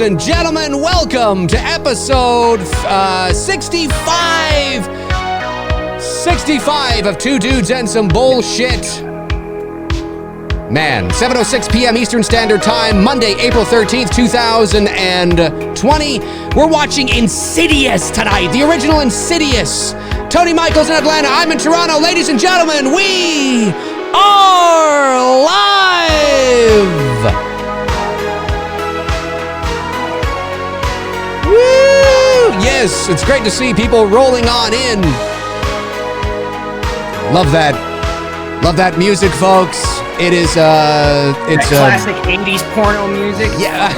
and gentlemen, welcome to episode 65 of Two Dudes and Some Bullshit. Man, 7:06 p.m. Eastern Standard Time, Monday, April 13th, 2020. We're watching Insidious tonight, the original Insidious. Tony Michael's in Atlanta, I'm in Toronto. Ladies and gentlemen, we are live! Woo! Yes, it's great to see people rolling on in. Love that music, folks. It is it's classic 80s porno music. Yeah.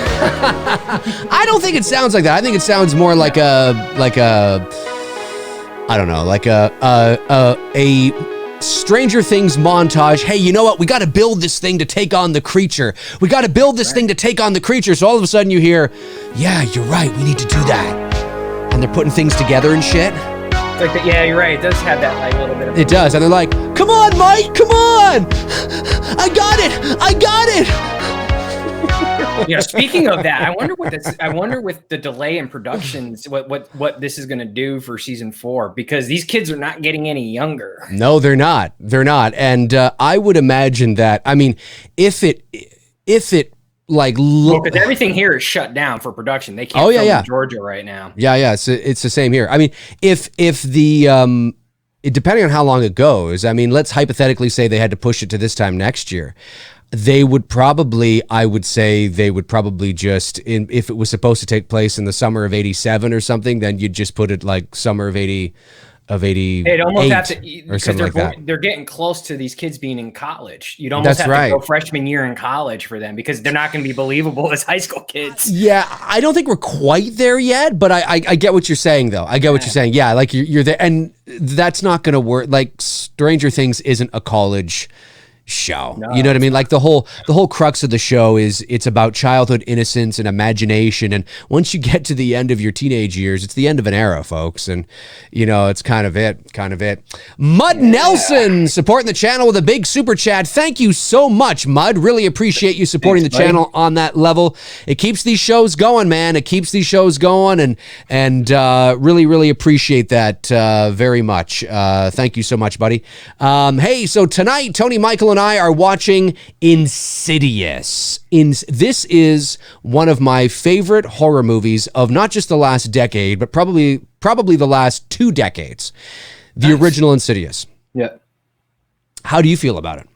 I don't think it sounds like that. I think it sounds more like a I don't know, like a Stranger Things montage. Hey, you know what? We got to build this thing to take on the creature. We got to build this thing to take on the creature. So all of a sudden you hear, yeah, you're right. We need to do that. And they're putting things together and shit. Like that, yeah, you're right. It does have that like little bit of. It does, and they're like, "Come on, Mike, come on! I got it! Yeah. Speaking of that, I wonder with the delay in productions, what this is going to do for season 4, because these kids are not getting any younger. No, they're not. They're not, and I would imagine that. I mean, if it like because everything here is shut down for production. They can't film in Georgia right now. Yeah, so it's the same here. I mean, if the depending on how long it goes, I mean, let's hypothetically say they had to push it to this time next year. They would probably, I would say they would probably just, if it was supposed to take place in the summer of 87 or something, then you'd just put it like summer of 88 They'd almost have to, or something like that. They're getting close to these kids being in college. You'd almost have to go freshman year in college for them, because they're not going to be believable as high school kids. Yeah, I don't think we're quite there yet, but I get what you're saying, though. I get what you're saying. Yeah, like you're there, and that's not going to work. Like Stranger Things isn't a college show. No, you know what I mean? Like the whole crux of the show is it's about childhood innocence and imagination, and once you get to the end of your teenage years, it's the end of an era, folks, and you know, it's kind of it. Mud Nelson supporting the channel with a big super chat. Thank you so much, Mud. Really appreciate you supporting the channel on that level. It keeps these shows going, man. It keeps these shows going, and really appreciate that very much. Thank you so much, buddy. Hey, so tonight, Tony Michael and I are watching Insidious. This is one of my favorite horror movies of not just the last decade, but probably the last 2 decades. The original Insidious. Yeah. How do you feel about it?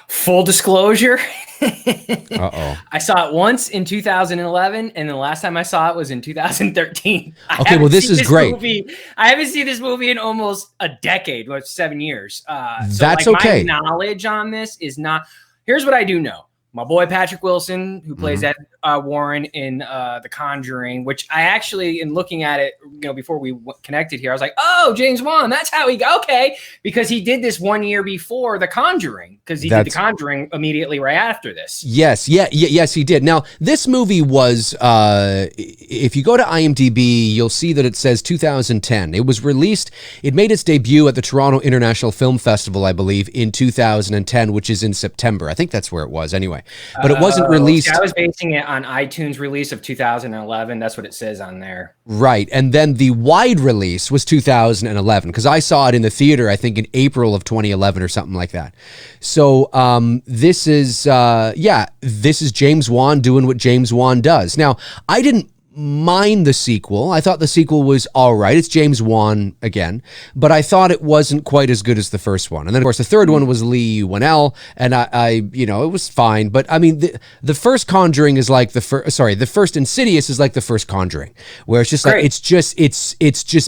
Full disclosure. Uh-oh. I saw it once in 2011, and the last time I saw it was in 2013. Okay, well, this is great. I haven't seen this movie in almost a decade, 7 years. That's okay. My knowledge on this is not. Here's what I do know. My boy Patrick Wilson, who plays Ed Warren in The Conjuring, which I actually, in looking at it, before we connected here, I was like, oh, James Wan, that's how he got, okay, because he did this 1 year before The Conjuring, because he did The Conjuring immediately right after this. Yes, he did. Now, this movie was, if you go to IMDb, you'll see that it says 2010. It was released, it made its debut at the Toronto International Film Festival, I believe, in 2010, which is in September. I think that's where it was anyway. But it wasn't released. I was basing it on iTunes release of 2011. That's what it says on there. Right. And then the wide release was 2011, because I saw it in the theater, I think in April of 2011 or something like that. So this is James Wan doing what James Wan does. Now, I didn't mind the sequel. I thought the sequel was all right. It's James Wan again, but I thought it wasn't quite as good as the first one. And then of course the third one was Lee Winnell, and I it was fine. But I mean, the first Conjuring is like the first Insidious is like the first Conjuring, where it's just like it's just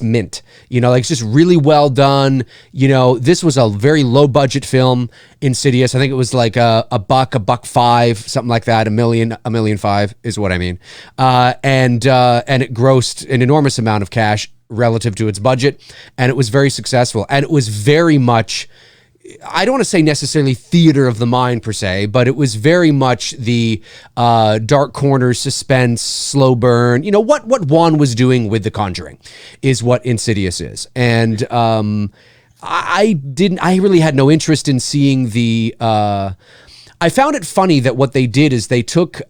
mint. Like it's just really well done. This was a very low budget film. Insidious, I think it was like $1.05, something like that. $1.5 million is what I mean. And it grossed an enormous amount of cash relative to its budget, and it was very successful. And it was very much, I don't want to say necessarily theater of the mind per se, but it was very much the dark corners, suspense, slow burn. What Wan was doing with The Conjuring is what Insidious is. And I really had no interest in seeing I found it funny that what they did is they took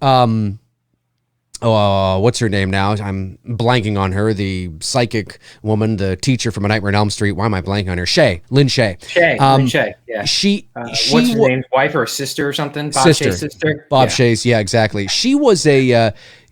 what's her name now? I'm blanking on her. The psychic woman, the teacher from A Nightmare on Elm Street. Why am I blanking on her? Lynn Shay. Lynn Shay. Yeah. She what's her name? Wife or sister or something? Bob Shay's sister. Bob Shay's. Yeah, exactly. She was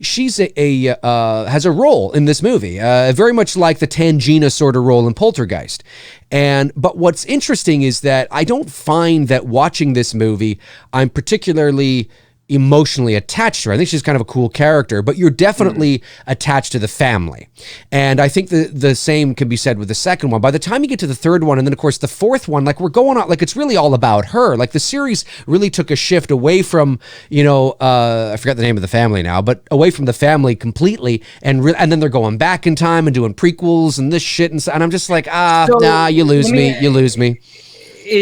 she's has a role in this movie, very much like the Tangina sort of role in Poltergeist. But what's interesting is that I don't find that watching this movie, I'm particularly emotionally attached to her. I think she's kind of a cool character, but you're definitely attached to the family. And I think the same can be said with the second one. By the time you get to the third one, and then of course the fourth one, like we're going on, like it's really all about her. Like the series really took a shift away from, I forgot the name of the family now, but away from the family completely. And then they're going back in time and doing prequels and this shit. And I'm just like, nah, you lose me.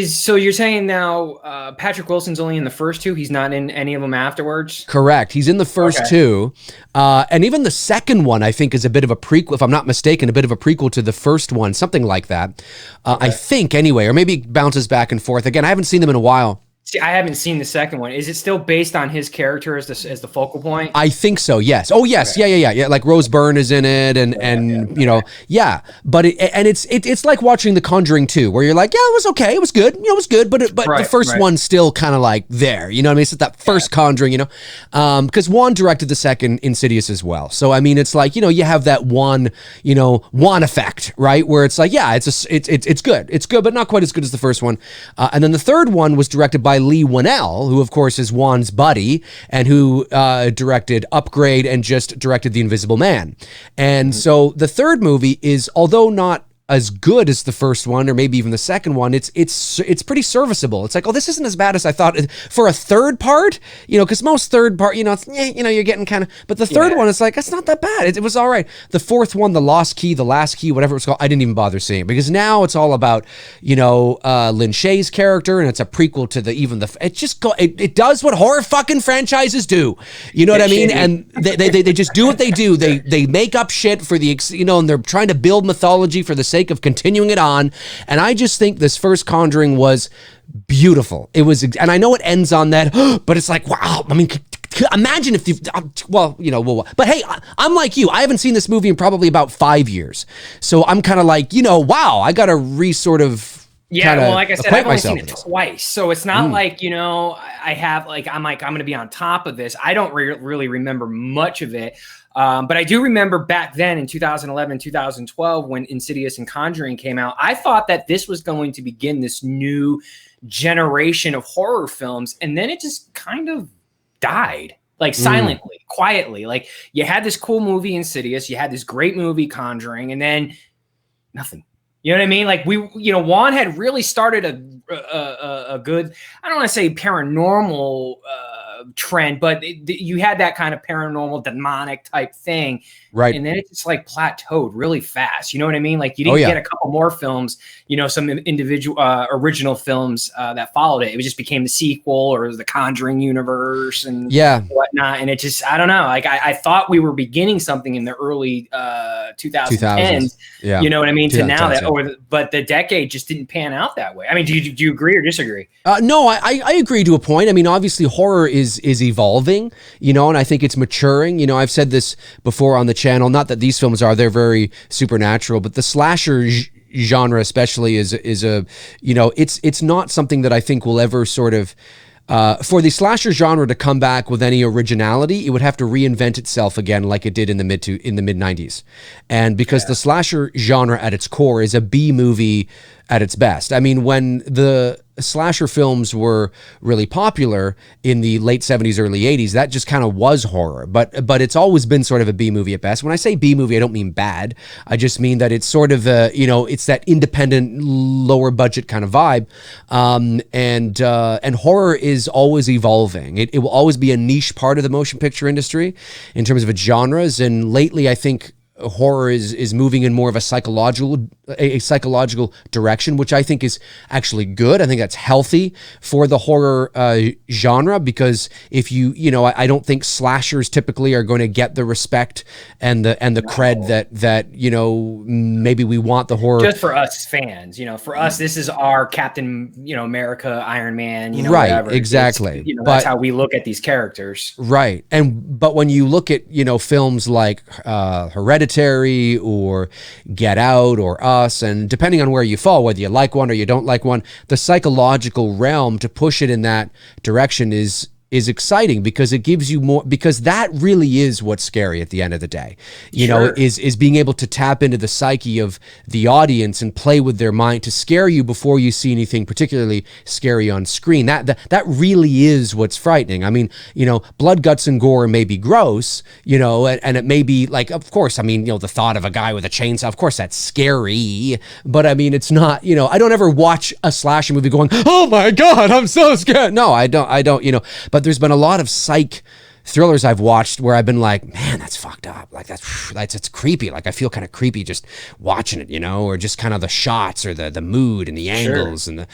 So you're saying now Patrick Wilson's only in the first two? He's not in any of them afterwards? Correct. He's in the first two. And even the second one, I think, is a bit of a prequel, if I'm not mistaken, a bit of a prequel to the first one, something like that. I think, anyway, or maybe it bounces back and forth. Again, I haven't seen them in a while. See, I haven't seen the second one. Is it still based on his character as the focal point? I think so. Yes. Oh, yes. Okay. Yeah. Like Rose Byrne is in it, and But it's like watching The Conjuring 2, where you're like, yeah, it was okay, it was good, it was good, but the first one's still kind of like there. You know what I mean? It's that first Conjuring. Because Juan directed the second Insidious as well. So I mean, it's like you have that Juan effect, right? Where it's like, yeah, it's good, but not quite as good as the first one. And then the third one was directed by Lee Winnell, who of course is Juan's buddy, and who directed Upgrade and just directed The Invisible Man. And so the third movie is, although not as good as the first one, or maybe even the second one, it's pretty serviceable. It's like, oh, this isn't as bad as I thought for a third part, because most third part, it's, you're getting kind of, but the third one, it's like, it's not that bad. It was all right. The fourth one, The Lost Key, The Last Key, whatever it's called, I didn't even bother seeing, because now it's all about, Lynn Shay's character, and it's a prequel to it does what horror fucking franchises do. You know what I mean? And they just do what they do. They make up shit for and they're trying to build mythology for the sake of continuing it on. And I just think this first Conjuring was beautiful. It was, and I know it ends on that, but it's like, wow. I mean, imagine if but hey, I'm like you. I haven't seen this movie in probably about 5 years. So I'm kind of like, wow, I got to like I said, I've only seen it twice. So it's not like, I have I'm going to be on top of this. I don't really remember much of it. But I do remember back then in 2011, 2012, when Insidious and Conjuring came out, I thought that this was going to begin this new generation of horror films. And then it just kind of died, like silently, quietly. Like you had this cool movie Insidious, you had this great movie Conjuring, and then nothing. You know what I mean? Like Juan had really started a good, I don't want to say paranormal trend, but you had that kind of paranormal demonic type thing, right? And then it just like plateaued really fast. You know what I mean? Like you didn't get a couple more films, some individual original films that followed it. It just became the sequel or the Conjuring universe and whatnot. And it just, I don't know. Like I thought we were beginning something in the early 2010s. Yeah. You know what I mean? To now but the decade just didn't pan out that way. I mean, do you agree or disagree? No, I agree to a point. I mean, obviously horror is evolving, and I think it's maturing. I've said this before on the channel, not that these films they're very supernatural, but the slasher genre especially is a, it's not something that I think will ever sort of, for the slasher genre to come back with any originality, it would have to reinvent itself again, like it did in the mid 90s. And because the slasher genre at its core is a B movie at its best. I mean, when the slasher films were really popular in the late 70s, early 80s, that just kind of was horror. But it's always been sort of a B movie at best. When I say B movie, I don't mean bad. I just mean that it's sort of it's that independent, lower budget kind of vibe. And horror is always evolving. It will always be a niche part of the motion picture industry in terms of its genres. And lately, I think horror is moving in more of a psychological direction, which I think is actually good. I think that's healthy for the horror genre, because if I don't think slashers typically are going to get the respect and the cred that maybe we want the horror. Just for us fans, for us, this is our Captain, America, Iron Man, right, whatever. exactly. That's how we look at these characters. Right. But when you look at, films like Hereditary or Get Out or Us, and depending on where you fall, whether you like one or you don't like one, the psychological realm to push it in that direction is exciting, because it gives you more, because that really is what's scary at the end of the day, is being able to tap into the psyche of the audience and play with their mind to scare you before you see anything particularly scary on screen. That really is what's frightening. I mean, blood, guts, and gore may be gross, and it may be like, of course, the thought of a guy with a chainsaw, of course that's scary, but I mean, it's not, I don't ever watch a slasher movie going, oh my God, I'm so scared. No, I don't, but there's been a lot of psych thrillers I've watched where I've been like, man, that's fucked up. Like it's creepy. Like I feel kind of creepy just watching it, or just kind of the shots or the mood and the angles and the,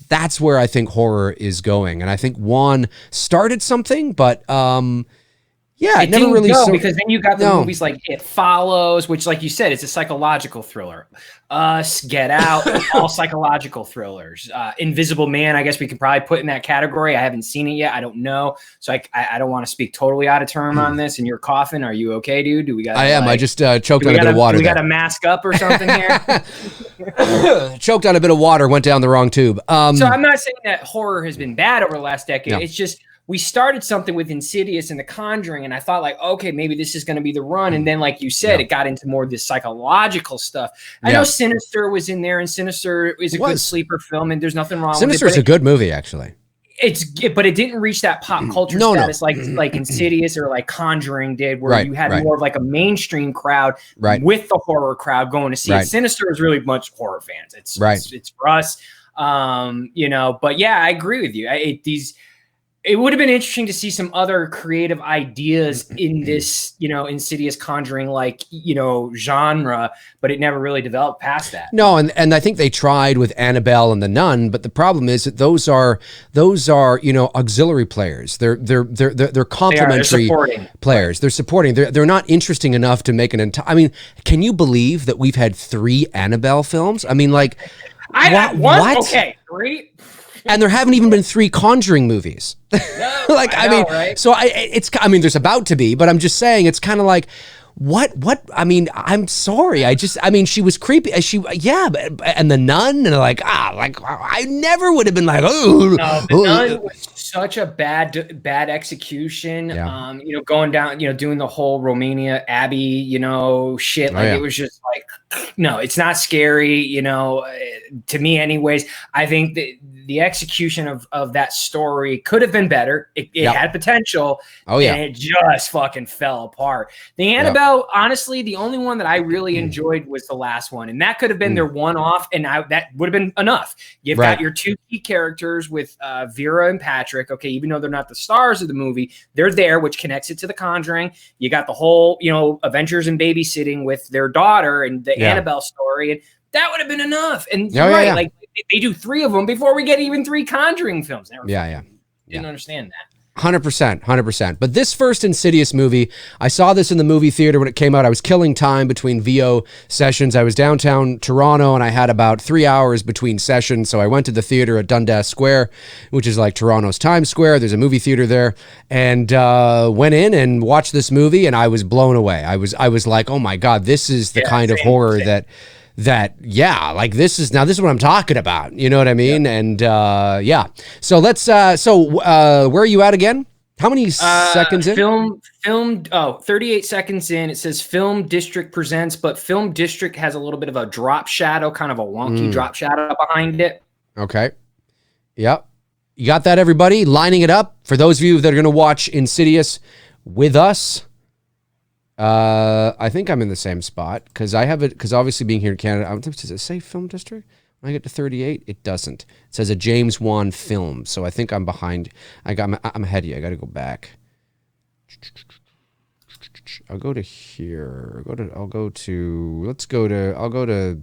that's where I think horror is going. And I think Juan started something, but it never really go, because then you got the movies like It Follows, which, like you said, it's a psychological thriller. Us, Get Out, all psychological thrillers. Invisible Man, I guess we could probably put in that category. I haven't seen it yet. I don't know, so I don't want to speak totally out of term on this. And you're coughing. Are you okay, dude? Do we got? I am. I just choked on a bit of water. We got to mask up or something here. Choked on a bit of water. Went down the wrong tube. So I'm not saying that horror has been bad over the last decade. No. It's just, we started something with Insidious and The Conjuring, and I thought like, okay, maybe this is going to be the run. And then, like you said, it got into more of this psychological stuff. I know Sinister was in there, and Sinister is a good sleeper film, and there's nothing wrong with it. Sinister is a good movie, actually. But it didn't reach that pop culture status like Insidious or like Conjuring did, where you had more of like a mainstream crowd with the horror crowd going to see it. Sinister is really much horror fans. It's for us, But yeah, I agree with you. It would have been interesting to see some other creative ideas in this, Insidious, Conjuring, genre, but it never really developed past that. No, and I think they tried with Annabelle and The Nun, but the problem is that those are auxiliary players. They're complementary players. They're supporting. They're not interesting enough to make an entire. I mean, can you believe that we've had 3 Annabelle films? I mean, like, what? Okay, 3. And there haven't even been 3 Conjuring movies. No, right? So there's about to be, but I'm just saying, it's kind of like, what? I mean, I'm sorry. She was creepy. And The Nun, and I never would have been like, oh. No, The Nun was such a bad execution. Yeah. Going down, doing the whole Romania Abbey, shit. It was just like, no, it's not scary, to me anyways. I think that the execution of that story could have been better. It had potential. Oh yeah. And it just fucking fell apart. The Annabelle, honestly, the only one that I really enjoyed was the last one. And that could have been their one-off, and that would have been enough. You've got your 2 key characters with Vera and Patrick. Okay, even though they're not the stars of the movie, they're there, which connects it to The Conjuring. You got the whole, adventures and babysitting with their daughter and the Annabelle story. And that would have been enough. And like, they do 3 of them before we get even 3 Conjuring films. Didn't understand that. 100%. But this first Insidious movie, I saw this in the movie theater when it came out. I was killing time between VO sessions. I was downtown Toronto, and I had about 3 hours between sessions. So I went to the theater at Dundas Square, which is like Toronto's Times Square. There's a movie theater there, and went in and watched this movie, and I was blown away. I was like, oh my God, this is the kind of horror that this is what I'm talking about. You know what I mean? And so let's where are you at again? How many seconds in? 38 seconds in. It says Film District presents, but Film District has a little bit of a drop shadow, kind of a wonky drop shadow behind it. Okay. Yep. You got that, everybody? Lining it up for those of you that are going to watch Insidious with us. I think I'm in the same spot because I have it, because obviously being here in Canada, does it say Film District? When I get to 38, it doesn't. It says a James Wan film, so I think I'm behind. I'm ahead of you. I got to go back. I'll go to here. Let's go to,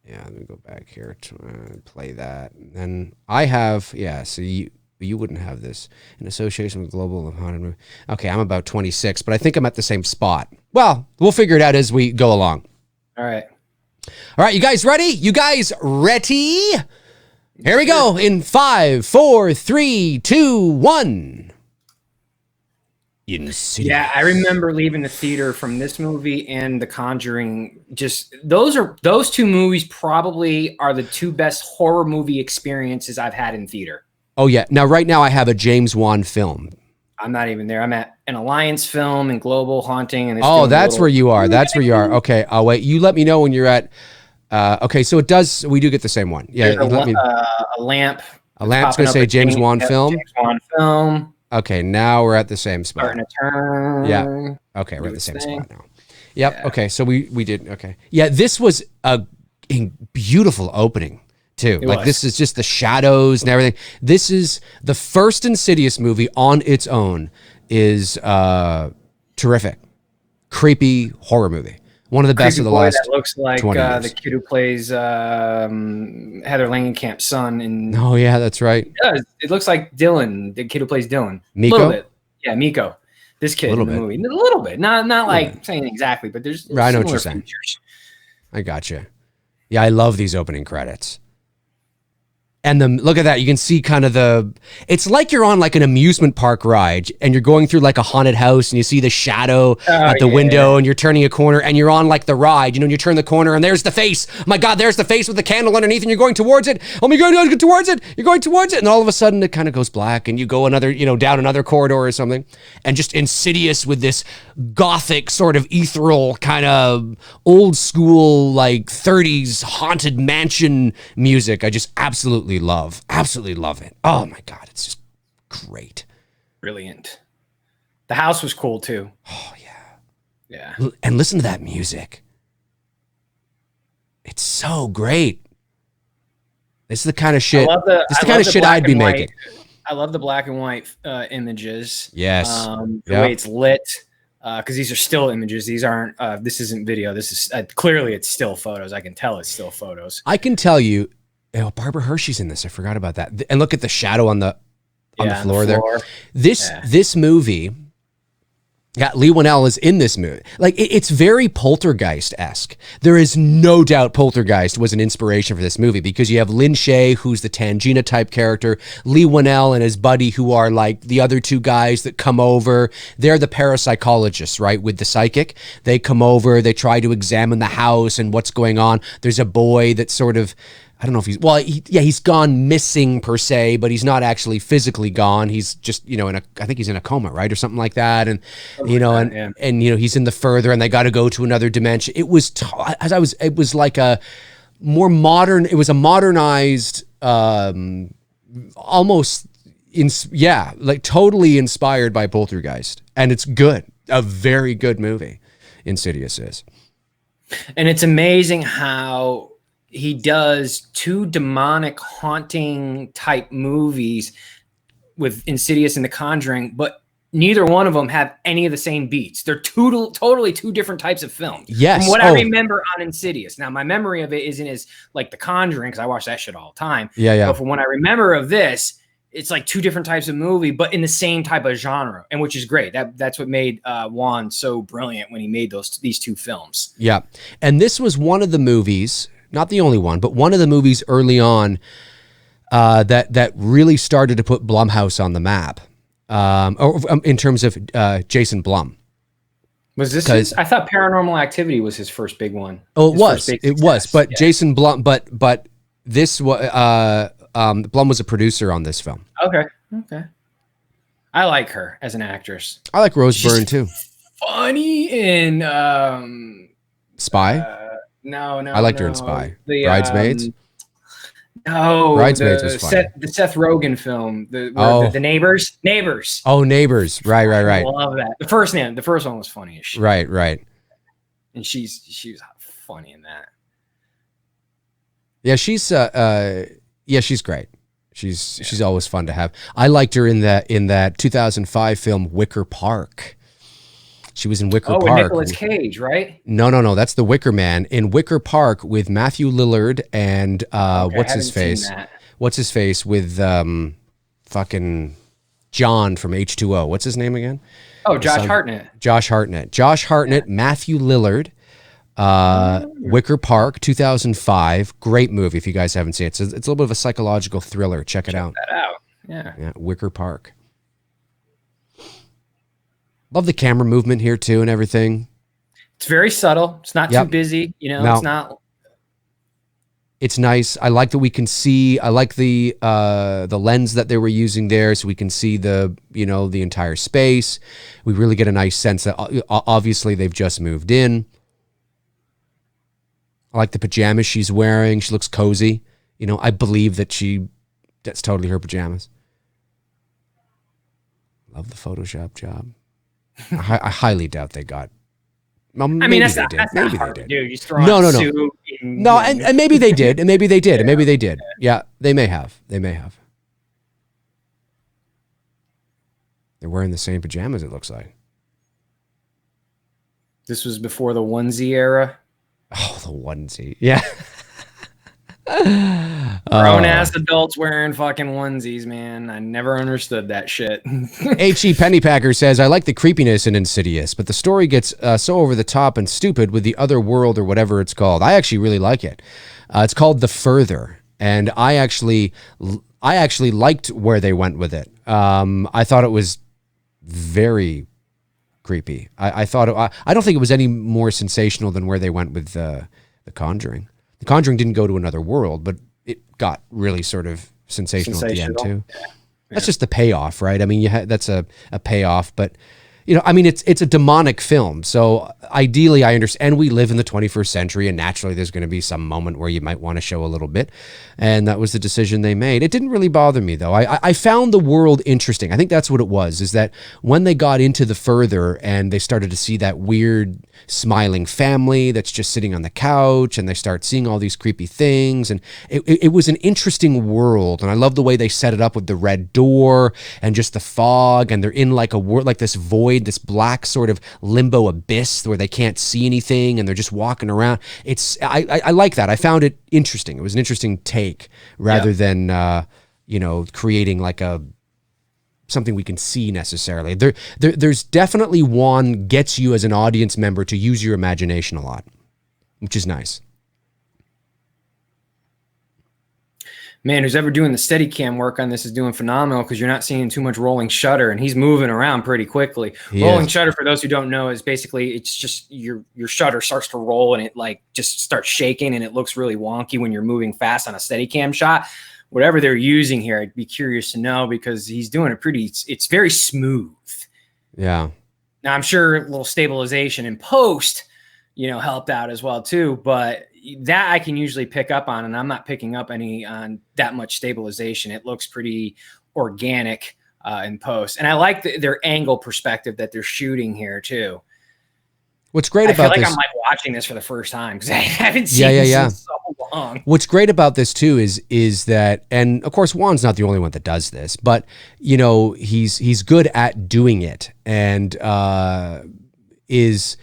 yeah, let me go back here to play that. And I have, yeah, so you wouldn't have this in association with Global Haunted Movie. Okay, I'm about 26, but I think I'm at the same spot. Well, we'll figure it out as we go along. All right. All right, you guys ready? You guys ready? Here we go in 5, 4, 3, 2, 1. Insidious. Yeah, I remember leaving the theater from this movie and The Conjuring. Just those two movies probably are the two best horror movie experiences I've had in theater. Oh yeah. Now right now I have a James Wan film. I'm not even there. I'm at an Alliance film and Global Haunting. And oh, that's where you are. That's where you are. Okay. I'll wait. You let me know when you're at. Okay, so we do get the same one. Yeah, a lamp. A lamp's going to say James Wan film. James Wan film. Okay, now we're at the same spot. Starting to turn. Yeah. Okay, we're at the same spot now. Yep. Yeah. Okay, so we did. Okay. Yeah, this was a beautiful opening too. This is just the shadows and everything. This is the first Insidious movie on its own. Is terrific, creepy horror movie. One of the best of the last. That looks like the kid who plays Heather Langenkamp's son. Oh yeah, that's right. It does. It looks like Dylan, the kid who plays Dylan. Miko? A little bit. Yeah, Miko. This kid in the movie. A little bit. Not like saying exactly, but there's I know what you're saying. I got you. Yeah, I love these opening credits. And look at that. You can see kind of it's like you're on like an amusement park ride and you're going through like a haunted house and you see the shadow at the window and you're turning a corner and you're on like the ride, and you turn the corner and there's the face. Oh my God, there's the face with the candle underneath and you're going towards it. Oh my God, you're towards it. You're going towards it. And all of a sudden it kind of goes black and you go down another corridor or something, and just Insidious with this gothic sort of ethereal kind of old school, like 30s haunted mansion music. I just absolutely love it. Oh my God, it's just great. Brilliant. The house was cool too. Oh yeah. And listen to that music. It's so great. This is the kind of shit. This is the kind of shit I'd be making. I love the black and white images. Yes. The way it's lit. Because these are still images. These aren't. This isn't video. This is clearly it's still photos. I can tell it's still photos. I can tell you. Barbara Hershey's in this. I forgot about that. And look at the shadow on the floor there. This movie. Yeah, Lee Winnell is in this movie. Like it's very Poltergeist-esque. There is no doubt Poltergeist was an inspiration for this movie, because you have Lin Shaye, who's the Tangina type character, Lee Winnell and his buddy, who are like the other two guys that come over. They're the parapsychologists, right? With the psychic, they come over. They try to examine the house and what's going on. There's a boy that sort of. I don't know if he's gone missing per se, but he's not actually physically gone. He's just, I think he's in a coma, right? Or something like that. And, he's in the further, and they got to go to another dimension. It was, it was like a more modern, it was a modernized, almost, like totally inspired by Poltergeist. And it's good. A very good movie, Insidious is. And it's amazing how he does two demonic haunting type movies with Insidious and The Conjuring, but neither one of them have any of the same beats. They're totally two different types of films. Yes. From what I remember on Insidious. Now, my memory of it isn't as like The Conjuring, because I watch that shit all the time. Yeah. But from what I remember of this, it's like two different types of movie, but in the same type of genre, and which is great. That's what made Wan so brilliant when he made these two films. Yeah. And this was one of the movies, not the only one, but one of the movies early on that really started to put Blumhouse on the map, in terms of Jason Blum. Was this I thought Paranormal Activity was his first big one. Oh, it was. But yeah. Jason Blum, but this was Blum was a producer on this film. Okay. I like her as an actress. I like Rose Byrne too. Funny in Spy. No. I liked her in Spy. Bridesmaids. No, Bridesmaids was fun. The Seth Rogen film. The Neighbors. Oh, Neighbors. Right. I love that. The first one was funny as shit. Right. And she was funny in that. Yeah, she's great. She's always fun to have. I liked her in that 2005 film Wicker Park. She was in Wicker Oh, with Park. Nicolas Cage, right? No, that's the Wicker Man in Wicker Park with Matthew Lillard and Okay, I what's his haven't seen face? that. What's his face with fucking John from H2O. What's his name again? Oh, Josh Hartnett. Josh Hartnett, Matthew Lillard. Wicker Park, 2005. Great movie if you guys haven't seen it. It's a little bit of a psychological thriller. Check it out. That out. Yeah. Wicker Park. Love the camera movement here too and everything. It's very subtle. It's not too busy. You know, it's not. It's nice. I like that we can see. I like the lens that they were using there, so we can see the entire space. We really get a nice sense that obviously they've just moved in. I like the pajamas she's wearing. She looks cozy. I believe that's totally her pajamas. Love the Photoshop job. I highly doubt they got. Well, maybe they did. Maybe they did. Dude, just throw on a suit and maybe they did, and maybe they did, and maybe they did. Yeah, they may have. They may have. They're wearing the same pajamas. It looks like. This was before the onesie era. Oh, the onesie. Yeah. Grown ass adults wearing fucking onesies, man. I never understood that shit. H.E. Pennypacker says, I like the creepiness in Insidious, but the story gets so over the top and stupid with the other world or whatever it's called. I actually really like it. It's called The Further, and I actually liked where they went with it. I thought it was very creepy. I don't think it was any more sensational than where they went with The Conjuring. The Conjuring didn't go to another world, but it got really sort of sensational at the end too. Yeah. That's just the payoff, right? I mean, that's a payoff, but it's a demonic film. So ideally, I understand. And we live in the 21st century, and naturally, there's going to be some moment where you might want to show a little bit. And that was the decision they made. It didn't really bother me, though. I found the world interesting. I think that's what it was, is that when they got into The Further and they started to see that weird smiling family that's just sitting on the couch, and they start seeing all these creepy things, and it was an interesting world. And I love the way they set it up with the red door and just the fog, and they're in like a world, like this void, this black sort of limbo abyss where they can't see anything and they're just walking around. I like that. I found it interesting. It was an interesting take rather than creating like something we can see necessarily. There's definitely one gets you as an audience member to use your imagination a lot, which is nice. Man, who's ever doing the Steadicam work on this is doing phenomenal, because you're not seeing too much rolling shutter, and he's moving around pretty quickly. Rolling shutter, for those who don't know, is basically, it's just your shutter starts to roll and it like just starts shaking, and it looks really wonky when you're moving fast on a Steadicam shot. Whatever they're using here, I'd be curious to know, because he's doing it's very smooth. Yeah. Now I'm sure a little stabilization in post, helped out as well too, but that I can usually pick up on, and I'm not picking up any on that much stabilization. It looks pretty organic in post, and I like their angle perspective that they're shooting here too. What's great about this, I'm like watching this for the first time, because I haven't seen this in so long. What's great about this too is that, and of course Juan's not the only one that does this, but he's good at doing it, and is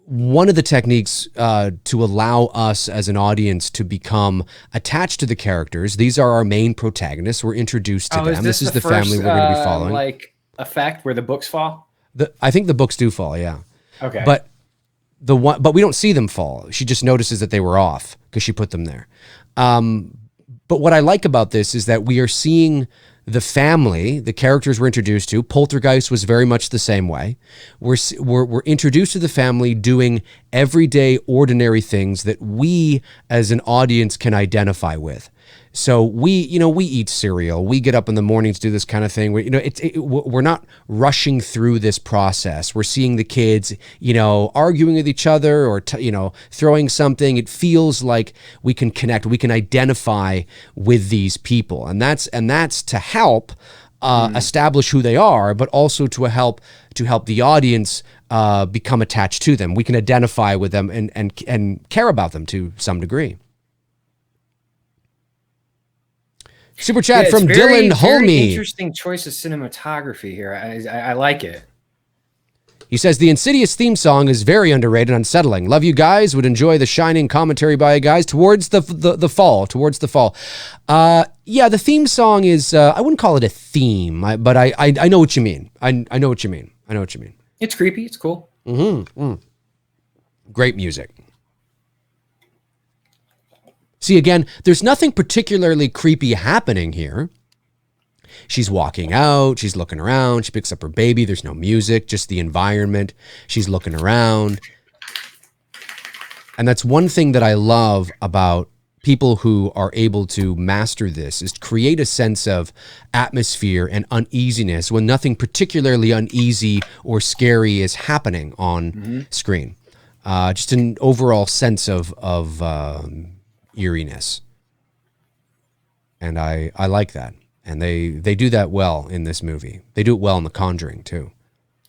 one of the techniques to allow us as an audience to become attached to the characters. These are our main protagonists. We're introduced to them. This is the family we're going to be following. Like effect where the books fall? I think the books do fall, yeah. Okay. But we don't see them fall. She just notices that they were off because she put them there. But what I like about this is that we are seeing the family, the characters we're introduced to. Poltergeist was very much the same way. We're introduced to the family doing everyday, ordinary things that we as an audience can identify with. So we eat cereal. We get up in the morning to do this kind of thing. We're not rushing through this process. We're seeing the kids, arguing with each other or, throwing something. It feels like we can connect. We can identify with these people, and that's to help establish who they are, but also to help the audience become attached to them. We can identify with them and care about them to some degree. Super chat from Dylan Holme. Interesting choice of cinematography here. I like it. He says the Insidious theme song is very underrated and unsettling. Love you guys. Would enjoy the shining commentary by you guys towards the fall. Towards the fall. Yeah, the theme song is. I wouldn't call it a theme, but I know what you mean. I know what you mean. I know what you mean. It's creepy. It's cool. Great music. See, again, there's nothing particularly creepy happening here. She's walking out. She's looking around. She picks up her baby. There's no music, just the environment. She's looking around. And that's one thing that I love about people who are able to master this, is create a sense of atmosphere and uneasiness when nothing particularly uneasy or scary is happening on screen. Just an overall sense of eeriness. And I like that. And they do that well in this movie. They do it well in The Conjuring too.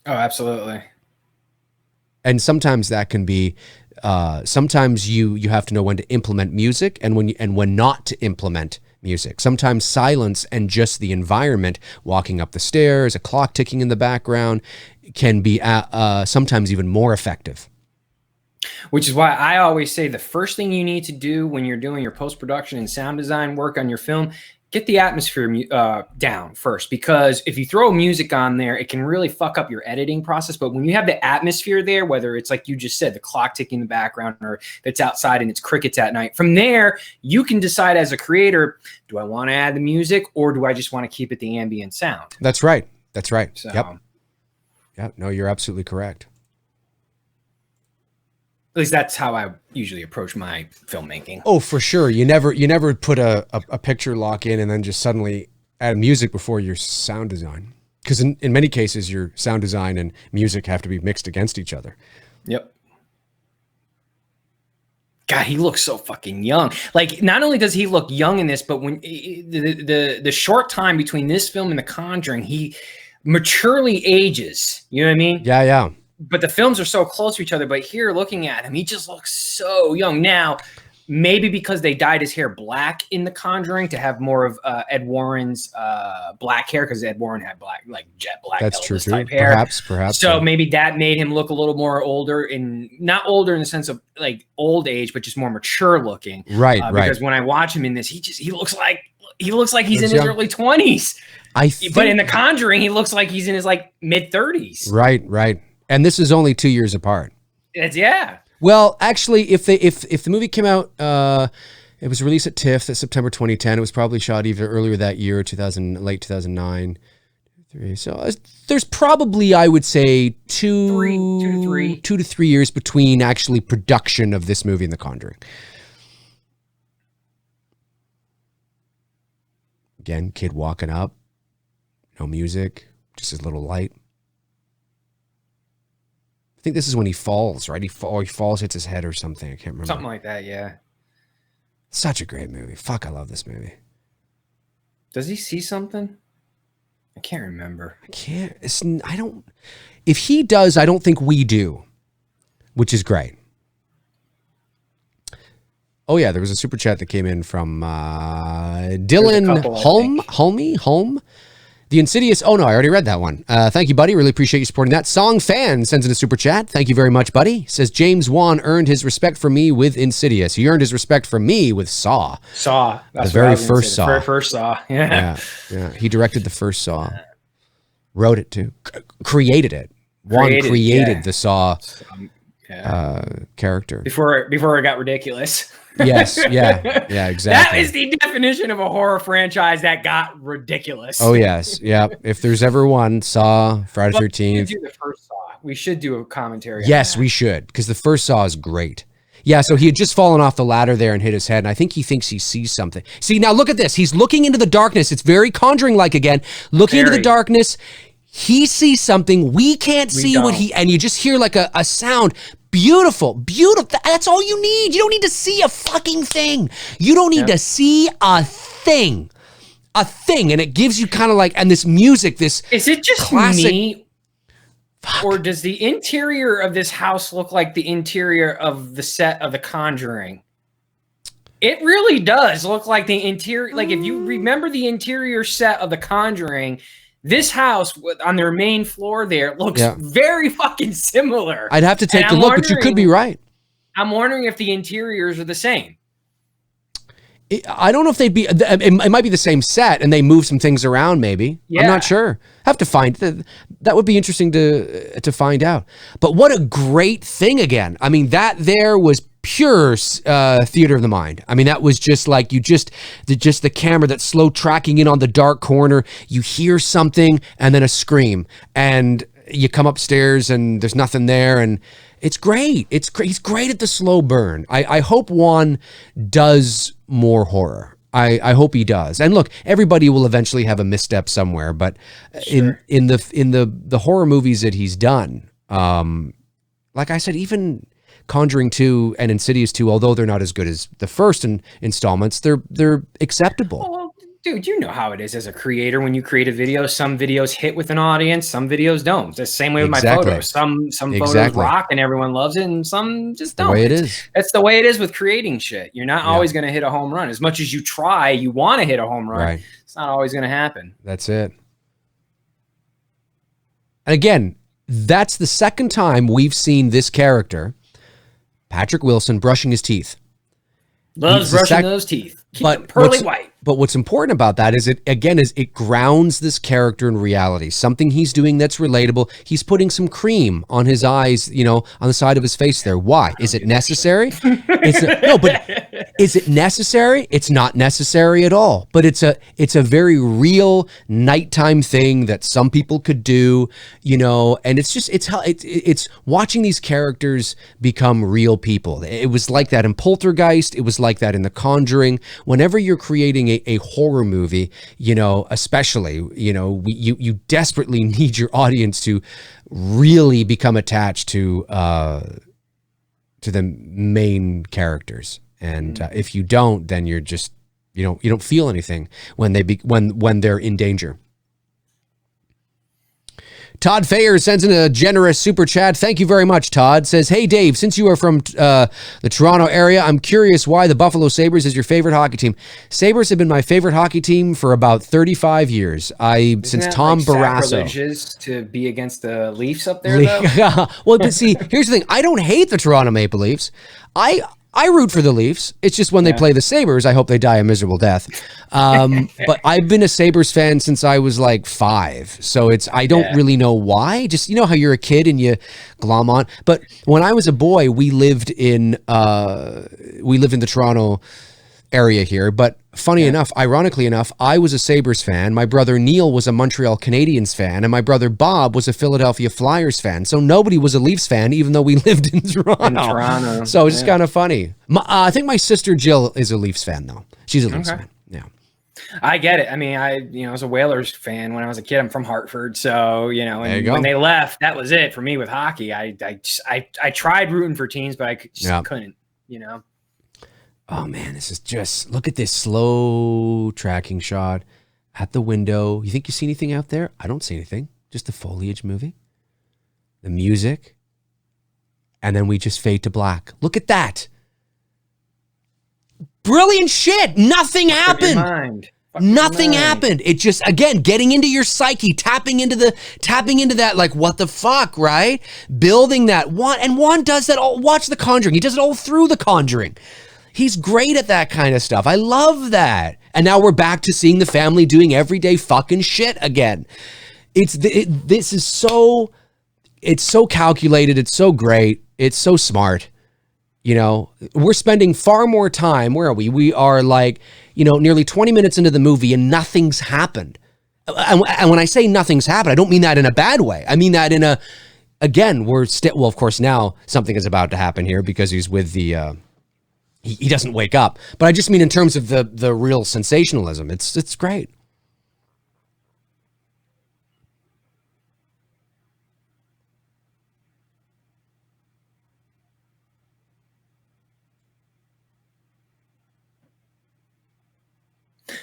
Oh, absolutely. And sometimes that can be, sometimes you have to know when to implement music and when not to implement music. Sometimes silence and just the environment, walking up the stairs, a clock ticking in the background, can be sometimes even more effective. Which is why I always say the first thing you need to do when you're doing your post-production and sound design work on your film, get the atmosphere down first, because if you throw music on there, it can really fuck up your editing process. But when you have the atmosphere there, whether it's like you just said, the clock ticking in the background, or it's outside and it's crickets at night, from there, you can decide as a creator, do I want to add the music or do I just want to keep it the ambient sound? That's right. That's right. So, Yep. No, you're absolutely correct. at least that's how I usually approach my filmmaking. Oh, for sure. You never put a picture lock in and then just suddenly add music before your sound design. Because in many cases, your sound design and music have to be mixed against each other. Yep. God, he looks so fucking young. Like, not only does he look young in this, but when the short time between this film and The Conjuring, he maturely ages. You know what I mean? Yeah. But the films are so close to each other. But here, looking at him, he just looks so young. Now, maybe because they dyed his hair black in The Conjuring to have more of Ed Warren's black hair, because Ed Warren had black, like jet black. That's Elvis true too. Type hair. Perhaps. So maybe that made him look a little more older, and not older in the sense of like old age, but just more mature looking. Right. Because when I watch him in this, he looks like he's in his early 20s. But in The Conjuring, he looks like he's in his like mid 30s. Right. And this is only 2 years apart. Yeah. Well, actually, if the movie came out, it was released at TIFF in September 2010. It was probably shot either earlier that year, late 2009. So there's probably, I would say, 2 to 3 years between actually production of this movie and The Conjuring. Again, kid walking up, no music, just his little light. I think this is when he falls, right? He falls, hits his head or something. I can't remember. Something like that, yeah. Such a great movie. Fuck, I love this movie. Does he see something? I can't remember. If he does, I don't think we do, which is great. Oh yeah, there was a super chat that came in from Dylan Holme. The Insidious. Oh no, I already read that one. Thank you, buddy. Really appreciate you supporting that. Song Fan sends in a super chat. Thank you very much, buddy. Says James Wan earned his respect from me with Insidious. He earned his respect from me with Saw. That's the very first Saw. The very first Saw. Yeah. He directed the first Saw. Wrote it too. Created it. Wan created the Saw character before it got ridiculous. Yes, yeah, exactly. That is the definition of a horror franchise that got ridiculous. Oh yes, yeah. If there's ever one, Saw, Friday the 13th. We should do the first Saw. We should do a commentary. Yes, we should, because the first Saw is great. Yeah, so he had just fallen off the ladder there and hit his head, and I think he thinks he sees something. See, now look at this. He's looking into the darkness. It's very Conjuring-like again. Looking into the darkness. He sees something. We can't see what and you just hear like a sound. Beautiful. That's all you need. You don't need to see a fucking thing. You don't need to see a thing. And it gives you kind of like, and this music, this is it just classic, me? Or does the interior of this house look like the interior of the set of The Conjuring? It really does look like the interior. Like if you remember the interior set of The Conjuring, This house on their main floor there looks very fucking similar. I'd have to take a look, but you could be right. I'm wondering if the interiors are the same. I don't know if they'd be, it might be the same set and they move some things around maybe. Yeah. I'm not sure. Have to find, that would be interesting to find out. But what a great thing again. I mean, that there was pure theater of the mind. I mean, that was just like, just the camera that's slow tracking in on the dark corner. You hear something and then a scream and you come upstairs and there's nothing there, and it's great. He's great at the slow burn. I hope Juan does more horror. I hope he does. And look, everybody will eventually have a misstep somewhere, but in the horror movies that he's done, like I said, even Conjuring 2 and Insidious 2, although they're not as good as the first installments, they're acceptable. Well, dude, you know how it is as a creator. When you create a video, some videos hit with an audience, some videos don't. It's the same way with my photos. Some photos rock and everyone loves it, and some just don't. The way it is. That's the way it is with creating shit. You're not always going to hit a home run. As much as you try, you want to hit a home run. Right. It's not always going to happen. That's it. And again, that's the second time we've seen this character, Patrick Wilson, brushing his teeth. Loves brushing those teeth. Keep them pearly white. But what's important about that is it grounds this character in reality. Something he's doing that's relatable. He's putting some cream on his eyes, on the side of his face there. Why? Is it necessary? No, but is it necessary? It's not necessary at all. But it's a very real nighttime thing that some people could do, and it's watching these characters become real people. It was like that in Poltergeist. It was like that in The Conjuring. Whenever you're creating a horror movie, especially, you desperately need your audience to really become attached to the main characters. And if you don't, then you're just, you don't feel anything when they're in danger. Todd Fayer sends in a generous super chat. Thank you very much, Todd. Says, hey, Dave, since you are from the Toronto area, I'm curious why the Buffalo Sabres is your favorite hockey team. Sabres have been my favorite hockey team for about 35 years. Since Tom Barrasso. Sacrilegious to be against the Leafs up there, though? Well, but see, here's the thing. I don't hate the Toronto Maple Leafs. I root for the Leafs. It's just when they play the Sabres, I hope they die a miserable death. But I've been a Sabres fan since I was like 5. So I don't really know why. Just, how you're a kid and you glom on. But when I was a boy, we lived in the Toronto area here. But ironically enough, I was a Sabres fan. My brother Neil was a Montreal Canadiens fan, and my brother Bob was a Philadelphia Flyers fan. So nobody was a Leafs fan, even though we lived in Toronto. So it's kind of funny. I think my sister Jill is a Leafs fan, though. She's a Leafs fan. Yeah. I get it. I mean, I was a Whalers fan when I was a kid. I'm from Hartford, so when they left, that was it for me with hockey. I tried rooting for teams, but I just couldn't. Oh man, this is just, look at this slow tracking shot at the window. You think you see anything out there? I don't see anything. Just the foliage moving, the music, and then we just fade to black. Look at that. Brilliant shit. Nothing happened. Nothing happened. It just, again, getting into your psyche, tapping into that, like, what the fuck, right? Building that. Juan does that all. Watch The Conjuring. He does it all through The Conjuring. He's great at that kind of stuff. I love that. And now we're back to seeing the family doing everyday fucking shit again. This is so, it's so calculated. It's so great. It's so smart. We're spending far more time. Where are we? We are like, nearly 20 minutes into the movie and nothing's happened. And when I say nothing's happened, I don't mean that in a bad way. I mean that again, well, of course, now something is about to happen here because he's with the, he doesn't wake up, but I just mean in terms of the real sensationalism. It's great.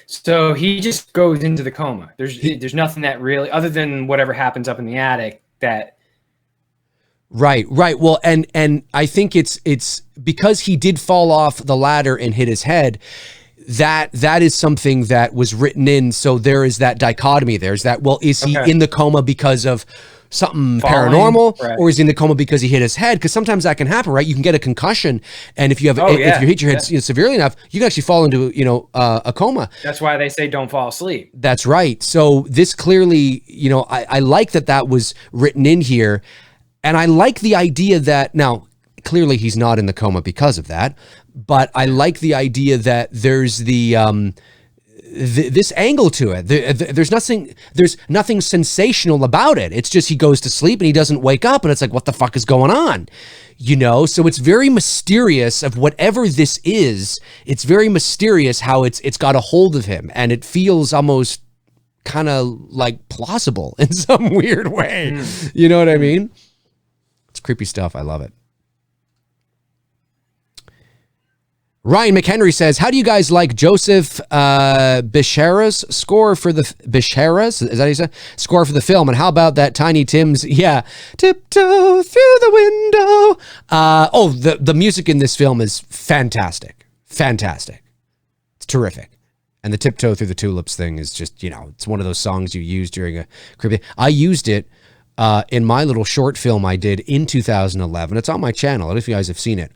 So he just goes into the coma. There's nothing that really, other than whatever happens up in the attic, that. Right. Well, and I think it's because he did fall off the ladder and hit his head. that is something that was written in. So there is that dichotomy. There's that, well, is he in the coma because of something paranormal, or is he in the coma because he hit his head? Because sometimes that can happen, right? You can get a concussion, and if you have if you hit your head severely enough, you can actually fall into a coma. That's why they say don't fall asleep. That's right. So this clearly, I like that was written in here, and I like the idea that now clearly he's not in the coma because of that, but I like the idea that there's this angle to it. There's nothing sensational about it. It's just he goes to sleep and he doesn't wake up, and it's like, what the fuck is going on? So it's very mysterious of whatever this is. It's very mysterious how it's got a hold of him, and it feels almost kind of like plausible in some weird way. You know what I mean? It's creepy stuff. I love it. Ryan McHenry says, how do you guys like Joseph Bishara's score for the Bishara's? Is that how you say? Score for the film? And how about that Tiny Tim's, tiptoe through the window? The music in this film is fantastic. Fantastic. It's terrific. And the tiptoe through the tulips thing is just, it's one of those songs you use during a creepy. I used it in my little short film I did in 2011. It's on my channel. I don't know if you guys have seen it.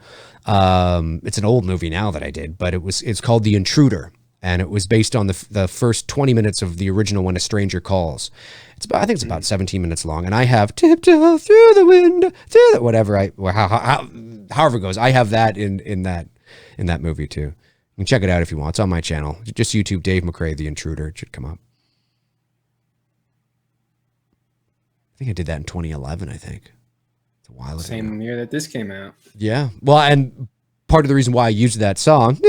It's an old movie now that I did, but it's called The Intruder, and it was based on the first 20 minutes of the original When a Stranger Calls. I think it's about 17 minutes long, and I have tiptoe through the window, however it goes. I have that in that movie too. You can check it out if you want. It's on my channel. Just YouTube Dave McRae, The Intruder. It should come up. I think I did that in 2011, I think. It's a while ago. Same year that this came out. Yeah. Well, and part of the reason why I used that song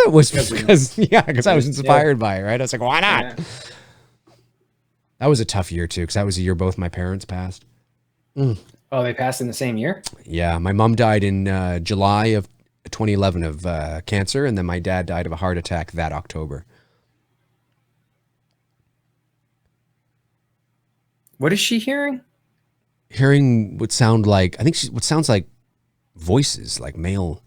was because I was inspired by it, right? I was like, why not? Yeah. That was a tough year too, because that was the year both my parents passed. Oh, they passed in the same year? Yeah. My mom died in July of 2011 of cancer, and then my dad died of a heart attack that October. What is she hearing? Hearing what sounds like voices, like male.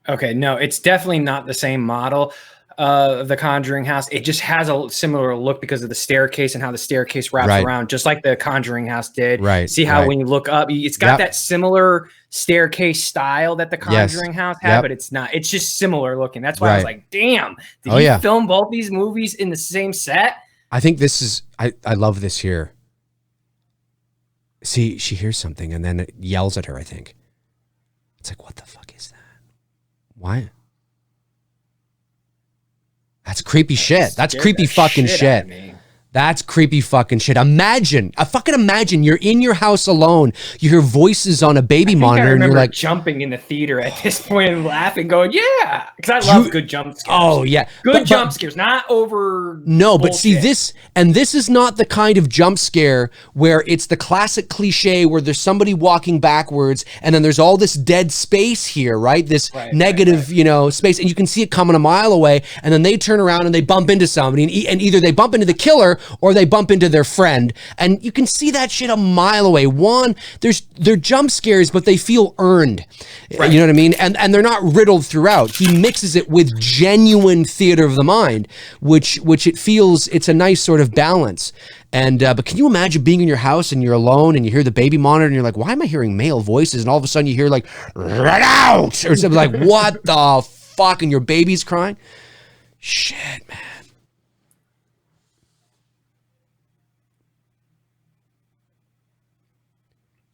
Okay, no, it's definitely not the same model of the Conjuring house. It just has a similar look because of the staircase and how the staircase wraps around, just like the Conjuring house did. Right. See how when you look up, it's got that similar staircase style that the Conjuring house had, but it's not. It's just similar looking. That's why I was like, damn, did you film both these movies in the same set? I think this is, I love this here. See, she hears something and then it yells at her, I think. It's like, what the fuck is that? Why? That's creepy shit. That's creepy fucking shit. That's creepy fucking shit. Imagine you're in your house alone. You hear voices on a baby monitor and you're like jumping in the theater at this point and laughing, going, yeah. Because I love good jump scares. Oh, yeah. Good jump scares, not over. No, bullshit. But see this is not the kind of jump scare where it's the classic cliche where there's somebody walking backwards and then there's all this dead space here, right? This negative, space, and you can see it coming a mile away, and then they turn around and they bump into somebody, and either they bump into the killer or they bump into their friend, and you can see that shit a mile away. They're jump scares, but they feel earned. Right. You know what I mean? And they're not riddled throughout. He mixes it with genuine theater of the mind, which it feels, it's a nice sort of balance. And but can you imagine being in your house and you're alone and you hear the baby monitor and you're like, why am I hearing male voices? And all of a sudden you hear like, "Run out!" or something like, what the fuck? And your baby's crying. Shit, man.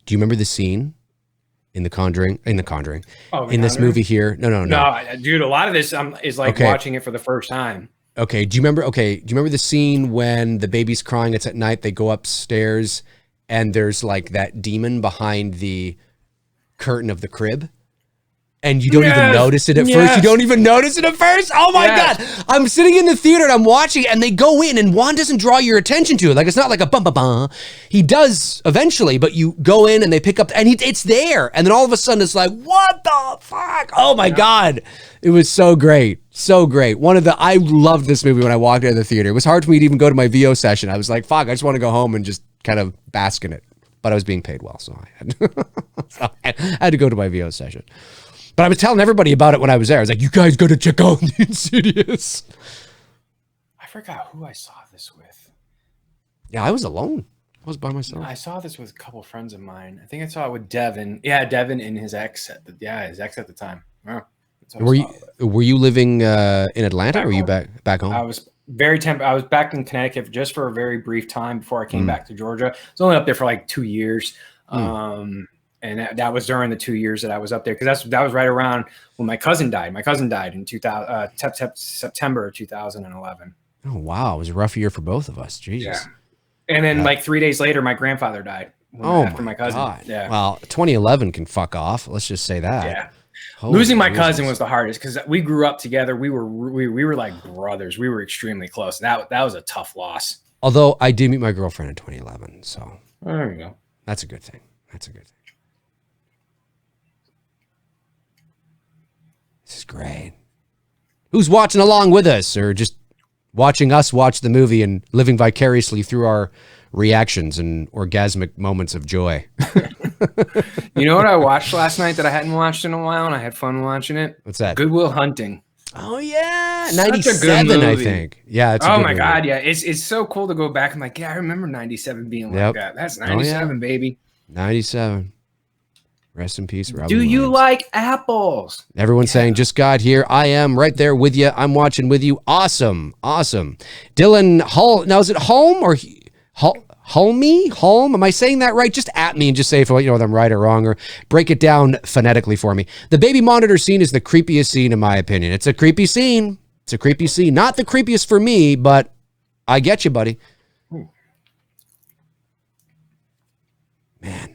Do you remember the scene in The Conjuring? In this movie here? No. No, dude, a lot of this is like watching it for the first time. Okay. Do you remember the scene when the baby's crying? It's at night. They go upstairs and there's like that demon behind the curtain of the crib. And you don't even notice it at first. You don't even notice it at first. Oh my God. I'm sitting in the theater and I'm watching and they go in and Juan doesn't draw your attention to it. Like, it's not like a bum, bum, bum. He does eventually, but you go in and they pick up and it's there. And then all of a sudden it's like, what the fuck? Oh my God. It was so great. So great. I loved this movie when I walked out of the theater. It was hard for me to even go to my VO session. I was like, fuck, I just want to go home and just kind of bask in it. But I was being paid well, so I had to go to my VO session. But I was telling everybody about it when I was there. I was like, you guys got to check out the Insidious. I forgot who I saw this with. Yeah, I was alone. I was by myself. I saw this with a couple of friends of mine. I think I saw it with Devin. Yeah, Devin and his ex. His ex at the time. Yeah, were you living in Atlanta, or were you back home? I was I was back in Connecticut just for a very brief time before I came back to Georgia. I was only up there for like 2 years. And that was during the 2 years that I was up there, because that was right around when my cousin died. My cousin died in September of 2011. Oh wow, it was a rough year for both of us. Jesus. Yeah. And then like 3 days later, my grandfather died. After my cousin. God. Yeah. Well, 2011 can fuck off. Let's just say that. Yeah. Holy Losing my Jesus. cousin was the hardest, because we grew up together. We were like brothers. We were extremely close. That was a tough loss. Although I did meet my girlfriend in 2011, so there you go. That's a good thing. That's a good thing. This is great. Who's watching along with us, or just watching us watch the movie and living vicariously through our reactions and orgasmic moments of joy? You know what I watched last night that I hadn't watched in a while, and I had fun watching it? What's that? Good Will Hunting. Oh yeah, Such a good 97, I movie. think. Yeah, it's a Oh good my movie. God, yeah. It's so cool to go back. I'm like, yeah, I remember 97 being like that. That's 97, baby. 97. Rest in peace, Robin Do you Williams. like apples? Everyone's saying, just got here. I am right there with you. I'm watching with you. Awesome. Awesome. Dylan Hull. Now, is it Holm or Hulme? Holm? Am I saying that right? Just at me and just say if whether I'm right or wrong, or break it down phonetically for me. The baby monitor scene is the creepiest scene, in my opinion. It's a creepy scene. It's a creepy scene. Not the creepiest for me, but I get you, buddy. Man.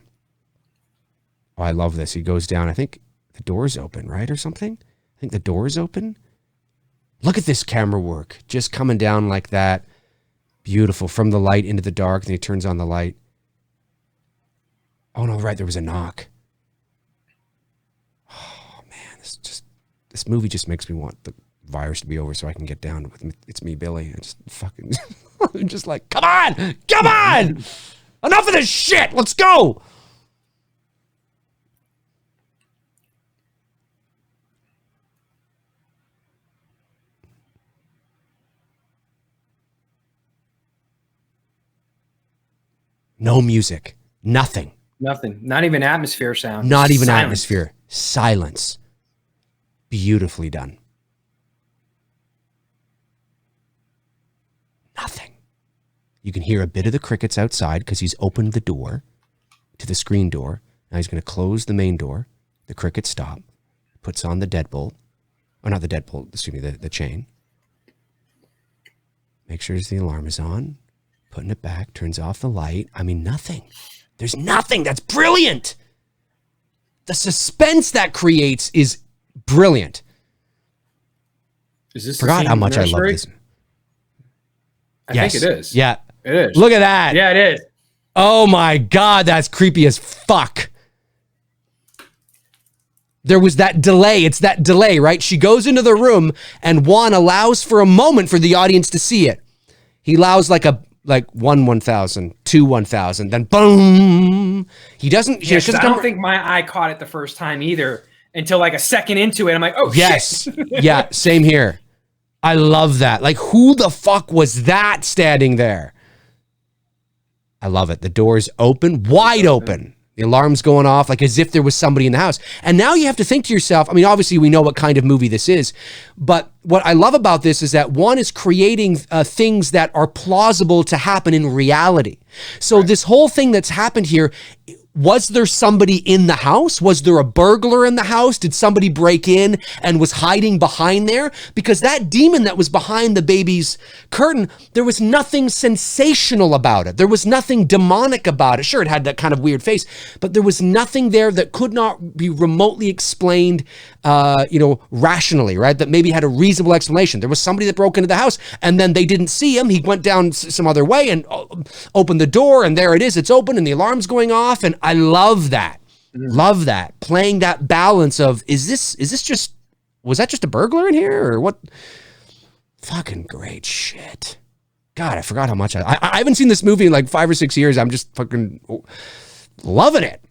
Oh, I love this. He goes down. I think the door's open, right? Or something? I think the door's open. Look at this camera work. Just coming down like that. Beautiful. From the light into the dark. Then he turns on the light. Oh, no, right. There was a knock. Oh, man. This movie just makes me want the virus to be over so I can get down with It's Me, Billy. I just fucking... I'm just like, come on! Come on! Enough of this shit! Let's go! No music. Nothing. Nothing. Not even atmosphere sound. Not even Silence. atmosphere. Silence. Beautifully done. Nothing. You can hear a bit of the crickets outside because he's opened the door to the screen door. Now he's going to close the main door. The crickets stop. Puts on the deadbolt. Or not the deadbolt, excuse me, the chain. Make sure the alarm is on. Putting it back, turns off the light. I mean, nothing. There's nothing. That's brilliant. The suspense that creates is brilliant. Is this Forgot how much I love this. I think it is. Yeah. It is. Look at that. Yeah, it is. Oh my God, that's creepy as fuck. There was that delay. It's that delay, right? She goes into the room and Juan allows for a moment for the audience to see it. He allows like 1,000, 2 1,000, then boom. He doesn't. Yes, I don't think my eye caught it the first time either until like a second into it. I'm like, oh, yes. shit. Yeah, same here. I love that. Like, who the fuck was that standing there? I love it. The door's open, wide open. The alarm's going off like as if there was somebody in the house. And now you have to think to yourself, I mean, obviously we know what kind of movie this is, but what I love about this is that one is creating things that are plausible to happen in reality. So this whole thing that's happened here, was there somebody in the house? Was there a burglar in the house? Did somebody break in and was hiding behind there? Because that demon that was behind the baby's curtain, there was nothing sensational about it. There was nothing demonic about it. Sure, it had that kind of weird face, but there was nothing there that could not be remotely explained, rationally, right? That maybe had a reasonable explanation. There was somebody that broke into the house and then they didn't see him. He went down some other way and opened the door and there it is. It's open and the alarm's going off. And I love that. Love that. Playing that balance of, was that just a burglar in here or what? Fucking great shit. God, I forgot how much I haven't seen this movie in like 5 or 6 years. I'm just fucking loving it.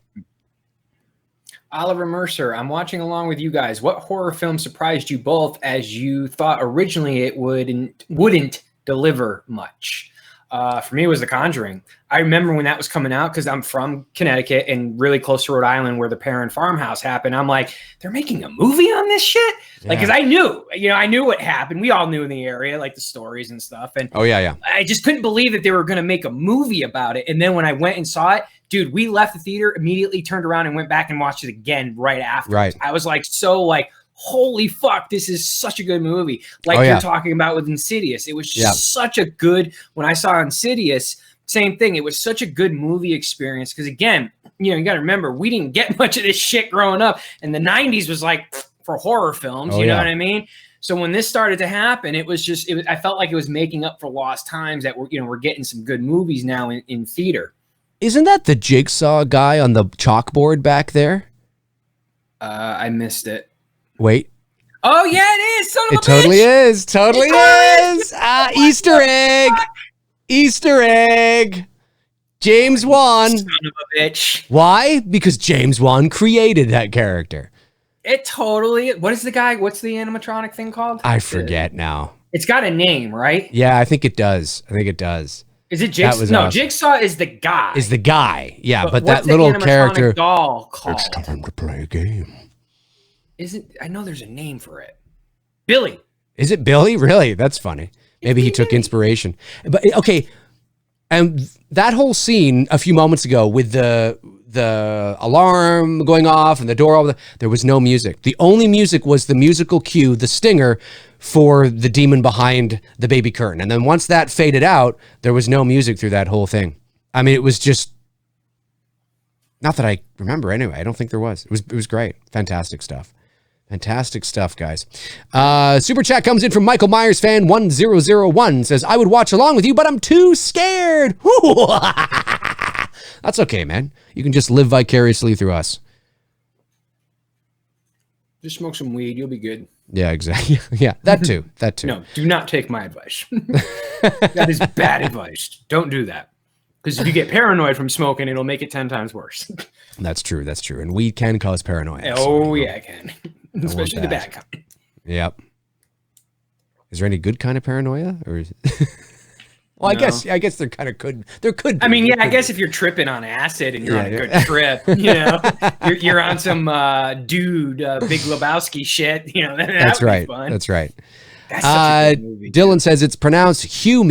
Oliver Mercer, I'm watching along with you guys. What horror film surprised you both as you thought originally it wouldn't deliver much? For me, it was The Conjuring. I remember when that was coming out because I'm from Connecticut and really close to Rhode Island where the Perrin farmhouse happened. I'm like, they're making a movie on this shit? Yeah. Like, because I knew what happened. We all knew in the area, like the stories and stuff. And I just couldn't believe that they were going to make a movie about it. And then when I went and saw it, dude, we left the theater, immediately turned around and went back and watched it again right after. Right. I was like, holy fuck, this is such a good movie. Like you're talking about with Insidious. It was just such a good, when I saw Insidious, same thing. It was such a good movie experience. Because again, you got to remember, we didn't get much of this shit growing up. And the 90s was like for horror films, you know what I mean? So when this started to happen, I felt like it was making up for lost times that we're getting some good movies now in theater. Isn't that the Jigsaw guy on the chalkboard back there? I missed it. Wait. Oh yeah, it is. Son of a bitch. Totally is. Easter egg. Easter egg. James Wan. Son of a bitch. Why? Because James Wan created that character. It totally. What's the animatronic thing called? I forget now. It's got a name, right? Yeah, I think it does. Is it Jigsaw? No, awesome. Jigsaw is the guy. Yeah, but that little character. Doll called? It's time to play a game. I know there's a name for it. Billy. Is it Billy? Really? That's funny. Maybe he took inspiration. But okay, and that whole scene a few moments ago with the alarm going off and the door over there was no music. The only music was the musical cue, the stinger for the demon behind the baby curtain. And then once that faded out, there was no music through that whole thing. I mean, it was just not that I remember anyway. I don't think there was. It was great. Fantastic stuff. Fantastic stuff, guys. Super chat comes in from Michael Myers fan 1001. Says, I would watch along with you, but I'm too scared. That's okay, man. You can just live vicariously through us. Just smoke some weed. You'll be good. Yeah, exactly. Yeah, that too. No, do not take my advice. That is bad advice. Don't do that. Because if you get paranoid from smoking, it'll make it 10 times worse. That's true. And weed can cause paranoia. Oh, yeah, it can. Especially the bad kind. Yep. Is there any good kind of paranoia? Or well, no. I guess there kind of could. There could be. I mean, I guess if you're tripping on acid and you're on a good trip, you're on some dude Big Lebowski shit. That's right. Fun. That's right. That's such a good movie. Dylan says it's pronounced Hume.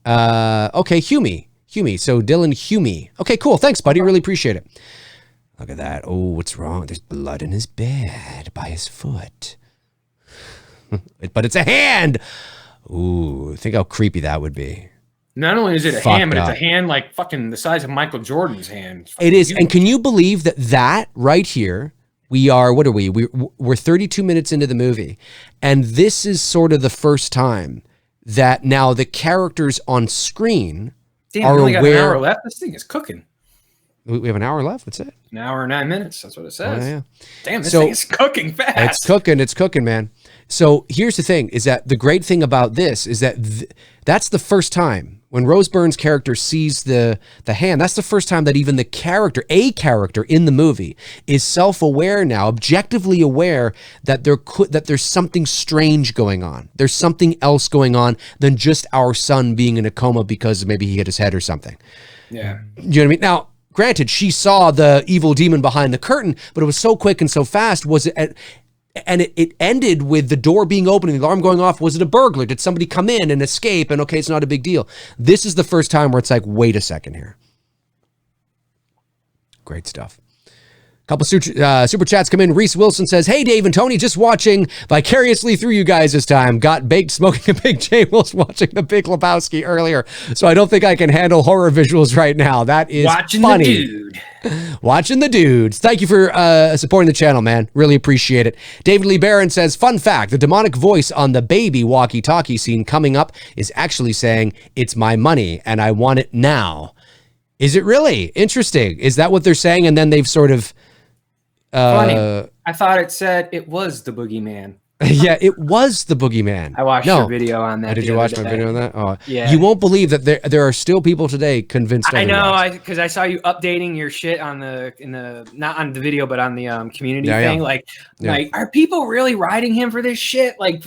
Okay, Hume. So Dylan Hume. Okay, cool. Thanks, buddy. Really appreciate it. Look at that. Oh, what's wrong? There's blood in his bed by his foot. But it's a hand. Ooh, think how creepy that would be. Not only is it a hand, but it's a hand like fucking the size of Michael Jordan's hand. It is. And can you believe that right here, what are we? We're 32 minutes into the movie. And this is sort of the first time that now the characters on screen are we only got an hour left. This thing is cooking. We have an hour left. That's it. An hour and 9 minutes. That's what it says. Oh, yeah. Damn, this thing is cooking fast. It's cooking, man. So here's the thing, is that the great thing about this is that that's the first time when Rose Byrne's character sees the hand, that's the first time that even a character in the movie is self-aware now, objectively aware that there's something strange going on. There's something else going on than just our son being in a coma because maybe he hit his head or something. Yeah. You know what I mean? Now, granted, she saw the evil demon behind the curtain, but it was so quick and so fast. And it ended with the door being open and the alarm going off. Was it a burglar? Did somebody come in and escape? And okay, it's not a big deal. This is the first time where it's like, wait a second here. Great stuff. Couple super chats come in. Reese Wilson says, hey, Dave and Tony, just watching vicariously through you guys this time. Got baked smoking a Big J whilst watching the Big Lebowski earlier. So I don't think I can handle horror visuals right now. That is funny. The dude. Watching the dudes. Thank you for supporting the channel, man. Really appreciate it. David Lee Barron says, fun fact, the demonic voice on the baby walkie-talkie scene coming up is actually saying, it's my money and I want it now. Is it really? Interesting. Is that what they're saying? And then they've sort of... Funny. I thought it said it was the boogeyman. Yeah, it was the boogeyman. I watched your video on that. Did you watch my video on that? Oh, yeah. You won't believe that there are still people today convinced. I otherwise. know, because I saw you updating your shit on not on the video, but on the community thing. Like, are people really riding him for this shit? Like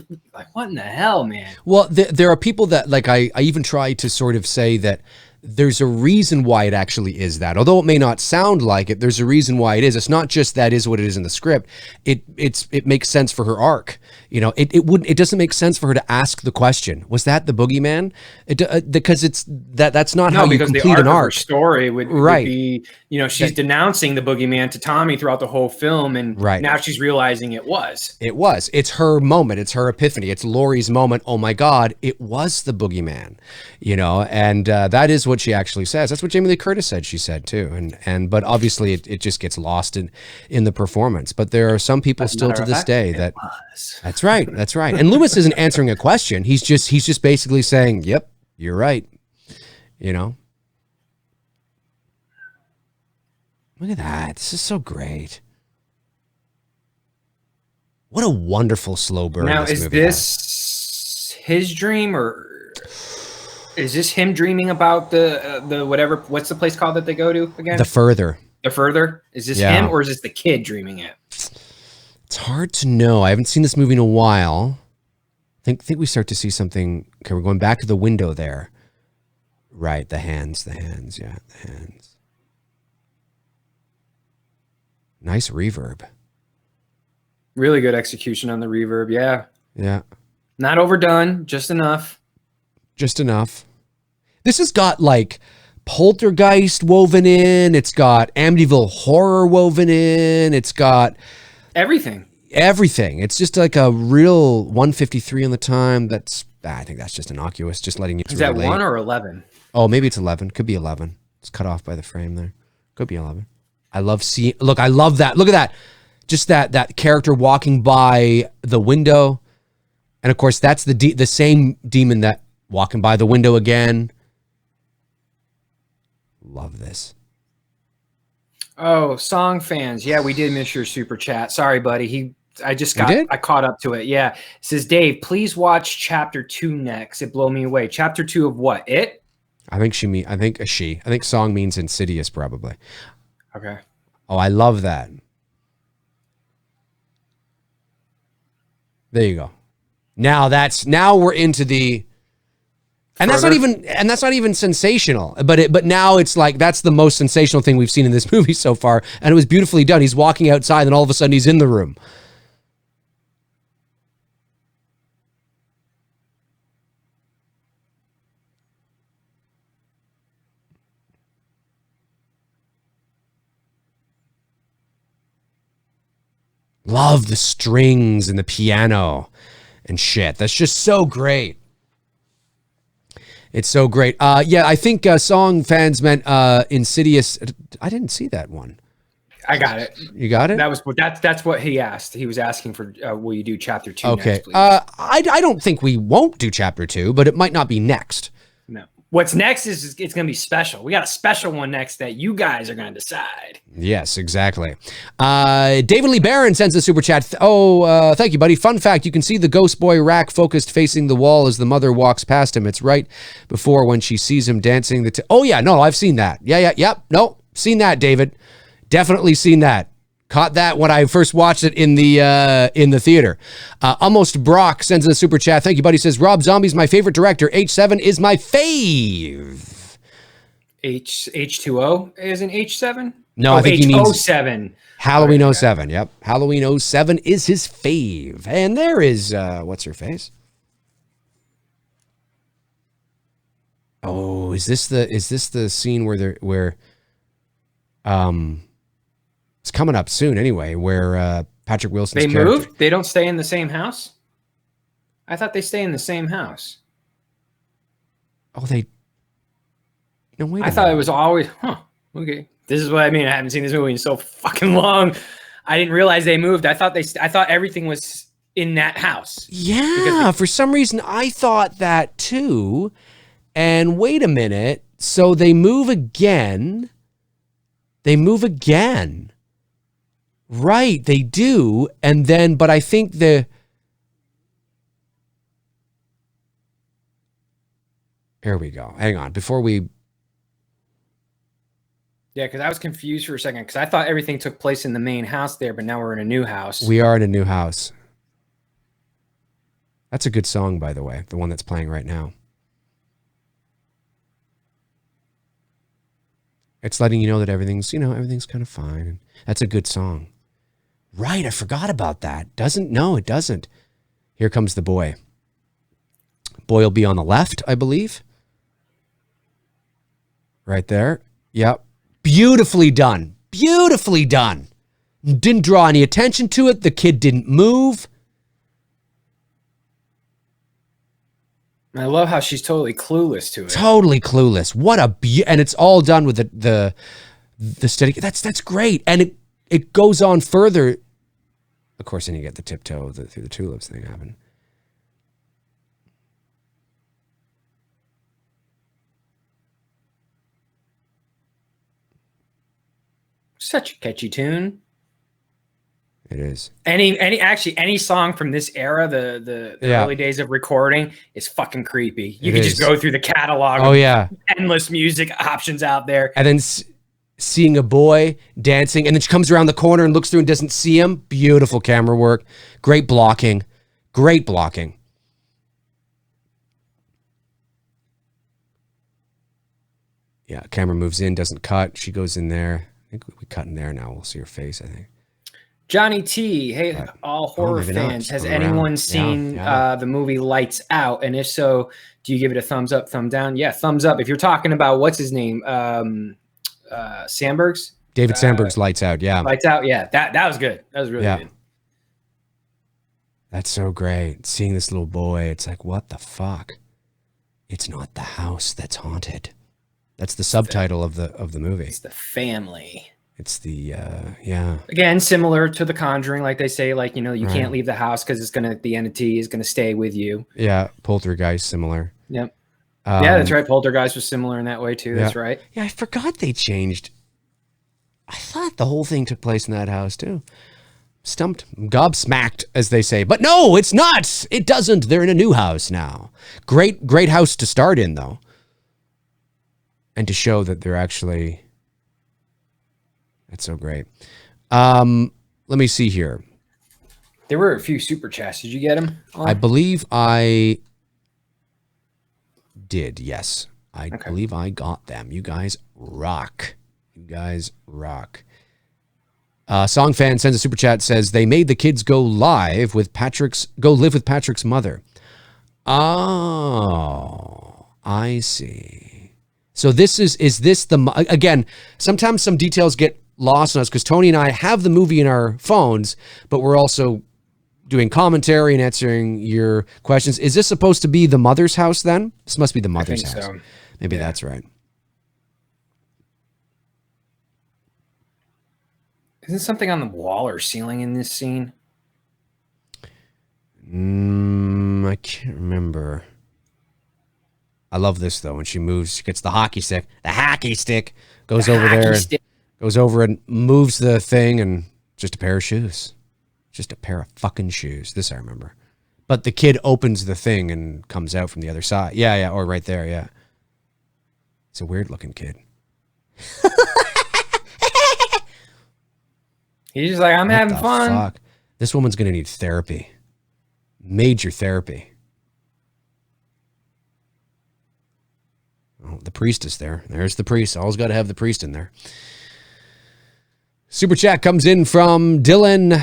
what in the hell, man? Well, there are people that like I even try to sort of say that there's a reason why it actually is that. Although it may not sound like it, there's a reason why it is. It's not just that is what it is in the script. It makes sense for her arc. You know, it doesn't make sense for her to ask the question, was that the boogeyman? Because that's not how you complete an arc. Story would be, you know, she's denouncing the boogeyman to Tommy throughout the whole film, and now she's realizing it was. It's her moment. It's her epiphany. It's Laurie's moment. Oh my God, it was the boogeyman. You know, and that is what she actually says. That's what Jamie Lee Curtis said. She said too, but obviously it just gets lost in the performance. But there are some people still to this day that. That's right. That's right. And Loomis isn't answering a question. He's just basically saying, "Yep, you're right." You know. Look at that. This is so great. What a wonderful slow burn. Now, is this his dream, or is this him dreaming about the whatever? What's the place called that they go to again? The Further. The Further? Is this him, or is this the kid dreaming it? It's hard to know. I haven't seen this movie in a while. I think we start to see something. Okay, we're going back to the window there. Right, the hands. Yeah, the hands. Nice reverb. Really good execution on the reverb, yeah. Yeah. Not overdone, just enough. Just enough. This has got like Poltergeist woven in. It's got Amityville Horror woven in. It's got everything. It's just like a real 153 on the time. I think that's just innocuous. Just letting you. Is that 1 or 11? Oh, maybe it's 11. Could be 11. It's cut off by the frame there. Could be 11. I love seeing. Look, I love that. Look at that. Just that character walking by the window, and of course that's the same demon that walking by the window again. Love this. Oh, song fans. Yeah, we did miss your super chat. Sorry, buddy. I caught up to it. Yeah. It says, Dave, please watch chapter 2 next. It blew me away. Chapter 2 of what? It? I think song means Insidious, probably. Okay. Oh, I love that. There you go. Now we're into the. And that's not even sensational, but now it's like that's the most sensational thing we've seen in this movie so far, and it was beautifully done. He's walking outside, and all of a sudden he's in the room. Love the strings and the piano and shit. That's just so great. It's so great. Yeah, I think song fans meant Insidious. I didn't see that one. I got it. You got it? That's what he asked. He was asking for will you do chapter 2 okay. next, please? I don't think we won't do chapter 2, but it might not be next. No. What's next is it's going to be special. We got a special one next that you guys are going to decide. Yes, exactly. David Lee Barron sends a super chat. Thank you, buddy. Fun fact, you can see the ghost boy rack focused facing the wall as the mother walks past him. It's right before when she sees him dancing. Oh, yeah, no, I've seen that. Yep. No, seen that, David. Definitely seen that. Caught that when I first watched it in the theater. Almost Brock sends a super chat. Thank you, buddy. Says Rob Zombie's my favorite director. H7 is my fave. H2O is an H7? No, I think he means 07. Halloween 07. Yep, Halloween 07 is his fave. And there is what's her face? Oh, is this the scene where it's coming up soon anyway, where Patrick Wilson's character... They moved? They don't stay in the same house? I thought they stay in the same house. Oh, they... No, wait I thought it was always... Okay. This is what I mean. I haven't seen this movie in so fucking long. I didn't realize they moved. I thought everything was in that house. Yeah, for some reason I thought that too. And wait a minute. So they move again. Right, they do. And then, but I think Here we go. Hang on. Before we... Yeah, because I was confused for a second because I thought everything took place in the main house there, but now we're in a new house. We are in a new house. That's a good song, by the way, the one that's playing right now. It's letting you know that everything's, everything's kind of fine. That's a good song. Right, I forgot about that. No, it doesn't. Here comes the boy. Boy will be on the left, I believe. Right there. Yep. Beautifully done. Beautifully done. Didn't draw any attention to it. The kid didn't move. I love how she's totally clueless to it. Totally clueless. What a and it's all done with the steady. That's great. And it goes on further. Of course, then you get the tiptoe through the tulips thing happen. Such a catchy tune. It is. Any song from this era, the early days of recording, is fucking creepy. You can just go through the catalog. Oh yeah, endless music options out there. And then seeing a boy dancing, and then she comes around the corner and looks through and doesn't see him. Beautiful camera work. Great blocking. Great blocking. Yeah, camera moves in, doesn't cut. She goes in there. I think we cut in there now. We'll see her face, I think. Johnny T, hey, all horror fans, has anyone seen the movie Lights Out? And if so, do you give it a thumbs up, thumb down? Yeah, thumbs up. If you're talking about, what's his name? Sandberg's? David Sandberg's Lights Out, yeah. Lights Out, yeah. That was good. That was really good. That's so great. Seeing this little boy, it's like, what the fuck? It's not the house that's haunted. That's the subtitle of the movie. It's the family. It's the Again, similar to The Conjuring, like they say, like, you can't leave the house because the entity is gonna stay with you. Yeah, Poltergeist similar. Yep. Yeah, that's right. Poltergeist was similar in that way too. That's right. Yeah, I forgot they changed. I thought the whole thing took place in that house too. Stumped, gobsmacked, as they say. But no, it's not. It doesn't. They're in a new house now. Great house to start in though. And to show that they're actually... That's so great. Let me see here. There were a few super chats. Did you get them? I believe I did, yes. I believe I got them. You guys rock. You guys rock. Song fan sends a super chat, says they made the kids go live with go live with Patrick's mother. Oh, I see. So this is this the, again, sometimes some details get lost on us because Tony and I have the movie in our phones, but we're also doing commentary and answering your questions. Is this supposed to be the mother's house then? This must be the mother's house. So. Maybe that's right. Isn't something on the wall or ceiling in this scene? I can't remember. I love this though. When she moves, she gets the hockey stick. The hockey stick goes over there. Goes over and moves the thing, and just a pair of shoes. Just a pair of fucking shoes. This I remember. But the kid opens the thing and comes out from the other side. Yeah, or right there, yeah. It's a weird looking kid. He's just like, I'm having fun. Fuck? This woman's going to need therapy. Major therapy. Oh, the priest is there. There's the priest. Always got to have the priest in there. Super chat comes in from Dylan.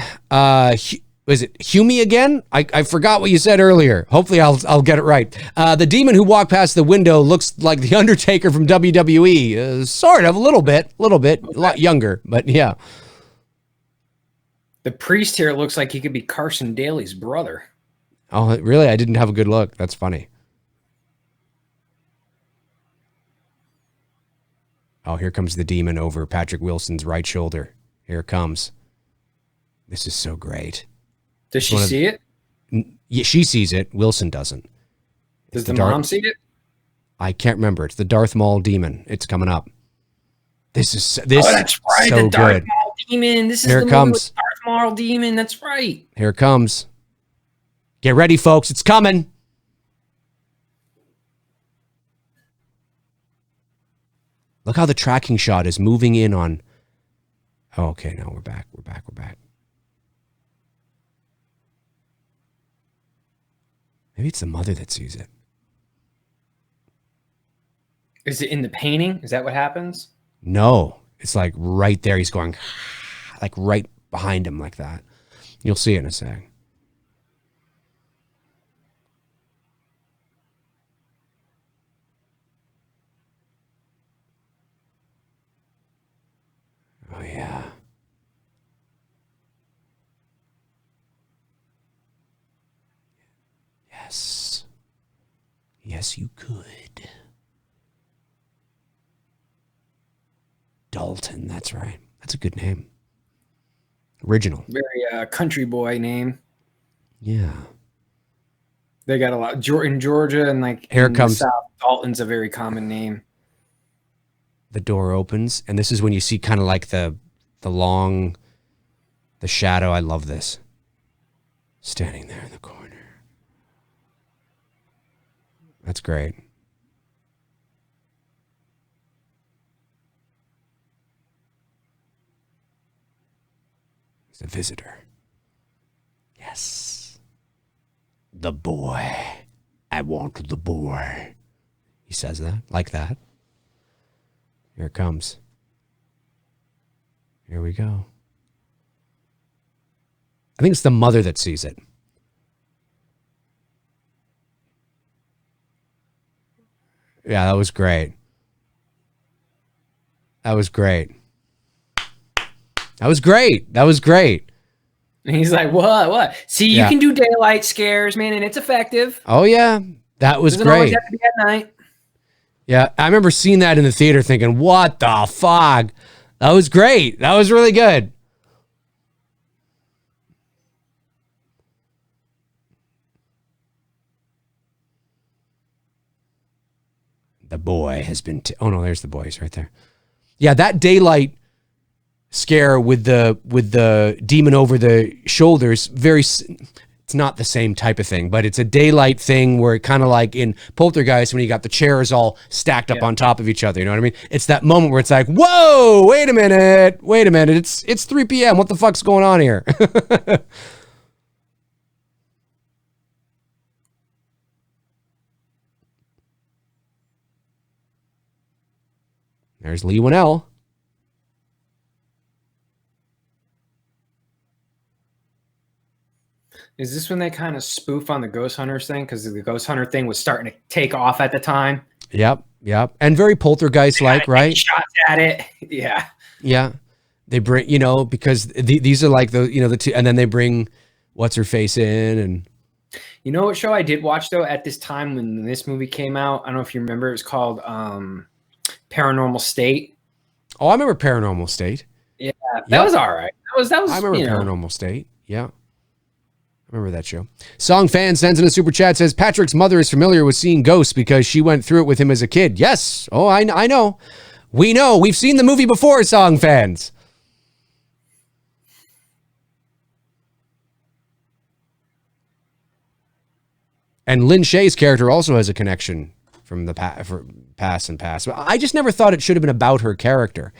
Is it Humey again? I forgot what you said earlier. Hopefully I'll get it right. The demon who walked past the window looks like the Undertaker from WWE. Sort of, a little bit, a lot younger, but yeah. The priest here looks like he could be Carson Daly's brother. Oh, really? I didn't have a good look. That's funny. Oh, here comes the demon over Patrick Wilson's right shoulder. Here it comes. This is so great. Does she see it? Yeah, she sees it. Wilson doesn't. Does the mom see it? I can't remember. It's the Darth Maul demon. It's coming up. This. Oh, that's right. So the Darth Maul demon. This is here the it comes. Movie with Darth Maul demon. That's right. Here it comes. Get ready, folks. It's coming. Look how the tracking shot is moving in on. Oh, okay, now we're back. We're back. Maybe it's the mother that sees it. Is it in the painting? Is that what happens? No, it's like right there. He's going like right behind him like that. You'll see it in a sec. Oh, yeah. Yes. Yes, you could. Dalton, that's right. That's a good name. Original. Very country boy name. Yeah. They got a lot in Georgia and like Here in comes the South. Dalton's a very common name. the door opens, and this is when you see kind of like the shadow. I love this. Standing there in the corner. That's great. It's a visitor. Yes. The boy. I want the boy. He says that, like that. Here it comes. Here we go. I think it's the mother that sees it. Yeah, that was great. That was great. That was great. That was great. And he's like, what? See, you can do daylight scares, man, and it's effective. Oh, yeah. That was Doesn't great. always have to be at night. Yeah, I remember seeing that in the theater thinking, what the fuck? That was great. That was really good. The boy has been... oh, no, there's the boy. He's right there. Yeah, that daylight scare with the demon over the shoulders, it's not the same type of thing, but it's a daylight thing where it kind of like in Poltergeist when you got the chairs all stacked up on top of each other. You know what I mean? It's that moment where it's like, whoa, wait a minute. It's 3 p.m. What the fuck's going on here? There's Lee Winnell. Is this when they kind of spoof on the Ghost Hunters thing? Because the Ghost Hunter thing was starting to take off at the time. Yep. And very Poltergeist-like, right? Shots at it. Yeah. Yeah. They bring, because these are like the two, and then they bring what's-her-face in. And you know what show I did watch, though, at this time when this movie came out? I don't know if you remember. It was called Paranormal State. Oh, I remember Paranormal State. Yeah, that was all right. That was. I remember Paranormal State. Yeah. I remember that show. Song Fan sends in a super chat, says, Patrick's mother is familiar with seeing ghosts because she went through it with him as a kid. Yes. Oh, I know. We know. We've seen the movie before, Song Fans. And Lynn Shay's character also has a connection from the past. But I just never thought it should have been about her character.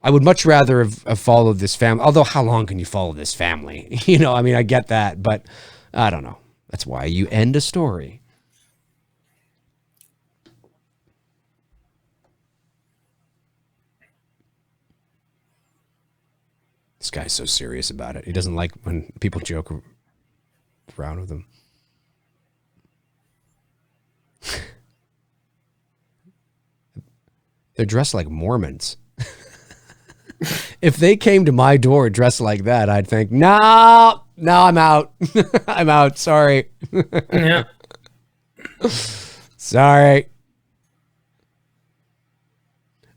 I would much rather have followed this family. Although, how long can you follow this family? I get that, but I don't know. That's why you end a story. This guy's so serious about it. He doesn't like when people joke around with him. They're dressed like Mormons. If they came to my door dressed like that, I'd think, no, I'm out. I'm out. Sorry. Yeah. Sorry.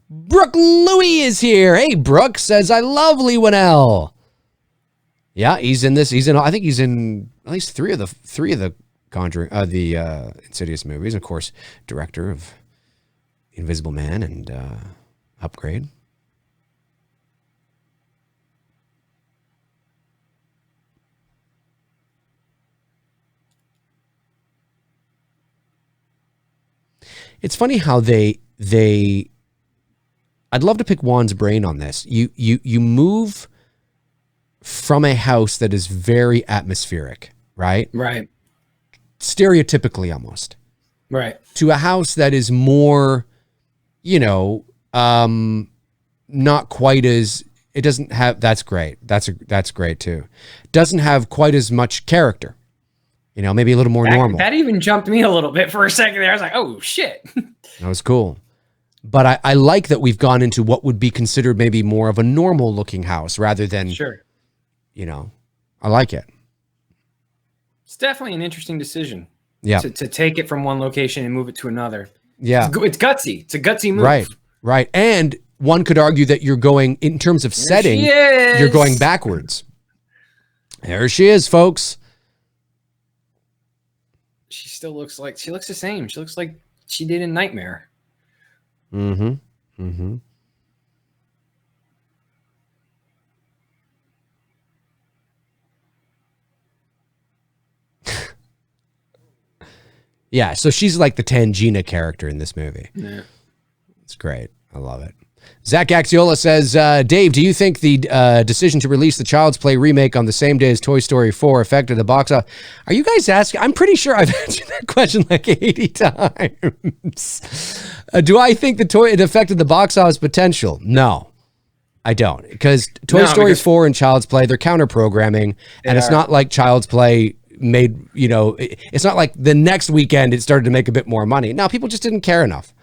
Brooke Louie is here. Hey, Brooke says, I love Lee Winnell. Yeah, he's in this. I think he's in at least three of the Conjuring, the Insidious movies. Of course, director of Invisible Man and Upgrade. It's funny how they I'd love to pick Juan's brain on this. You move from a house that is very atmospheric, right? Right. Stereotypically almost. Right. To a house that is more, not quite as, it doesn't have, that's great. That's great too. Doesn't have quite as much character, maybe a little more normal. That even jumped me a little bit for a second there. I was like, oh shit. That was cool. But I like that we've gone into what would be considered maybe more of a normal looking house rather than, sure. I like it. It's definitely an interesting decision. Yeah. To take it from one location and move it to another. Yeah. It's gutsy. It's a gutsy move. Right. Right. And one could argue that you're going, in terms of setting, you're going backwards. There she is, folks. She still looks the same. She looks like she did in Nightmare. Mm-hmm. Mm-hmm. Yeah, so she's like the Tangina character in this movie. Yeah. It's great. I love it. Zach Axiola says, Dave, do you think the decision to release the Child's Play remake on the same day as Toy Story 4 affected the box office? Are you guys asking? I'm pretty sure I've answered that question like 80 times. Do I think it affected the box office potential? No, I don't. Because Toy Story 4 and Child's Play, they're counter-programming, and it's not like Child's Play made, it's not like the next weekend it started to make a bit more money. No, people just didn't care enough.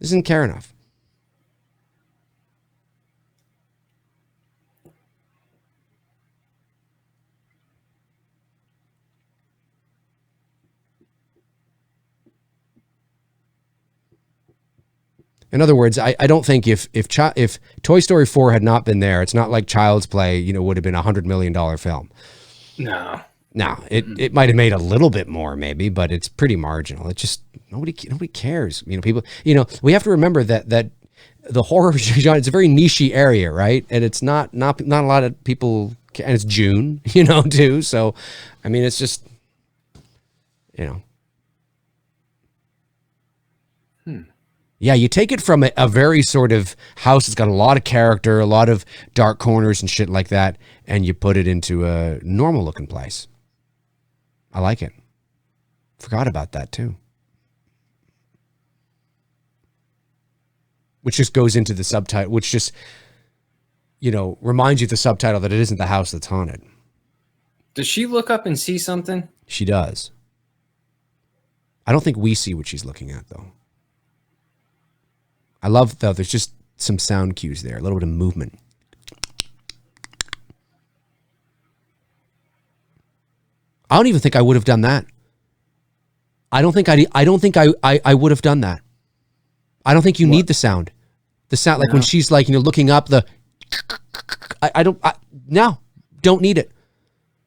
Didn't care enough. In other words, I don't think if Toy Story 4 had not been there, it's not like Child's Play, would have been $100 million film. No. No, it might have made a little bit more maybe, but it's pretty marginal. It just nobody cares. People. We have to remember that the horror genre, it's a very niche area, right? And it's not a lot of people. And it's June, too. So, I mean, it's just, Yeah, you take it from a very sort of house that's got a lot of character, a lot of dark corners and shit like that, and you put it into a normal looking place. I like it. Forgot about that too. Which just goes into the subtitle, which just, reminds you of the subtitle that it isn't the house that's haunted. Does she look up and see something? She does. I don't think we see what she's looking at, though. I love, though, there's just some sound cues there, a little bit of movement. I don't even think I would have done that. I don't think I would have done that. I don't think you need the sound. The sound, like when she's like, looking up the, don't need it.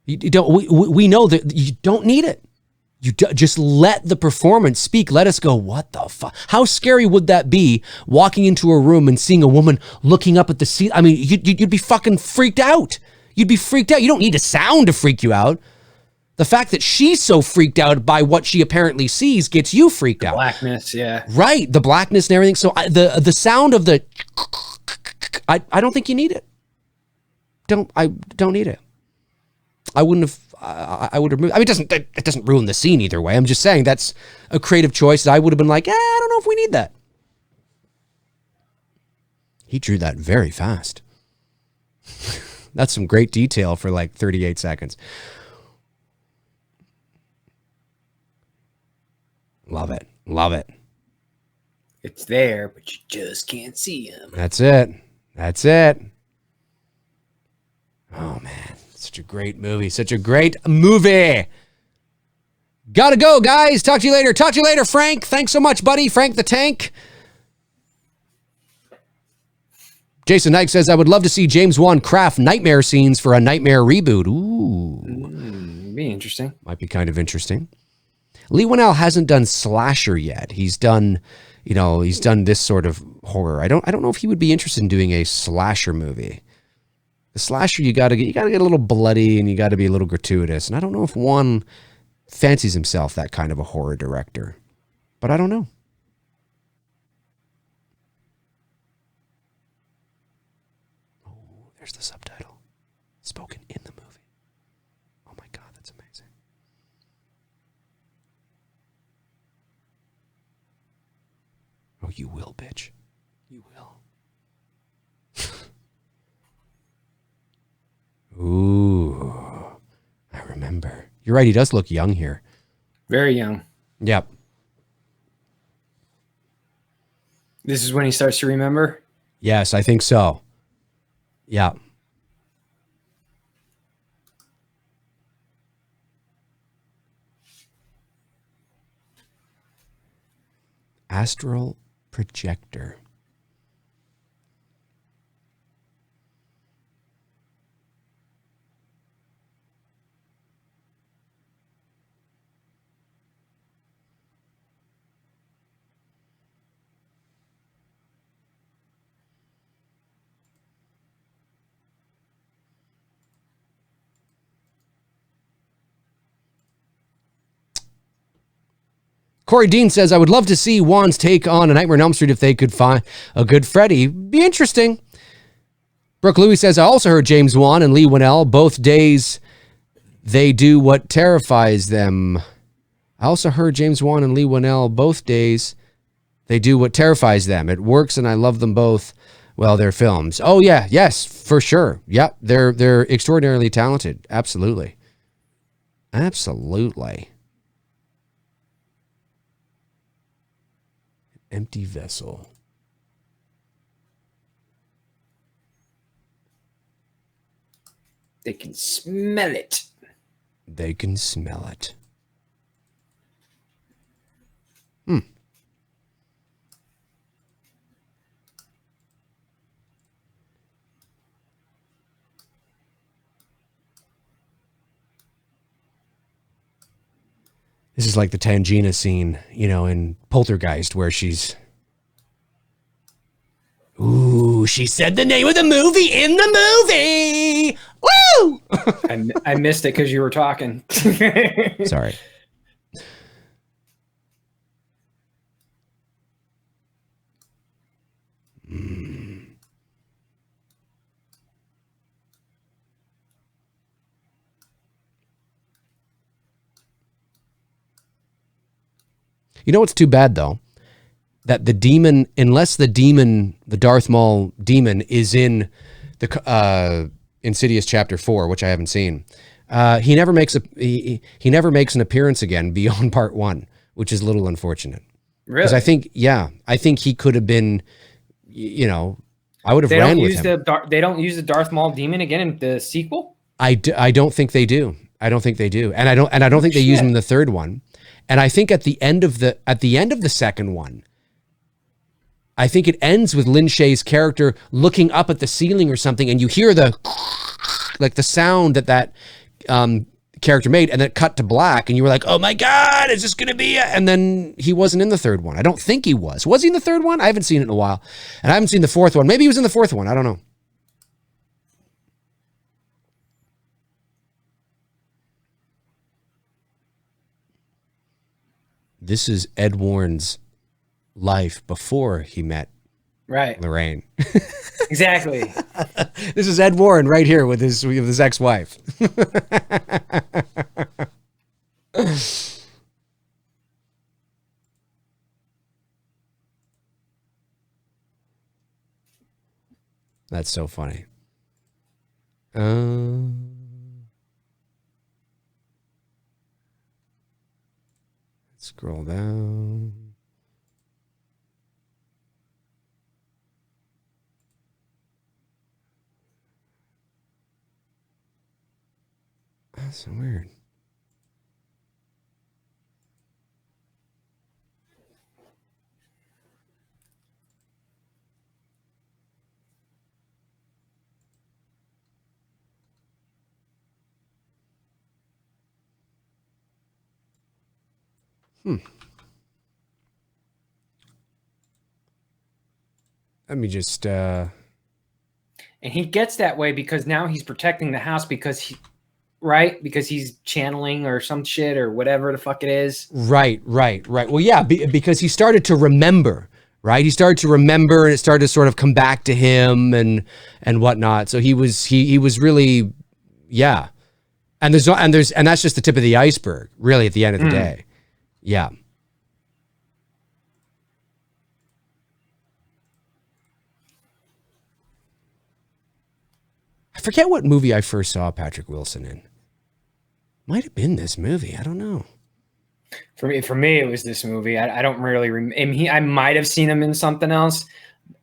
You don't, we know that you don't need it. Just let the performance speak. Let us go, what the fuck? How scary would that be, walking into a room and seeing a woman looking up at the ceiling? I mean, you'd be fucking freaked out. You'd be freaked out. You don't need a sound to freak you out. The fact that she's so freaked out by what she apparently sees gets you freaked out. Blackness, yeah. Right, the blackness and everything. So the sound of the, I don't think you need it. I don't need it. I wouldn't have. I would have moved. I mean, it doesn't ruin the scene either way. I'm just saying that's a creative choice that I would have been like, I don't know if we need that. He drew that very fast. That's some great detail for like 38 seconds. Love it. Love it. It's there, but you just can't see him. That's it. That's it. Oh, man. Such a great movie. Such a great movie. Gotta go, guys. Talk to you later. Talk to you later, Frank. Thanks so much, buddy. Frank the Tank. Jason Knight says, I would love to see James Wan craft nightmare scenes for a Nightmare reboot. Ooh. Be interesting. Might be kind of interesting. Lee Winnell hasn't done slasher yet. He's done, he's done this sort of horror. I don't know if he would be interested in doing a slasher movie. The slasher, you gotta get a little bloody and you gotta be a little gratuitous. And I don't know if one fancies himself that kind of a horror director, but I don't know. There's the subtitle. Spoken in the movie. Oh my God, that's amazing. Oh, you will, bitch. You will. Ooh. I remember. You're right, he does look young here. Very young. Yep. This is when he starts to remember? Yes, I think so. Yeah. Astral projector. Corey Dean says, I would love to see Juan's take on A Nightmare on Elm Street if they could find a good Freddy. Be interesting. Brooke Louie says, I also heard James Wan and Lee Winnell. Both days they do what terrifies them. I also heard James Wan and Lee Winnell. Both days they do what terrifies them. It works and I love them both. Well, they're films. Oh, yeah. Yes, for sure. Yep. They're extraordinarily talented. Absolutely. Absolutely. Empty vessel. They can smell it. They can smell it. This is like the Tangina scene, you know, in Poltergeist where she's... Ooh, she said the name of the movie in the movie! Woo! I missed it because you were talking. Sorry. You know what's too bad, though? That the demon, unless the demon, the Darth Maul demon, is in the Insidious Chapter 4, which I haven't seen, he never makes he never makes an appearance again beyond Part 1, which is a little unfortunate. Really? Because I think he could have been, you know, I would have ran with him. They don't use the Darth Maul demon again in the sequel? I don't think they do. I don't think they do. And I don't think they use him in the third one. And I think at the end of the second one, I think it ends with Lin Shaye's character looking up at the ceiling or something, and you hear the sound that character made, and then it cut to black, and you were like, "Oh my God, is this gonna be?" And then he wasn't in the third one. I don't think he was. Was he in the third one? I haven't seen it in a while, and I haven't seen the fourth one. Maybe he was in the fourth one. I don't know. This is Ed Warren's life before he met Lorraine. Exactly. This is Ed Warren right here with his ex-wife. That's so funny. Scroll down. That's so weird. Let me just and he gets that way because now he's protecting the house because he's channeling or some shit or whatever the fuck it is. Right. Well, yeah, because he started to remember, right? He started to remember, and it started to sort of come back to him and whatnot. So he was really, yeah. And that's just the tip of the iceberg, really, at the end of the day. Yeah. I forget what movie I first saw Patrick Wilson in. Might have been this movie. I don't know. For me, it was this movie. I don't really remember. I might have seen him in something else.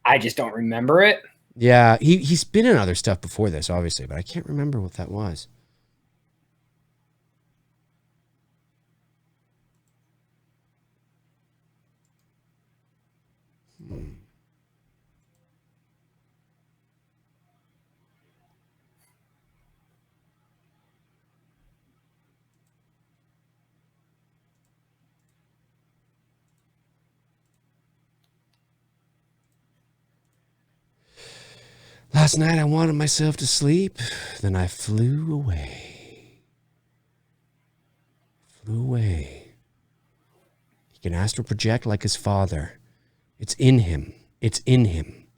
I just don't remember it. Yeah, he's been in other stuff before this, obviously, but I can't remember what that was. Last night I wanted myself to sleep, then I flew away. Flew away. He can astral project like his father. It's in him. It's in him.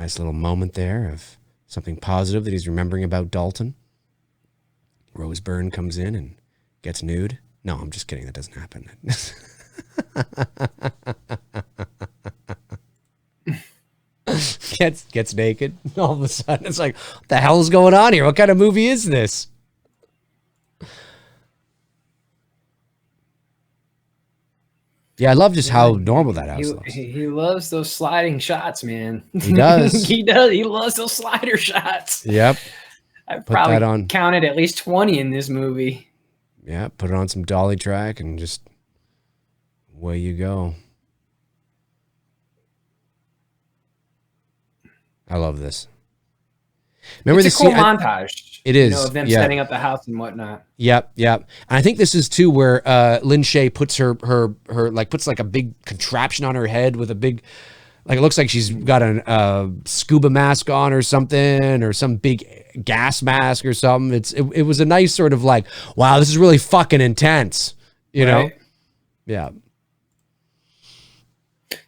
Nice little moment there of something positive that he's remembering about Dalton. Rose Byrne comes in and gets nude. No, I'm just kidding. That doesn't happen. gets naked. All of a sudden, it's like, what the hell is going on here? What kind of movie is this? Yeah, I love just how normal that house looks. He loves those sliding shots, man. He does. He does. He loves those slider shots. Yep. I've probably counted at least 20 in this movie. Yeah, put it on some dolly track and just away you go. I love this. Remember it's a cool montage. It is. Of them setting up the house and whatnot. Yep. And I think this is too where Lin Shaye puts her puts like a big contraption on her head with a big, like it looks like she's got a scuba mask on or something, or some big gas mask or something. It was a nice sort of like, wow, this is really fucking intense, you know? Yeah.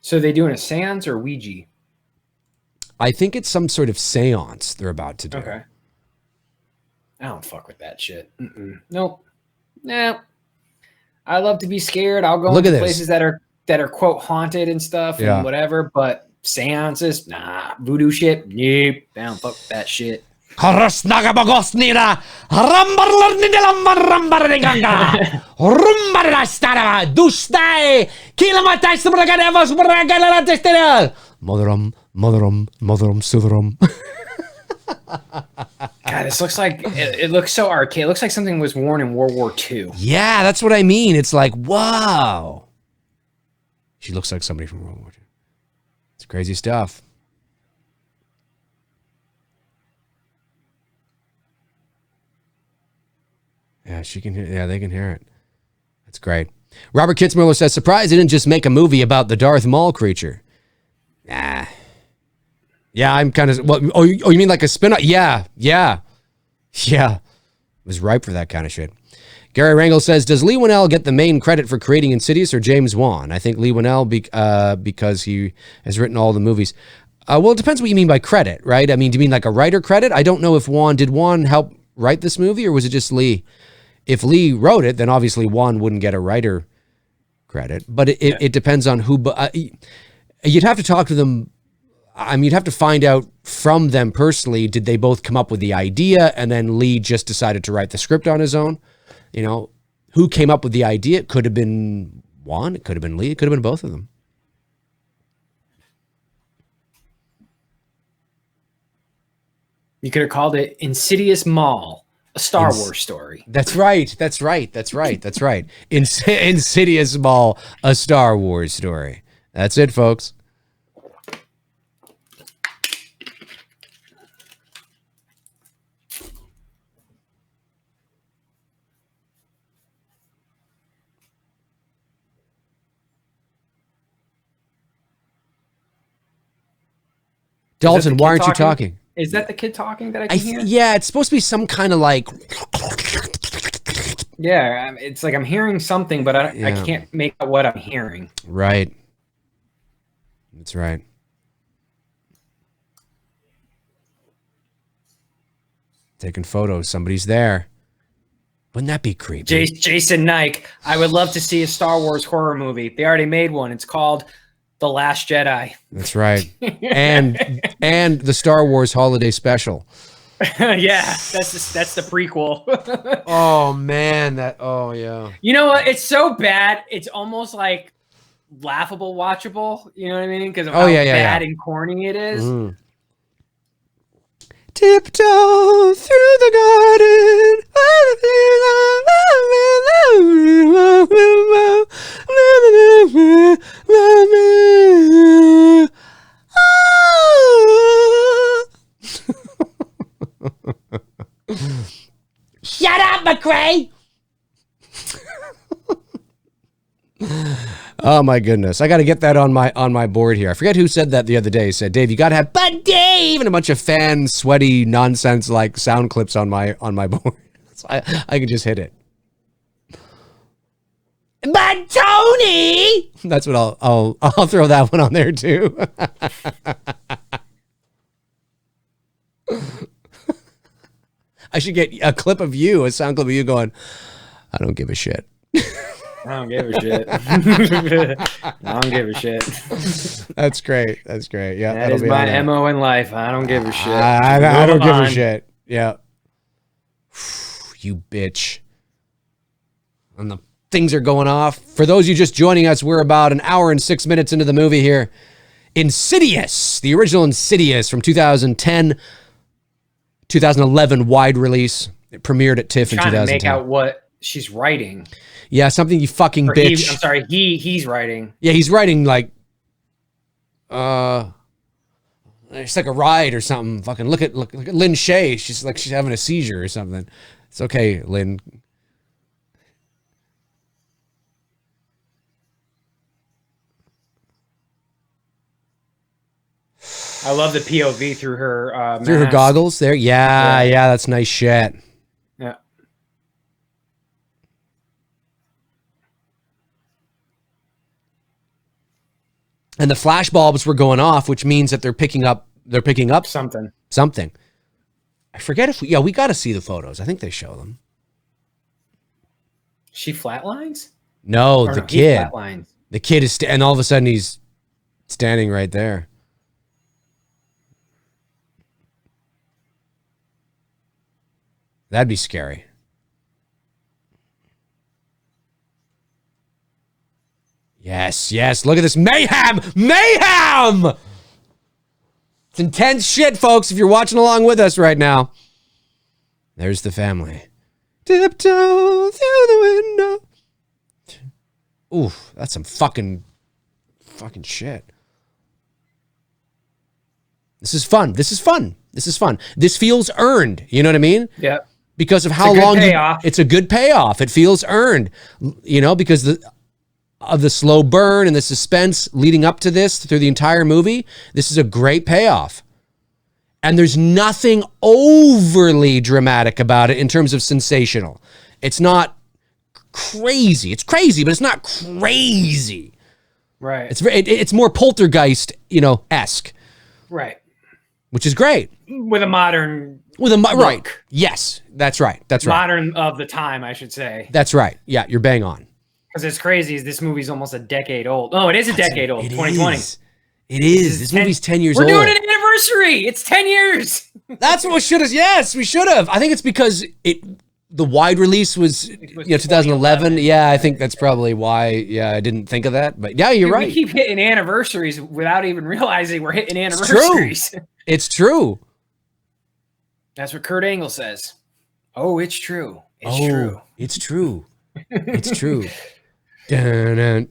So are they doing a seance or Ouija? I think it's some sort of seance they're about to do. Okay. I don't fuck with that shit. Nope. Nah. I love to be scared. I'll go into places that are quote haunted and stuff and whatever, but seances, nah. Voodoo shit, nope. I don't fuck with that shit. Motherum, Sutherum. God, this looks like it looks so archaic. It looks like something was worn in World War II. Yeah, that's what I mean. It's like, wow. She looks like somebody from World War II. It's crazy stuff. Yeah, she can hear. Yeah, they can hear it. That's great. Robert Kitzmiller says, surprised they didn't just make a movie about the Darth Maul creature. Nah. Yeah, I'm kind of. Oh, you mean like a spin-off? Yeah. It was ripe for that kind of shit. Gary Rangel says, does Leigh Whannell get the main credit for creating Insidious or James Wan? I think Leigh Whannell because he has written all the movies. Well, it depends what you mean by credit, right? I mean, do you mean like a writer credit? I don't know if did Wan help write this movie, or was it just Leigh? If Leigh wrote it, then obviously Wan wouldn't get a writer credit. But it depends on who. You'd have to talk to them. I mean, you'd have to find out from them personally, did they both come up with the idea and then Leigh just decided to write the script on his own? You know, who came up with the idea? It could have been Wan. It could have been Leigh. It could have been both of them. You could have called it Insidious Maul, a Star Wars story. That's right. Insidious Maul, a Star Wars story. That's it, folks. Dalton, why aren't you talking? Is that the kid talking that I can hear? Yeah, it's supposed to be some kind of like Yeah, it's like I'm hearing something, but I can't make out what I'm hearing. Right. That's right. Taking photos. Somebody's there. Wouldn't that be creepy? Jason Nike. I would love to see a Star Wars horror movie. They already made one. It's called The Last Jedi. That's right. and the Star Wars Holiday Special. Yeah, that's the prequel. Oh man, yeah. You know what? It's so bad. It's almost like laughable, watchable. You know what I mean? Because of how bad and corny it is. Mm. Tiptoe through the garden. Shut up, McRae! Oh my goodness. I got to get that on my board here. I forget who said that the other day. Said, Dave, you got to have But Dave and a bunch of fan sweaty nonsense like sound clips on my board. So I could just hit it. But Tony! That's what I'll throw that one on there too. I should get a clip of you, a sound clip of you going, I don't give a shit. I don't give a shit. I don't give a shit. That's great. That's great. Yeah. That is my MO in life. I don't give a shit. I don't give a shit. Yeah. You bitch. And the things are going off. For those of you just joining us, we're about an hour and 6 minutes into the movie here. Insidious, the original Insidious from 2010, 2011 wide release. It premiered at TIFF in 2010. Trying to make out what she's writing. Yeah, something you fucking bitch. I'm sorry, he's writing. Yeah, he's writing like, it's like a ride or something. Fucking look at Lynn Shay. She's having a seizure or something. It's okay, Lynn. I love the POV through her through her goggles there. Yeah, that's nice shit. Yeah. And the flash bulbs were going off, which means that they're picking up something. I forget if we got to see the photos. I think they show them. She flatlines? No, the kid. He flatlines. The kid is, and all of a sudden he's standing right there. That'd be scary. Yes. Look at this mayhem! Mayhem! It's intense shit, folks, if you're watching along with us right now. There's the family. Tiptoe through the window. Oof, that's some fucking shit. This is fun. This feels earned. You know what I mean? Yeah. Because of how long it's a good payoff. It feels earned. You know, because of the slow burn and the suspense leading up to this through the entire movie, this is a great payoff. And there's nothing overly dramatic about it in terms of sensational. It's not crazy. It's crazy, but it's not crazy. Right. It's more Poltergeist, esque. Right. Which is great. With a modern right. Yes, that's right. That's right. Modern of the time, I should say. That's right. Yeah, you're bang on. Because it's crazy. This movie's almost a decade old. Oh, it is a decade old. 2020. It is. This movie's 10 years old. We're doing an anniversary. It's 10 years. That's what we should have. Yes, we should have. I think it's because the wide release was 2011. Yeah, I think that's probably why. Yeah, I didn't think of that. But yeah, you're right. We keep hitting anniversaries without even realizing we're hitting anniversaries. It's true. That's what Kurt Angle says. Oh, it's true. It's true. It's true. It's true. Dun-dun.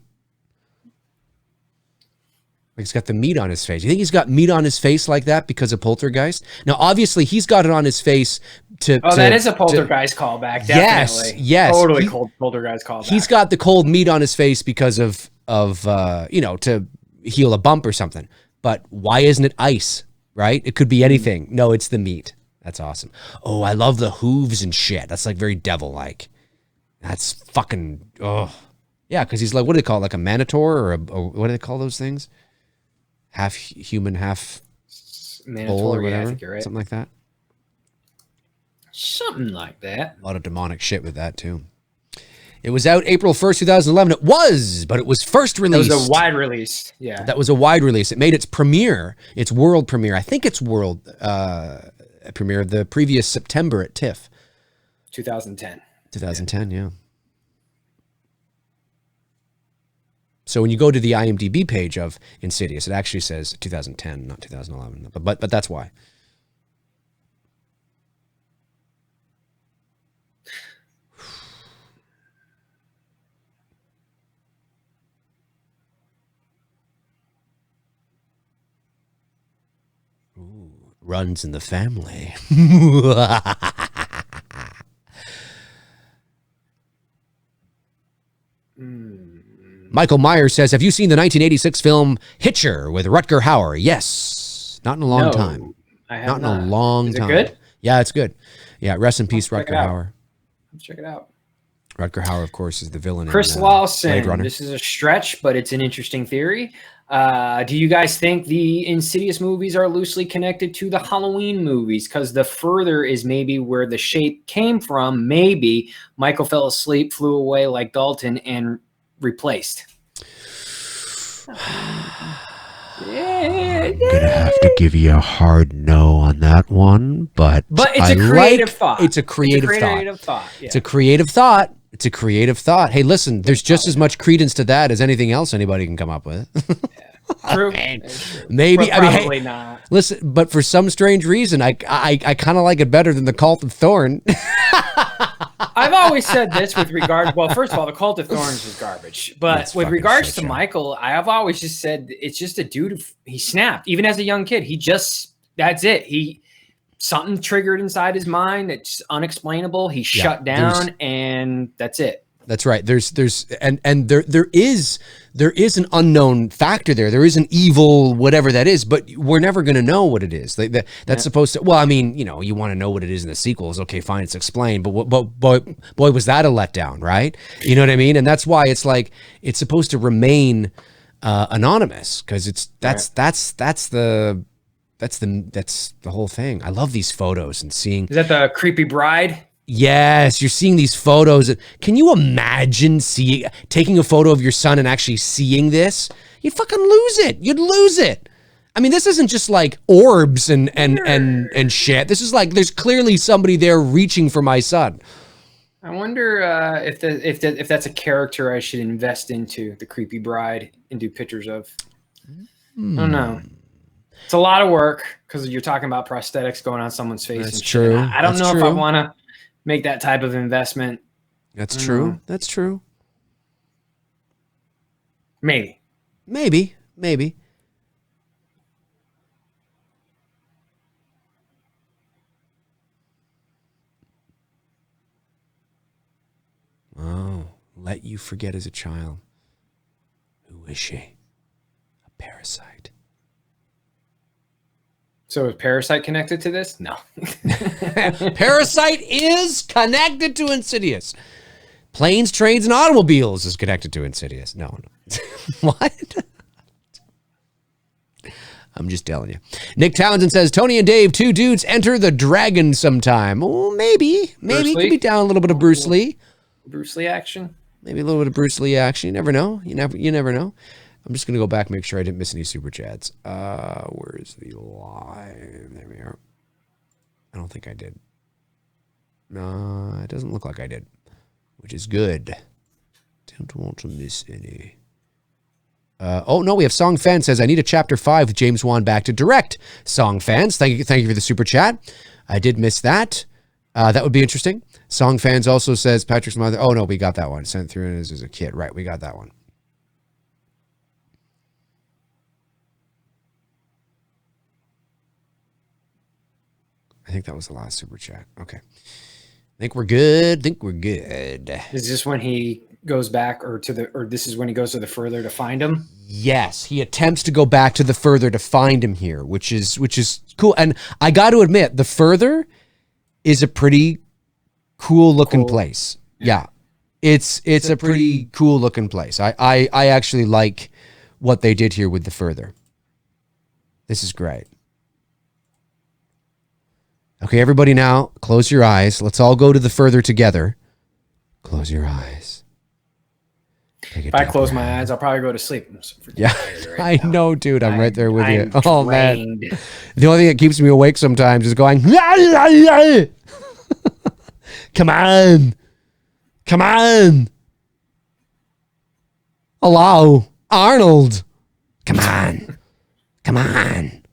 He's got the meat on his face. You think he's got meat on his face like that because of Poltergeist? Now, obviously, he's got it on his face that is a Poltergeist callback. Definitely. Yes. Totally cold Poltergeist callback. He's got the cold meat on his face because of to heal a bump or something. But why isn't it ice? Right? It could be anything. No, it's the meat. That's awesome. Oh, I love the hooves and shit. That's like very devil-like. That's fucking, oh. Yeah, because he's like, what do they call it? Like a manotaur or what do they call those things? Half human, half bull or whatever. I think you're right. Something like that. Something like that. A lot of demonic shit with that, too. It was out April 1st, 2011. It was, but it was first released. It was a wide release. Yeah. That was a wide release. It made its premiere, its world premiere. I think its world premiere the previous September at TIFF. 2010. 2010, yeah. So when you go to the IMDb page of Insidious, it actually says 2010, not 2011. But that's why. Ooh, runs in the family. Michael Myers says, have you seen the 1986 film Hitcher with Rutger Hauer? Yes. Not in a long time. I have not in a long time. Is it good? Yeah, it's good. Yeah, rest in peace, Rutger Hauer. Let's check it out. Rutger Hauer, of course, is the villain Chris in Lawson. Blade Runner. This is a stretch, but it's an interesting theory. Do you guys think the Insidious movies are loosely connected to the Halloween movies? Because the further is maybe where the shape came from. Maybe Michael fell asleep, flew away like Dalton, and replaced. I'm gonna have to give you a hard no on that one, but it's a creative thought. It's a creative thought. Yeah. It's a creative thought. It's a creative thought. Hey, listen, there's just as much credence to that as anything else anybody can come up with. True. Maybe. But probably not. Listen, but for some strange reason, I kind of like it better than the Cult of Thorn. I've always said this with regard. Well, first of all, the Cult of Thorns is garbage. But with regards to Michael, I have always just said it's just a dude. He snapped. Even as a young kid, that's it. Something triggered inside his mind that's unexplainable. He shut down, and that's it. That's right. There is an unknown factor there. There is an evil, whatever that is, but we're never going to know what it is. That's supposed to. Well, I mean, you want to know what it is in the sequels. Okay, fine, it's explained. But boy, was that a letdown, right? You know what I mean? And that's why it's like it's supposed to remain anonymous because that's the whole thing. I love these photos and seeing. Is that the creepy bride? Yes, you're seeing these photos. Can you imagine taking a photo of your son and actually seeing this? You'd fucking lose it. You'd lose it. I mean, this isn't just like orbs and shit. This is like there's clearly somebody there reaching for my son. I wonder if that's a character I should invest into, the creepy bride, and do pictures of. I don't know. It's a lot of work because you're talking about prosthetics going on someone's face. That's and true. Shit. I don't know if I want to make that type of investment. That's true. That's true. Maybe. Oh, let you forget as a child. Who is she? A parasite. So is Parasite connected to this? No. Parasite is connected to Insidious. Planes, Trains, and Automobiles is connected to Insidious. No. What? I'm just telling you. Nick Townsend says, Tony and Dave, two dudes enter the dragon sometime. Oh, maybe. Maybe. Could be down a little bit of Bruce Lee. Bruce Lee action? Maybe a little bit of Bruce Lee action. You never know. You never know. I'm just going to go back and make sure I didn't miss any super chats. Where is the live? There we are. I don't think I did. No, it doesn't look like I did, which is good. Don't want to miss any. Oh, no, we have Song Fan says, I need a chapter 5 with James Wan back to direct. Song Fans, thank you for the super chat. I did miss that. That would be interesting. Song Fans also says, Patrick's mother. Oh, no, we got that one. Sent through as a kid. Right, we got that one. I think that was the last super chat. Okay. Think we're good. Is this when he goes back or this is when he goes to the further to find him? Yes. He attempts to go back to the further to find him here, which is cool. And I got to admit, the further is a pretty cool looking place. Yeah. It's a pretty cool looking place. I actually like what they did here with the further. This is great. Okay, everybody now, close your eyes. Let's all go to the further together. Close your eyes. If I close my eyes, I'll probably go to sleep. Yeah, I know, dude. I'm right there with you. Oh, drained. man. The only thing that keeps me awake sometimes is going, come on. Come on. Hello, Arnold. Come on. Come on.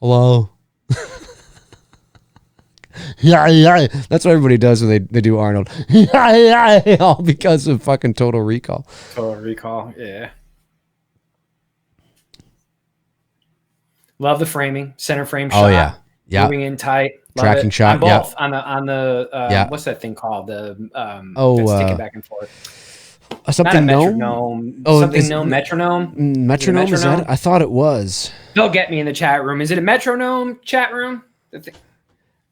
Hello. Yeah. That's what everybody does when they do Arnold. All because of fucking Total Recall. Total Recall, yeah. Love the framing, center frame shot. Oh yeah. Moving in tight. Love Tracking it. shot. On both. On the what's that thing called? The sticking back and forth. Something Not a gnome? metronome. Oh, something gnome. Metronome. Metronome? Is that? I thought it was. They'll get me in the chat room. Is it a metronome chat room?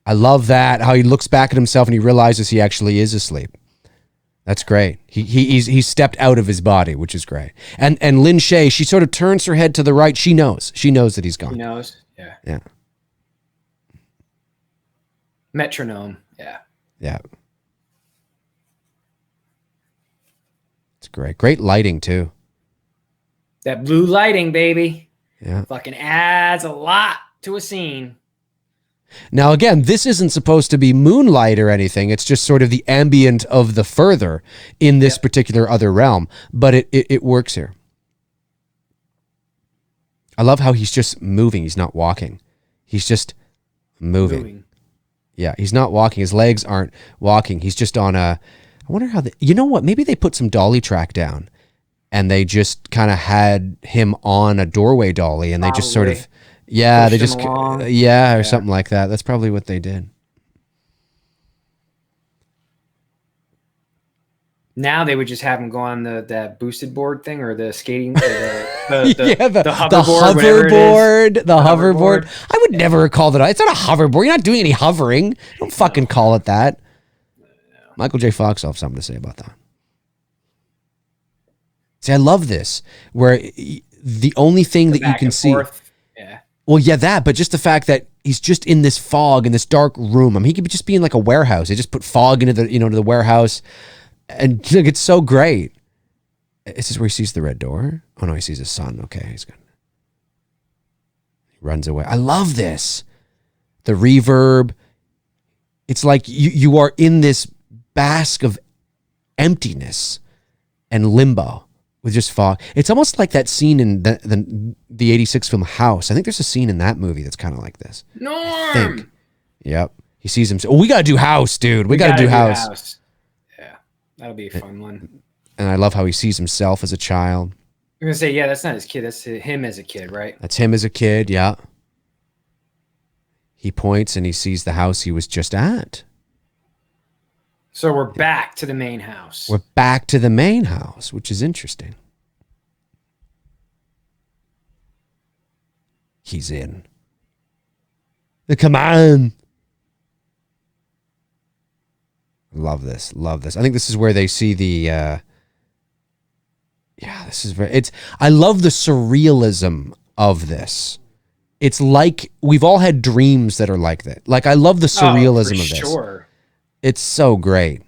I love that, how he looks back at himself and he realizes he actually is asleep. That's great. He's stepped out of his body, which is great. And Lin Shaye, she sort of turns her head to the right. She knows that he's gone. She knows. Yeah. Yeah. Metronome. Yeah. Yeah. It's great. Great lighting too. That blue lighting, baby. Yeah. Fucking adds a lot to a scene. Now, again, this isn't supposed to be moonlight or anything. It's just sort of the ambient of the further in this particular other realm. But it works here. I love how he's just moving. He's not walking. He's just moving. Yeah, he's not walking. His legs aren't walking. He's just on a... I wonder how... you know what? Maybe they put some dolly track down and they just kind of had him on a doorway dolly and they just sort of... Yeah, they just... or something like that. That's probably what they did. Now they would just have him go on that boosted board thing or the skating, the hoverboard. I would never call that. It's not a hoverboard. You're not doing any hovering. Don't fucking call it that. Michael J. Fox will have something to say about that. See, I love this, where the only thing that you can see... Yeah. Well, yeah, but just the fact that he's just in this fog, in this dark room. I mean, he could just be in like a warehouse. They just put fog into the, to the warehouse. And look, it's so great. Is this where he sees the red door? Oh, no, he sees his son. Okay, he's good. He runs away. I love this. The reverb. It's like you are in this bask of emptiness and limbo with just fog. It's almost like that scene in the 86 film House. I think there's a scene in that movie that's kind of like this. Norm! Yep. He sees himself. Oh, we got to do House, dude. We got to do House. Yeah, that'll be a fun one. And I love how he sees himself as a child. I'm going to say, yeah, that's not his kid. That's him as a kid, right? That's him as a kid, yeah. He points and he sees the house he was just at. So we're back to the main house. We're back to the main house, which is interesting. He's in. Come on. Love this. Love this. I think this is where they see the... this is very... I love the surrealism of this. It's like we've all had dreams that are like that. Like, I love the surrealism of this. Sure. It's so great.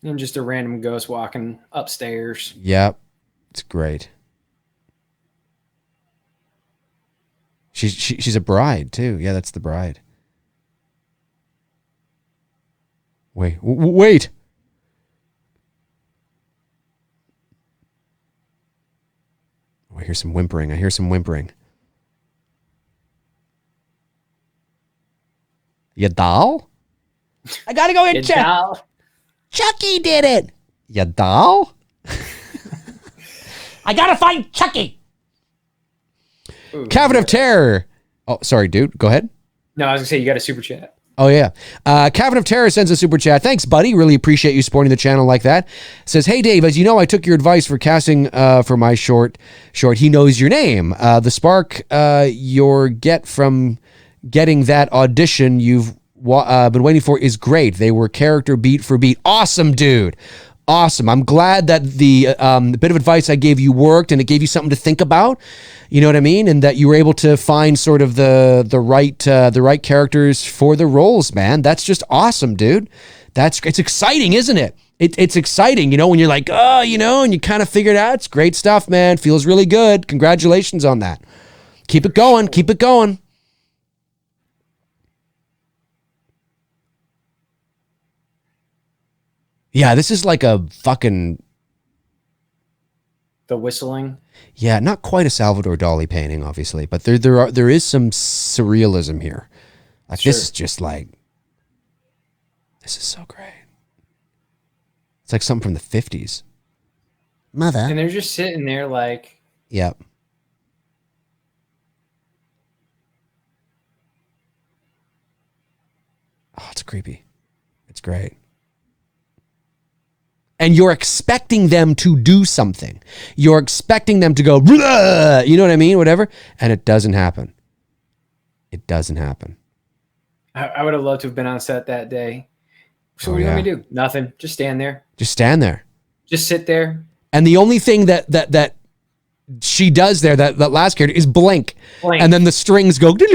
And just a random ghost walking upstairs. Yep. It's great. She's a bride too. Yeah, that's the bride. Wait. Oh, I hear some whimpering. Ya doll? I gotta go get Chuck. Chucky did it. Ya doll? I gotta find Chucky. Ooh, Cavern of Terror. Oh, sorry, dude. Go ahead. No, I was gonna say you got a super chat. Oh, yeah. Cavern of Terror sends a super chat. Thanks, buddy. Really appreciate you supporting the channel like that. Says, hey, Dave, as you know, I took your advice for casting for my short. He knows your name. The spark you'll get from getting that audition, you've been waiting for is great. They were character beat for beat. Awesome, dude. Awesome. I'm glad that the bit of advice I gave you worked and it gave you something to think about. You know what I mean? And that you were able to find sort of the right characters for the roles, man. That's just awesome, dude. It's exciting, isn't it? It's exciting, you know, when you're like, oh, you know, and you kind of figured out. It's great stuff, man. Feels really good. Congratulations on that. Keep it going. Keep it going. Yeah, this is like a fucking... The whistling. Yeah, not quite a Salvador Dali painting, obviously, but there is some surrealism here. Like, sure. This is just like... This is so great. It's like something from the 50s. Mother. And they're just sitting there like... Yep. Oh, it's creepy. It's great. And you're expecting them to do something. You're expecting them to go, you know what I mean? Whatever. And it doesn't happen. It doesn't happen. I would have loved to have been on set that day. So what do you want me to do? Nothing. Just stand there. Just stand there. Just sit there. And the only thing that she does there, that last character, is blink. And then the strings go, you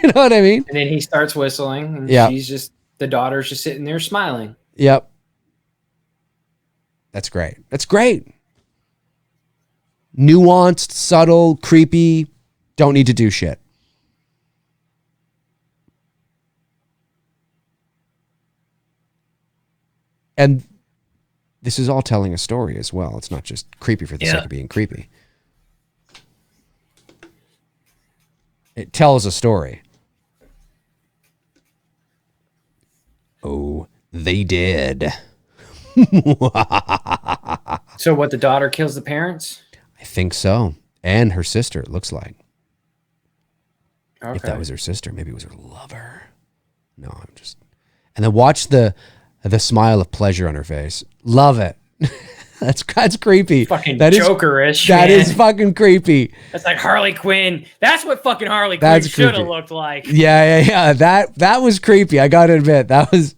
know what I mean? And then he starts whistling. And she's just, the daughter's just sitting there smiling. Yep. That's great. That's great. Nuanced, subtle, creepy. Don't need to do shit. And this is all telling a story as well. It's not just creepy for the sake of being creepy. It tells a story. Oh, they did. So what, the daughter kills the parents? I think so. And her sister, it looks like. Okay. If that was her sister, maybe it was her lover. No, I'm just... And then watch the smile of pleasure on her face. Love it. That's creepy. Fucking that Joker-ish, That is fucking creepy. That's like Harley Quinn. That's what fucking Harley Quinn should have looked like. Yeah. That was creepy. I gotta admit. That was...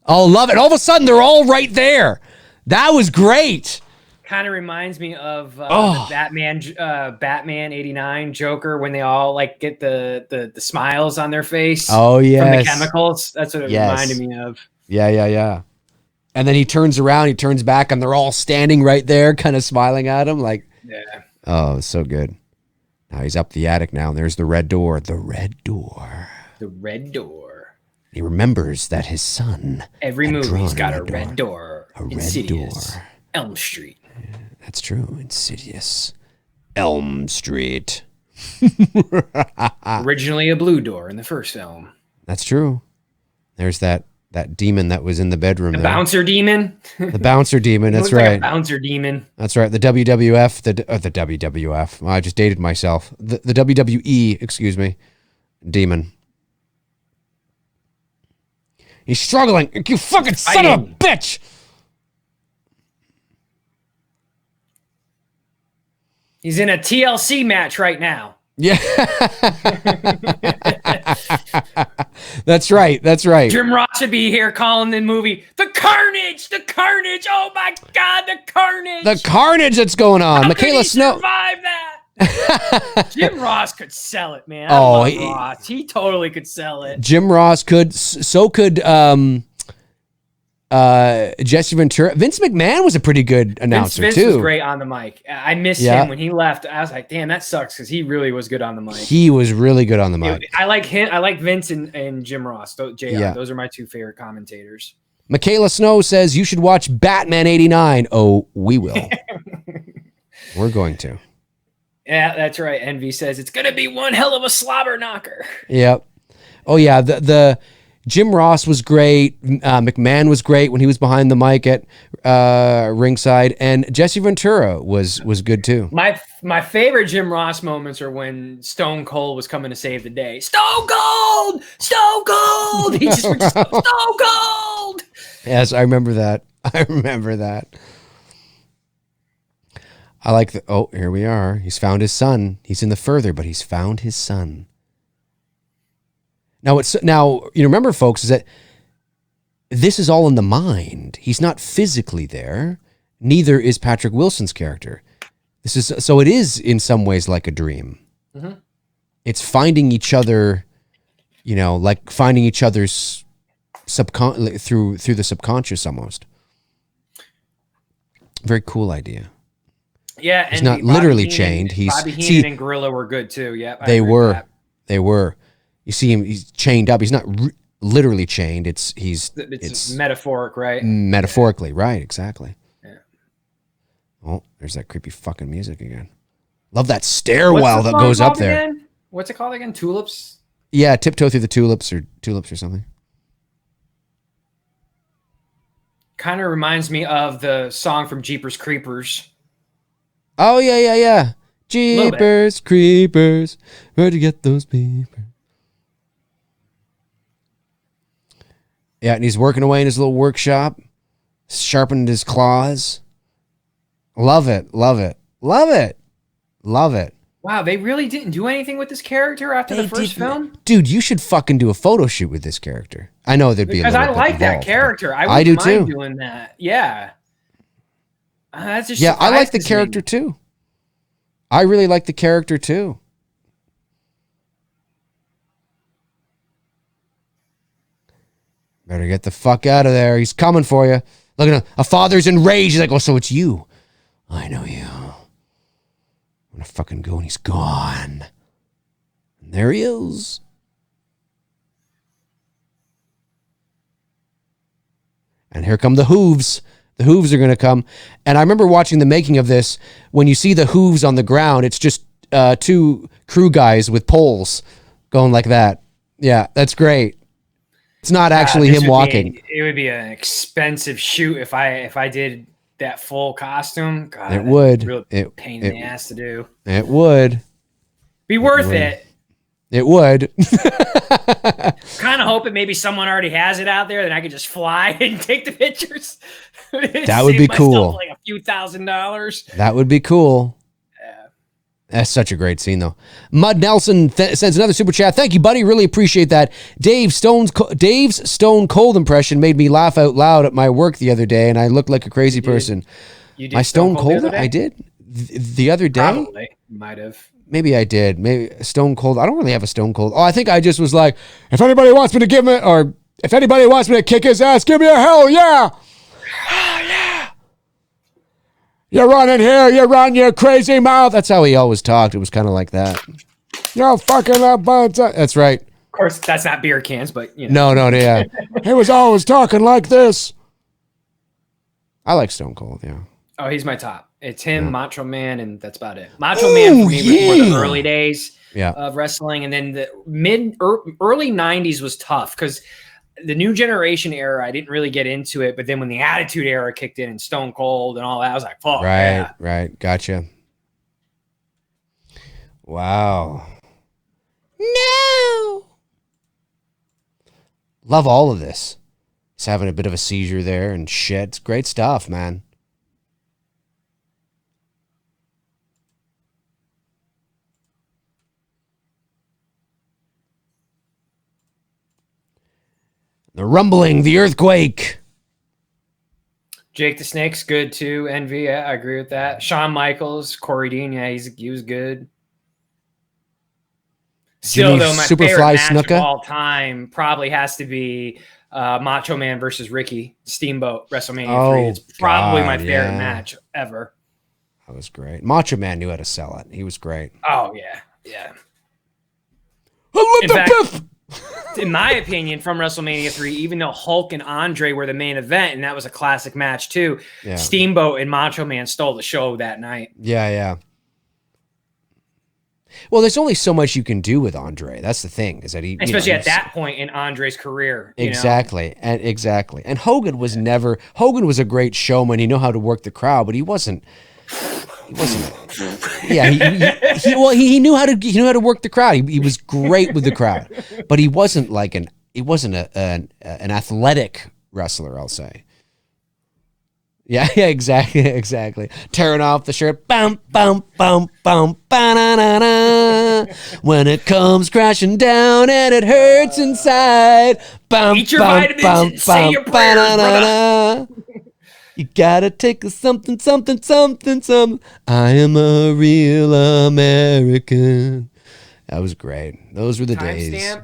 Oh, love it. All of a sudden, they're all right there. That was great. Kind of reminds me of the Batman 89 Joker, when they all like get the smiles on their face. Oh, yes. From the chemicals. That's what it reminded me of. Yeah. And then he turns around, he turns back, and they're all standing right there, kind of smiling at him. Like, oh, so good. Now he's up the attic now, and there's the red door. The red door. The red door. He remembers that his son. Every movie's got a red door. A red Insidious. door. Elm Street. Yeah, that's true. Insidious. Elm Street. Originally a blue door in the first film. That's true. There's that demon that was in the bedroom. The bouncer demon. The bouncer demon. That's right. Like a bouncer demon. That's right. The WWF. The WWF. I just dated myself. The WWE. Excuse me. Demon. He's struggling. You fucking son of a bitch. He's in a TLC match right now. Yeah. That's right. Jim Ross should be here calling the movie The Carnage. Oh my God, the carnage. The carnage that's going on. How Michaela Snow. Survive that. Jim Ross could sell it, man. Ross. He totally could sell it. Jim Ross could. So could Jesse Ventura. Vince McMahon was a pretty good announcer. Vince too. Was great on the mic. I missed him when he left. I was like, damn, that sucks, because he really was good on the mic. He was really good on the mic. I like him. I like Vince and Jim Ross. JR. Yeah. Those are my two favorite commentators. Michaela Snow says you should watch Batman 89. Oh, we will. We're going to. Yeah, that's right. Envy says it's going to be one hell of a slobber knocker. Yep. Oh, yeah. The Jim Ross was great. McMahon was great when he was behind the mic at ringside. And Jesse Ventura was good, too. My favorite Jim Ross moments are when Stone Cold was coming to save the day. Stone Cold! Stone Cold! He just Stone Cold! Yes, I remember that. I like oh, here we are. He's found his son. He's in the further, but he's found his son. Now you remember, folks, is that this is all in the mind. He's not physically there. Neither is Patrick Wilson's character. So it is in some ways like a dream. Mm-hmm. It's finding each other, like finding each other's through the subconscious almost. Very cool idea. Yeah, he's not literally chained. Bobby Heenan and Gorilla were good too. Yeah, they were. They were. You see him; he's chained up. He's not literally chained. It's metaphoric, right? Metaphorically, right? Exactly. Yeah. Oh, there's that creepy fucking music again. Love that stairwell that goes up there. Again? What's it called again? Tulips? Yeah, Tiptoe Through the Tulips or something. Kind of reminds me of the song from Jeepers Creepers. Oh, yeah. Jeepers Creepers, where'd you get those papers? Yeah, and he's working away in his little workshop, sharpening his claws. Love it. Wow, they really didn't do anything with this character after the first film? Dude, you should fucking do a photo shoot with this character. I know there'd be a little bit because I like that character. I do mind doing that. Yeah. That's just I like the character too. I really like the character too. Better get the fuck out of there. He's coming for you. Look at him. A father's enraged. He's like, oh, so it's you. I know you. I'm going to fucking go, and he's gone. And there he is. And here come the hooves. The hooves are going to come. And I remember watching the making of this. When you see the hooves on the ground, it's just two crew guys with poles going like that. Yeah, that's great. It's not actually him walking. It would be an expensive shoot if I did that full costume. God, it would. Real pain in the ass to do. It would. Be worth it. It would. Kind of hoping maybe someone already has it out there, then I could just fly and take the pictures. That would be cool. Like a few $1,000s. That would be cool. That's such a great scene, though. Mud Nelson sends another super chat. Thank you, buddy. Really appreciate that. Dave's Stone Cold impression made me laugh out loud at my work the other day, and I looked like a crazy person. You did my Stone Cold? I did? The other day? Probably. Might have. Maybe I did. Maybe Stone Cold. I don't really have a Stone Cold. Oh, I think I just was like, if anybody wants me to give me, or if anybody wants me to kick his ass, give me a hell yeah. Hell yeah. You run in here, you run your crazy mouth. That's how he always talked. It was kind of like that. You're fucking up. That's right. Of course, that's not beer cans, but you know. No, yeah. He was always talking like this. I like Stone Cold, yeah. Oh, he's my top. It's him, Macho Man, and that's about it. Macho Man for me was one of the early days of wrestling, and then the early 90s was tough because the New Generation era, I didn't really get into it, but then when the Attitude Era kicked in and Stone Cold and all that, I was like, fuck. Right. Gotcha. Wow. No. Love all of this. He's having a bit of a seizure there and shit. It's great stuff, man. The rumbling, the earthquake. Jake the Snake's good too. Envy, yeah, I agree with that. Shawn Michaels, Corey Dean, yeah, he was good. Still, though, my favorite match of all time probably has to be Macho Man versus Ricky Steamboat, WrestleMania 3. It's probably my favorite match ever. That was great. Macho Man knew how to sell it. He was great. Oh, yeah. In my opinion, from WrestleMania 3, even though Hulk and Andre were the main event, and that was a classic match too, Steamboat and Macho Man stole the show that night. Yeah. Well, there's only so much you can do with Andre. That's the thing, is that he, especially at that point in Andre's career. Exactly. And Hogan was a great showman. He knew how to work the crowd, but he wasn't. Yeah, he knew how to work the crowd. He was great with the crowd, but he wasn't an athletic wrestler, I'll say. Yeah, exactly. Tearing off the shirt, bum bum bum bum, ba-na-na-na. When it comes crashing down and it hurts inside. Bum, Eat your vitamins and say your prayers, brother. You gotta take a something. I am a real American. That was great. Those were the days.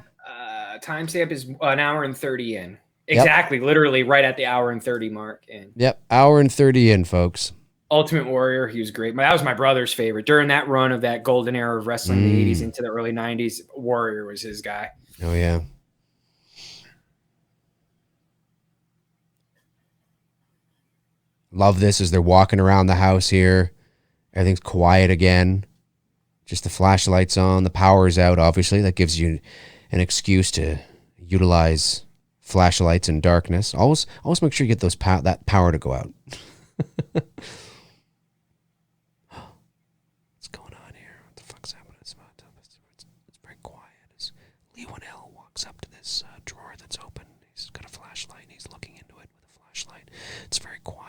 Timestamp is an hour and 30 in. Yep. Exactly, literally right at the hour and 30 mark. And Yep, hour and 30 in, folks. Ultimate Warrior, he was great. That was my brother's favorite. During that run of that golden era of wrestling, the 80s into the early 90s, Warrior was his guy. Oh, yeah. Love this as they're walking around the house here. Everything's quiet again. Just the flashlights on. The power's out, obviously. That gives you an excuse to utilize flashlights in darkness. Always make sure you get that power to go out. What's going on here? What the fuck's happening? It's very quiet. As Lee Winnell walks up to this drawer that's open. He's got a flashlight and he's looking into it with a flashlight. It's very quiet.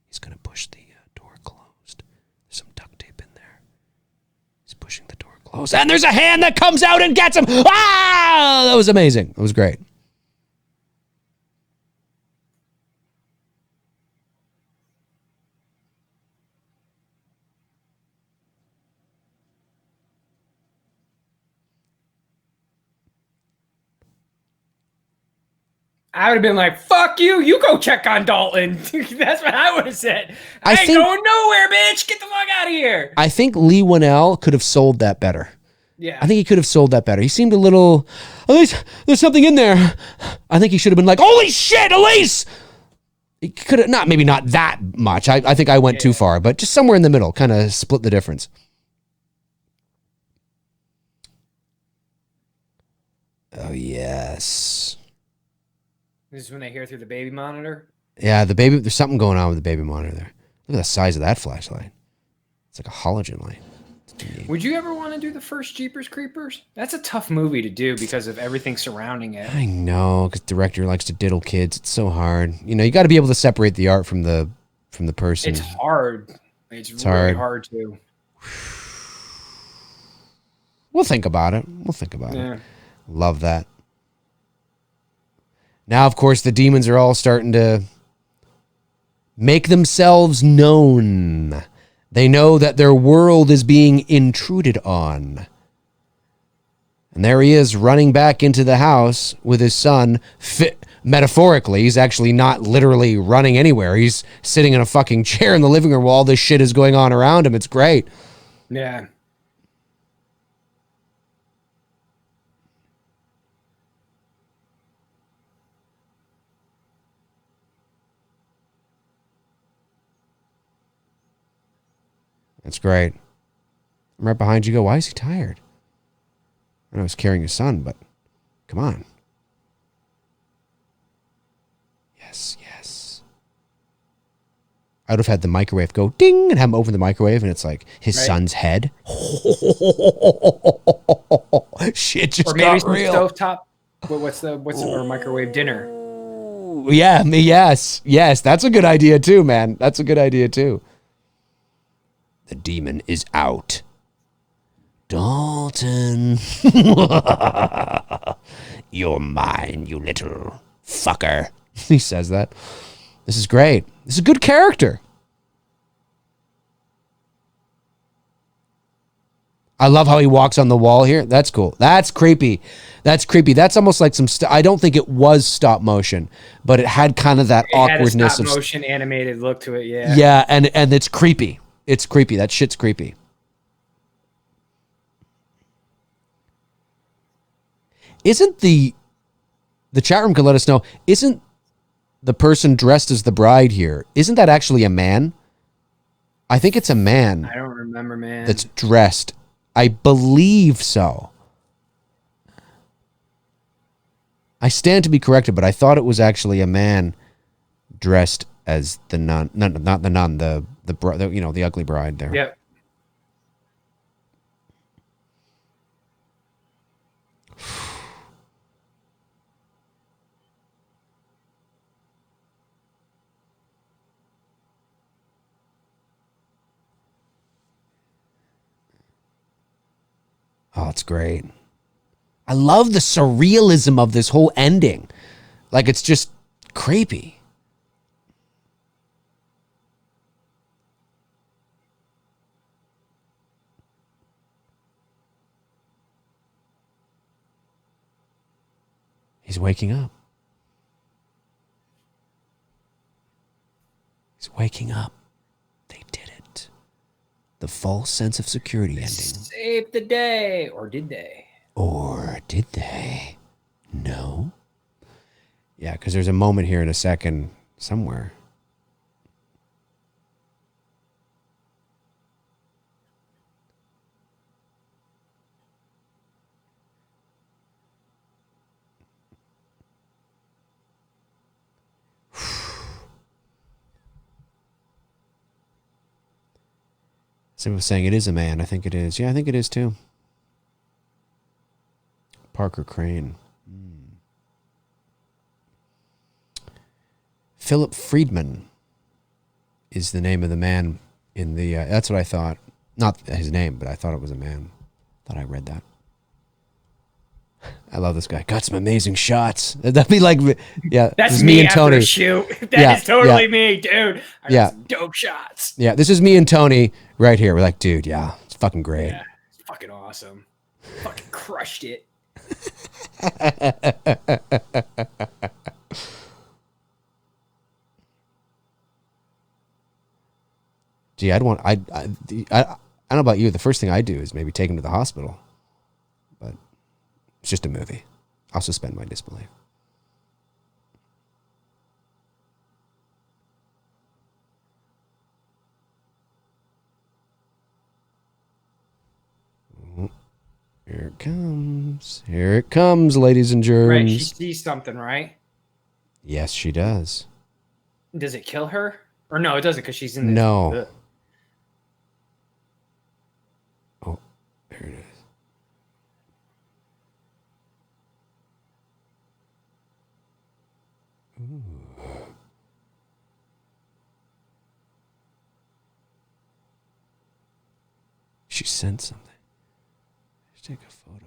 He's going to push the door closed. There's some duct tape in there. He's pushing the door closed. And there's a hand that comes out and gets him. Ah! That was amazing. It was great. I would have been like, fuck you. You go check on Dalton. That's what I would have said. I ain't going nowhere, bitch. Get the fuck out of here. I think Lee Winnell could have sold that better. Yeah. I think he could have sold that better. He seemed a little, Elise, there's something in there. I think he should have been like, holy shit, Elise! He could have, maybe not that much. I think I went too far, but just somewhere in the middle, kind of split the difference. Oh, yes. This is when they hear through the baby monitor? Yeah, the baby, there's something going on with the baby monitor there. Look at the size of that flashlight. It's like a halogen light. Would you ever want to do the first Jeepers Creepers? That's a tough movie to do because of everything surrounding it. I know, because the director likes to diddle kids. It's so hard. You know, you got to be able to separate the art from the person. It's hard. It's really hard to. We'll think about it. Love that. Now, of course, the demons are all starting to make themselves known. They know that their world is being intruded on. And there he is running back into the house with his son. Metaphorically, he's actually not literally running anywhere. He's sitting in a fucking chair in the living room while all this shit is going on around him. It's great. Yeah. That's great. I'm right behind you. Go, why is he tired? I know he's carrying his son, but come on. Yes. I would have had the microwave go ding and have him open the microwave and it's like his son's head. Shit just got real. Or maybe stovetop. What's the microwave dinner? Yeah, yes. That's a good idea too, man. That's a good idea too. The demon is out. Dalton. You're mine, you little fucker. He says that. This is great. This is a good character. I love how he walks on the wall here. That's cool. That's creepy. That's almost like some I don't think it was stop motion, but it had kind of that awkwardness had a stop motion animated look to it, yeah. Yeah, and it's creepy. It's creepy. That shit's creepy. Isn't the chat room can let us know, isn't the person dressed as the bride here, isn't that actually a man? I think it's a man. I don't remember, man. That's dressed. I believe so. I stand to be corrected, but I thought it was actually a man dressed as the nun. No, not the nun, the ugly bride there. Yep. Oh, it's great. I love the surrealism of this whole ending. Like, it's just creepy. He's waking up. He's waking up. They did it. The false sense of security ending. Saved the day. Or did they? Or did they? No. Yeah, because there's a moment here in a second somewhere. Someone was saying it is a man. I think it is. Yeah, I think it is too. Parker Crane. Philip Friedman is the name of the man in the... that's what I thought. Not his name, but I thought it was a man. Thought I read that. I love this guy. Got some amazing shots. That'd be like... Yeah, that's me and Tony. Shoot. That is totally me, dude. I got some dope shots. Yeah, this is me and Tony right here. We're like, dude, yeah, it's fucking great. Yeah, it's fucking awesome. Fucking crushed it. Gee, I don't know about you. The first thing I do is maybe take him to the hospital, but it's just a movie. I'll suspend my disbelief. Here it comes. Here it comes, ladies and germs. Right, she sees something, right? Yes, she does. Does it kill her? Or no, it doesn't because she's in this. No. Ugh. Oh, there it is. Ooh. She sent something. Let's take a photo.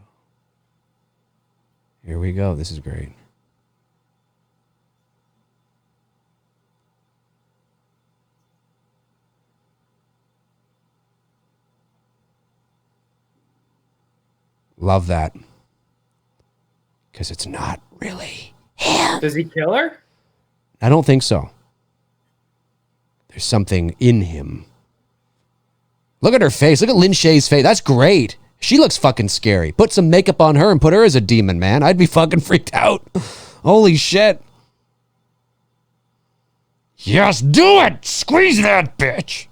Here we go. This is great. Love that. Because it's not really him. Does he kill her? I don't think so. There's something in him. Look at her face. Look at Lin Shaye's face. That's great. She looks fucking scary. Put some makeup on her and put her as a demon, man. I'd be fucking freaked out. Holy shit. Yes, do it. Squeeze that bitch.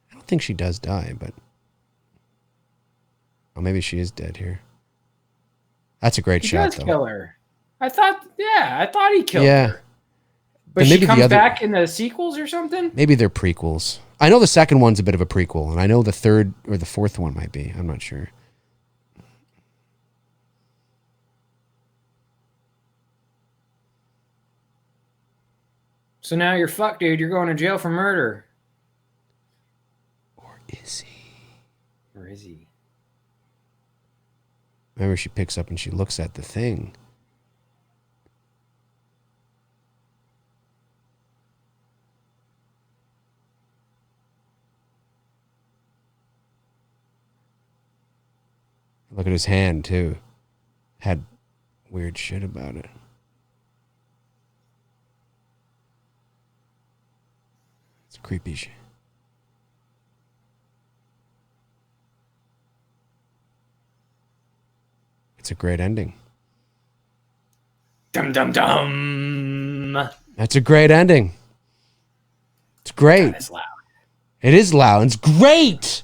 I don't think she does die, but... Oh, maybe she is dead here. That's a great shot, though. He does kill her. I thought he killed her. But maybe she comes back in the sequels or something? Maybe they're prequels. I know the second one's a bit of a prequel, and I know the third or the fourth one might be. I'm not sure. So now you're fucked, dude. You're going to jail for murder. Or is he? Or is he? Remember, she picks up and she looks at the thing. Look at his hand, too. Had weird shit about it. It's creepy shit. It's a great ending. Dum dum dum. That's a great ending. It's great. It's loud. It is loud. It's great.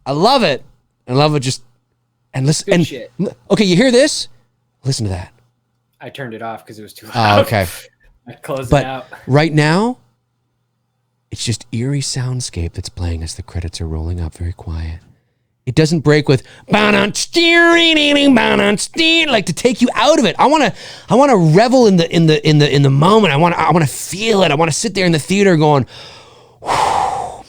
I love it. I love it. Just and listen. Good and shit. Okay, you hear this? Listen to that. I turned it off because it was too loud. Oh, okay. I closed But it out. right now, it's just eerie soundscape that's playing as the credits are rolling up, very quiet. It doesn't break with like to take you out of it. I want to revel in the moment. I want to feel it. I want to sit there in the theater going, man,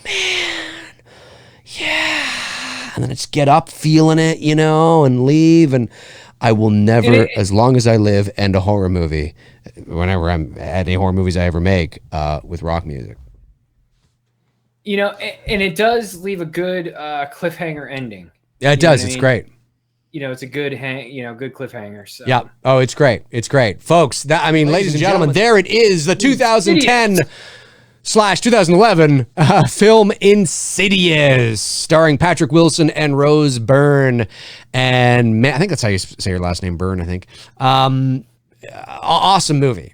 yeah, and then just get up feeling it, and leave. And I will never, as long as I live, end a horror movie. Whenever I'm at any horror movies I ever make, with rock music. And it does leave a good cliffhanger ending. Yeah, it does. It's great. It's a good good cliffhanger. So. Yeah. Oh, it's great. It's great, folks. Ladies and gentlemen, there it is. The 2010/2011 film Insidious, starring Patrick Wilson and Rose Byrne. And I think that's how you say your last name, Byrne. I think. Awesome movie.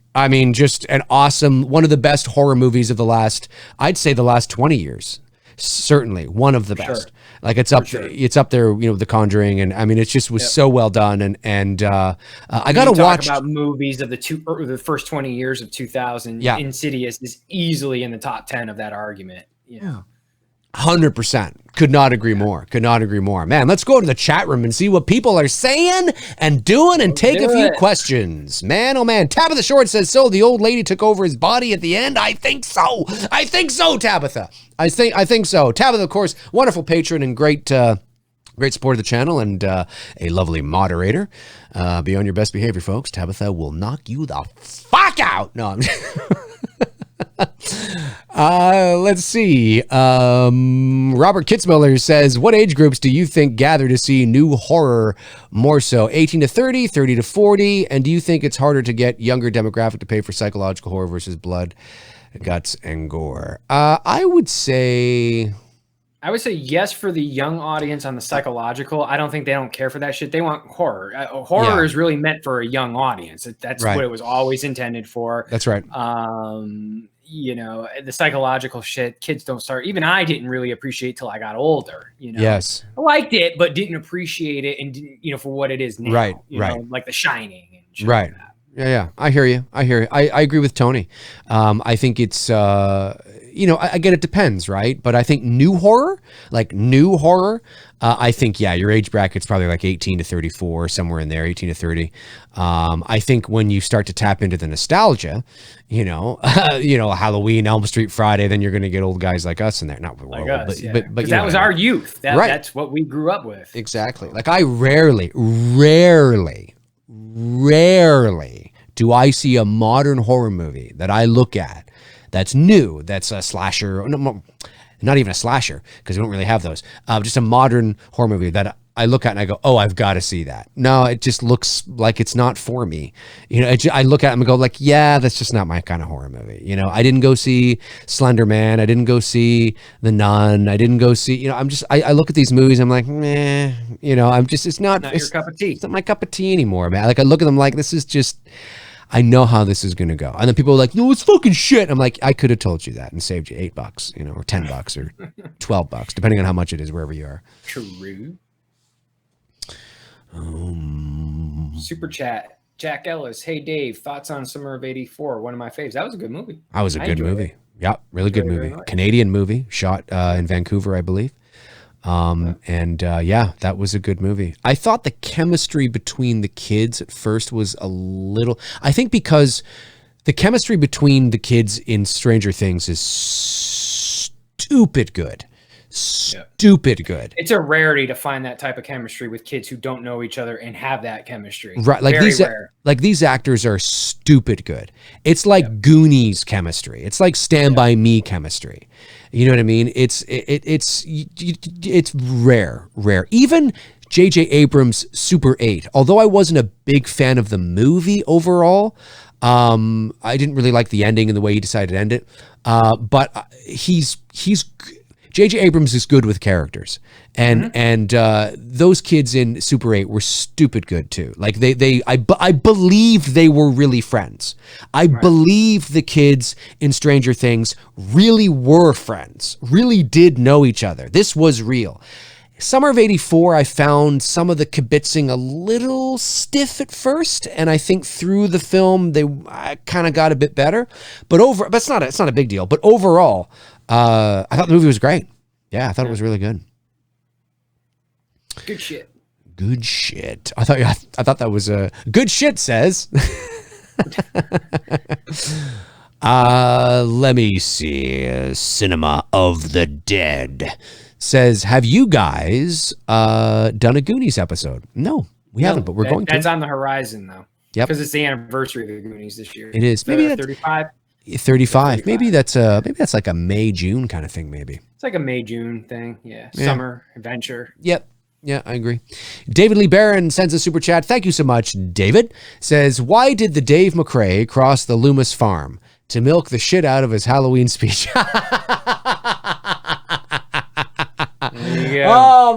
Just an awesome, one of the best horror movies of the last 20 years. Certainly one of the best. Sure. Like it's up there, The Conjuring, and it just was so well done. And I got to watch about movies of the first 20 years of 2000. Yeah. Insidious is easily in the top 10 of that argument. 100%. Could not agree more. Man, let's go to the chat room and see what people are saying and doing and take a few questions. Man, oh man. Tabitha Short says, so the old lady took over his body at the end? I think so, Tabitha. I think so. Tabitha, of course, wonderful patron and great support of the channel, and a lovely moderator. Be on your best behavior, folks. Tabitha will knock you the fuck out. No, I'm let's see. Robert Kitzmiller says, what age groups do you think gather to see new horror more so? 18 to 30, 30 to 40? And do you think it's harder to get younger demographic to pay for psychological horror versus blood, guts, and gore? I would say yes for the young audience on the psychological. I don't think they don't care for that shit. They want horror. Horror is really meant for a young audience. That's right. What it was always intended for. That's right. The psychological shit, kids don't start. Even I didn't really appreciate till I got older. Yes, I liked it, but didn't appreciate it, and didn't, for what it is now. Right, like The Shining. And shit right. Like that. Yeah. I hear you. I agree with Tony. I think it's again, it depends, right? But I think new horror, I think, your age bracket's probably like 18 to 34, somewhere in there, 18 to 30. I think when you start to tap into the nostalgia, Halloween, Elm Street, Friday, then you're going to get old guys like us in there. Not like us, but that was our youth. That's what we grew up with. Exactly. Like I rarely do I see a modern horror movie that I look at that's new, that's a slasher, not even a slasher, because we don't really have those, just a modern horror movie that I look at and I go, oh, I've got to see that. No, it just looks like it's not for me. I look at them and go like, yeah, that's just not my kind of horror movie. I didn't go see Slender Man. I didn't go see The Nun. I didn't go see, I look at these movies, I'm like, meh, it's not your cup of tea. It's not my cup of tea anymore, man. Like I look at them like, this is just, I know how this is going to go. And then people are like, no, it's fucking shit. I'm like, I could have told you that and saved you $8, or $10 or $12, depending on how much it is, wherever you are. True. Super chat. Jack Ellis. Hey, Dave, thoughts on Summer of '84? One of my faves. That was a good movie. That was a good movie. Yeah, really good movie. Canadian movie, shot in Vancouver, I believe. That was a good movie. I thought the chemistry between the kids at first was a little, I think because the chemistry between the kids in Stranger Things is stupid good. Good. It's a rarity to find that type of chemistry with kids who don't know each other and have that chemistry. Right. Like these actors are stupid good. It's like Goonies chemistry. It's like Stand By Me chemistry. You know what I mean? It's rare. Even J.J. Abrams' Super 8, although I wasn't a big fan of the movie overall, I didn't really like the ending and the way he decided to end it. But J.J. Abrams is good with characters, and those kids in Super 8 were stupid good too. Like I believe they were really friends. I believe the kids in Stranger Things really were friends, really did know each other. This was real. Summer of '84, I found some of the kibitzing a little stiff at first, and I think through the film they kind of got a bit better. But it's not a big deal. But overall, I thought the movie was great. Yeah, I thought it was really good. Good shit. Good shit. I thought that was a good shit says. Let me see. Cinema of the Dead says, have you guys done a Goonies episode? No, we haven't, but we're going to. That's on the horizon though. Yep. Because it's the anniversary of the Goonies this year. It is. Maybe 35. 35. Maybe that's like a May, June kind of thing. Maybe it's like a May, June thing. Yeah. Summer adventure. Yep. Yeah, I agree. David Lee Barron sends a super chat. Thank you so much, David. Says, why did the Dave McRae cross the Loomis farm? To milk the shit out of his Halloween speech. Oh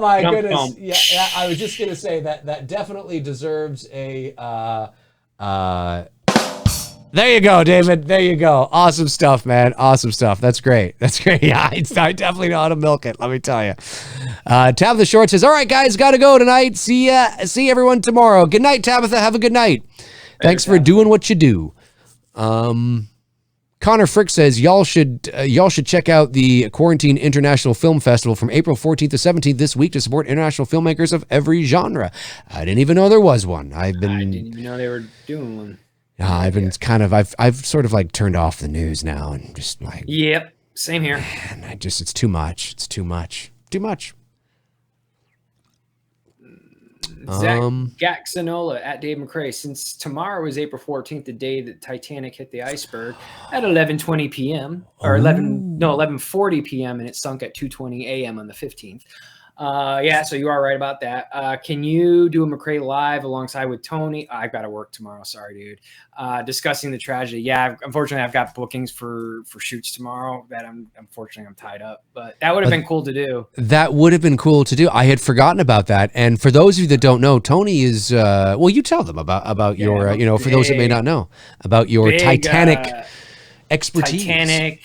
my goodness. Yeah, I was just going to say that definitely deserves a there you go, David. There you go. Awesome stuff, man. Awesome stuff. That's great. That's great. Yeah, I definitely know how to milk it. Let me tell you. Tabitha Short says, all right, guys, got to go tonight. See everyone tomorrow. Good night, Tabitha. Have a good night. Thanks for doing what you do. Connor Frick says, y'all should check out the Quarantine International Film Festival from April 14th to 17th this week to support international filmmakers of every genre. I didn't even know there was one. I didn't even know they were doing one. I've sort of like turned off the news now and just like. Yep. Same here. Man, it's too much. It's too much. Too much. Zach Gaxanola at Dave McRae. Since tomorrow is April 14th, the day that Titanic hit the iceberg at 11:20 p.m. or 11:40 p.m. and it sunk at 2:20 a.m. on the 15th. So you are right about that. Can you do a McRae live alongside with Tony? I've got to work tomorrow. Sorry, dude. Discussing the tragedy. Yeah, unfortunately, I've got bookings for shoots tomorrow that I'm tied up. But that would have been cool to do. That would have been cool to do. I had forgotten about that. And for those of you that don't know, Tony is well, you tell them about your for those that may not know about your Titanic expertise. Titanic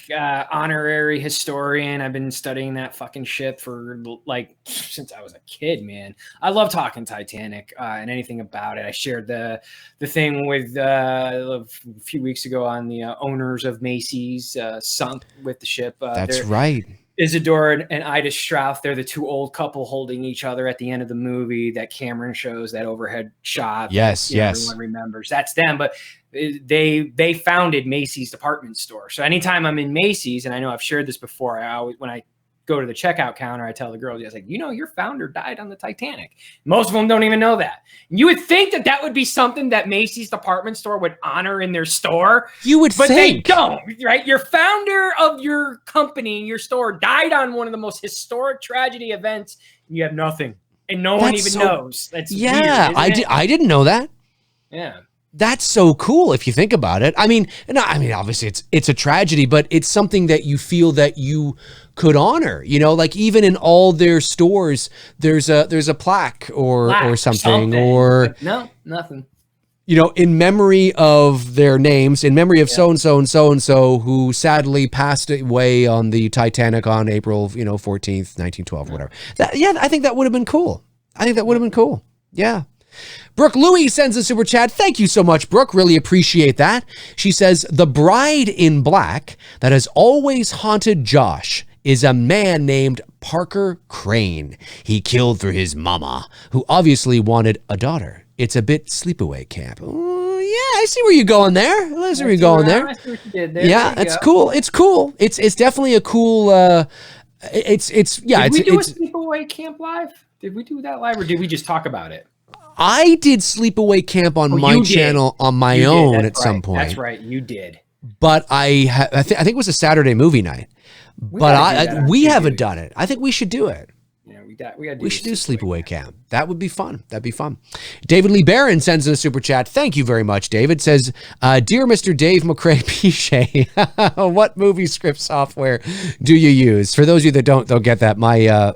honorary historian. I've been studying that fucking shit for like since I was a kid, man. I love talking Titanic and anything about it. I shared the thing with a few weeks ago on the owners of Macy's sunk with the ship. That's right. Isidore and Ida Strauss, they're the two old couple holding each other at the end of the movie that Cameron shows, that overhead shot. Yes, everyone remembers. That's them, but they founded Macy's department store. So anytime I'm in Macy's, and I know I've shared this before, I always, when I go to the checkout counter, I tell the girls, I was like, your founder died on the Titanic. Most of them don't even know that. You would think that would be something that Macy's department store would honor in their store. You would think. But they don't, right? Your founder of your company, your store, died on one of the most historic tragedy events, and you have nothing. And no one even knows. That's weird, I didn't know that. Yeah. That's so cool if you think about it. I mean, obviously it's a tragedy, but it's something that you feel that you could honor. Like even in all their stores, there's a plaque or something. Or no, nothing. In memory of their names, in memory of so and so and so and so who sadly passed away on the Titanic on April 14th, 1912, whatever. I think that would have been cool. Yeah. Brooke Louie sends a super chat. Thank you so much, Brooke. Really appreciate that. She says, the bride in black that has always haunted Josh is a man named Parker Crane. He killed for his mama, who obviously wanted a daughter. It's a bit sleepaway camp. Oh, yeah, I see where you're going there. I see where you're going there. I see what you did there. Yeah, it's cool. It's cool. It's definitely a cool. Did we do a sleepaway camp live? Did we do that live, or did we just talk about it? I did Sleepaway Camp on my channel on my own at some point. That's right, you did. But I think it was a Saturday movie night. But we haven't done it. I think we should do it. Yeah, we should do Sleepaway Camp. That would be fun. That'd be fun. David Lee Barron sends in a super chat. Thank you very much, David. Says, dear Mr. Dave McRae Pichet, what movie script software do you use? For those of you that don't get that, my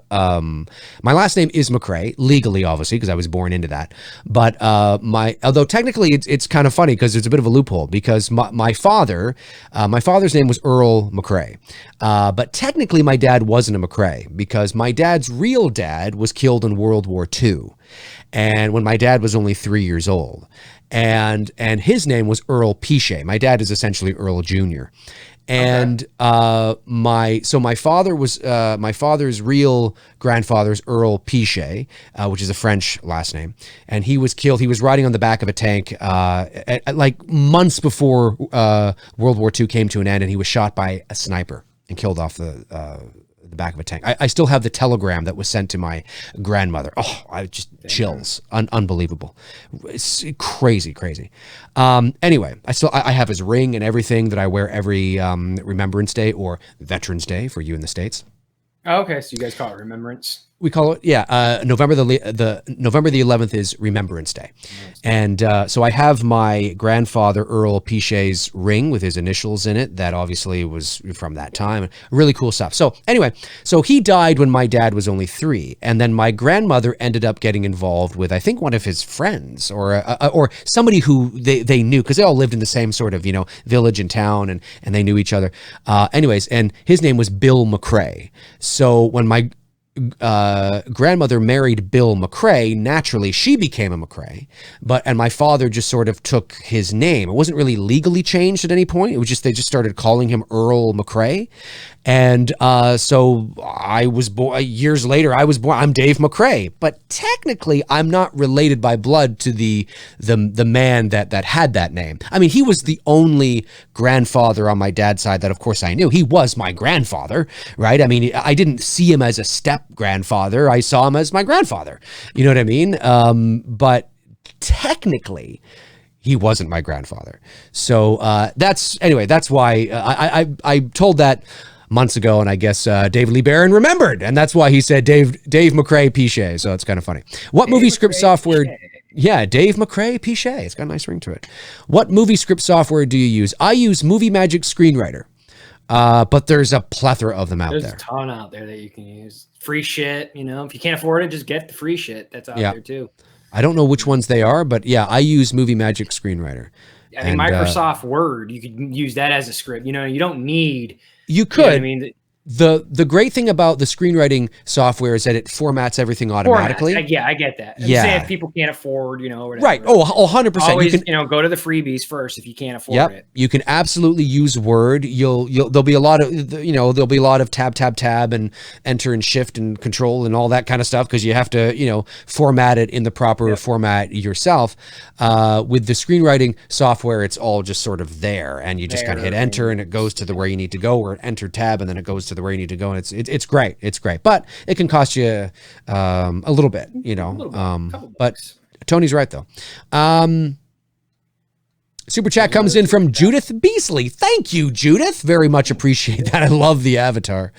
last name is McRae, legally, obviously, because I was born into that. But although technically it's kind of funny because it's a bit of a loophole because my father's name was Earl McRae. But technically my dad wasn't a McRae because my dad's real dad was killed in World War II. II, and when my dad was only 3 years old, and his name was Earl Pichet. My dad is essentially Earl Jr. And my father's real grandfather's Earl Pichet, which is a French last name, and he was killed. He was riding on the back of a tank at like months before World War II came to an end, and he was shot by a sniper and killed off the back of a tank. I still have the telegram that was sent to my grandmother. Oh, I just chills. Unbelievable. It's crazy. Anyway, I have his ring and everything that I wear every Remembrance Day or Veterans Day for you in the States. Oh, okay, so you guys call it Remembrance? We call it, November the 11th is Remembrance Day. And so I have my grandfather Earl Pichet's ring with his initials in it that obviously was from that time. Really cool stuff. So anyway, so he died when my dad was only 3, and then my grandmother ended up getting involved with, I think, one of his friends or somebody who they knew, because they all lived in the same sort of, village and town, and they knew each other. Anyways, and his name was Bill McRae. So when my grandmother married Bill McRae, naturally she became a McRae, and my father just sort of took his name. It wasn't really legally changed at any point. It was just, they just started calling him Earl McRae. And so I was born years later. I'm Dave McRae, but technically I'm not related by blood to the man that had that name. I mean, he was the only grandfather on my dad's side that, of course, I knew. He was my grandfather, right? I mean, I didn't see him as a step grandfather. I saw him as my grandfather. You know what I mean? But technically, he wasn't my grandfather. So that's why I told that months ago, and I guess David Lee Barron remembered, and that's why he said Dave McRae Pichet. So it's kind of funny. What movie script software? Yeah, Dave McRae Pichet. It's got a nice ring to it. What movie script software do you use? I use Movie Magic Screenwriter, but there's a plethora of them out there. There's a ton out there that you can use. Free shit, if you can't afford it, just get the free shit that's out there too. I don't know which ones they are, but yeah, I use Movie Magic Screenwriter. I mean, Microsoft Word, you could use that as a script. You don't need. You could. The great thing about the screenwriting software is that it formats everything automatically. I get that. I'm saying if people can't afford, whatever. Right. Oh, 100%. Always, go to the freebies first if you can't afford it. You can absolutely use Word. There'll be a lot of tab and enter and shift and control and all that kind of stuff, because you have to, format it in the proper format yourself. With the screenwriting software, it's all just sort of there, and you just kind of hit enter and it goes to where you need to go, or enter tab and then it goes to where you need to go, and it's great. It's great, but it can cost you a little bit, but Tony's right though. Super chat comes in from Judith Beasley. Thank you, Judith. Very much appreciate that. I love the avatar.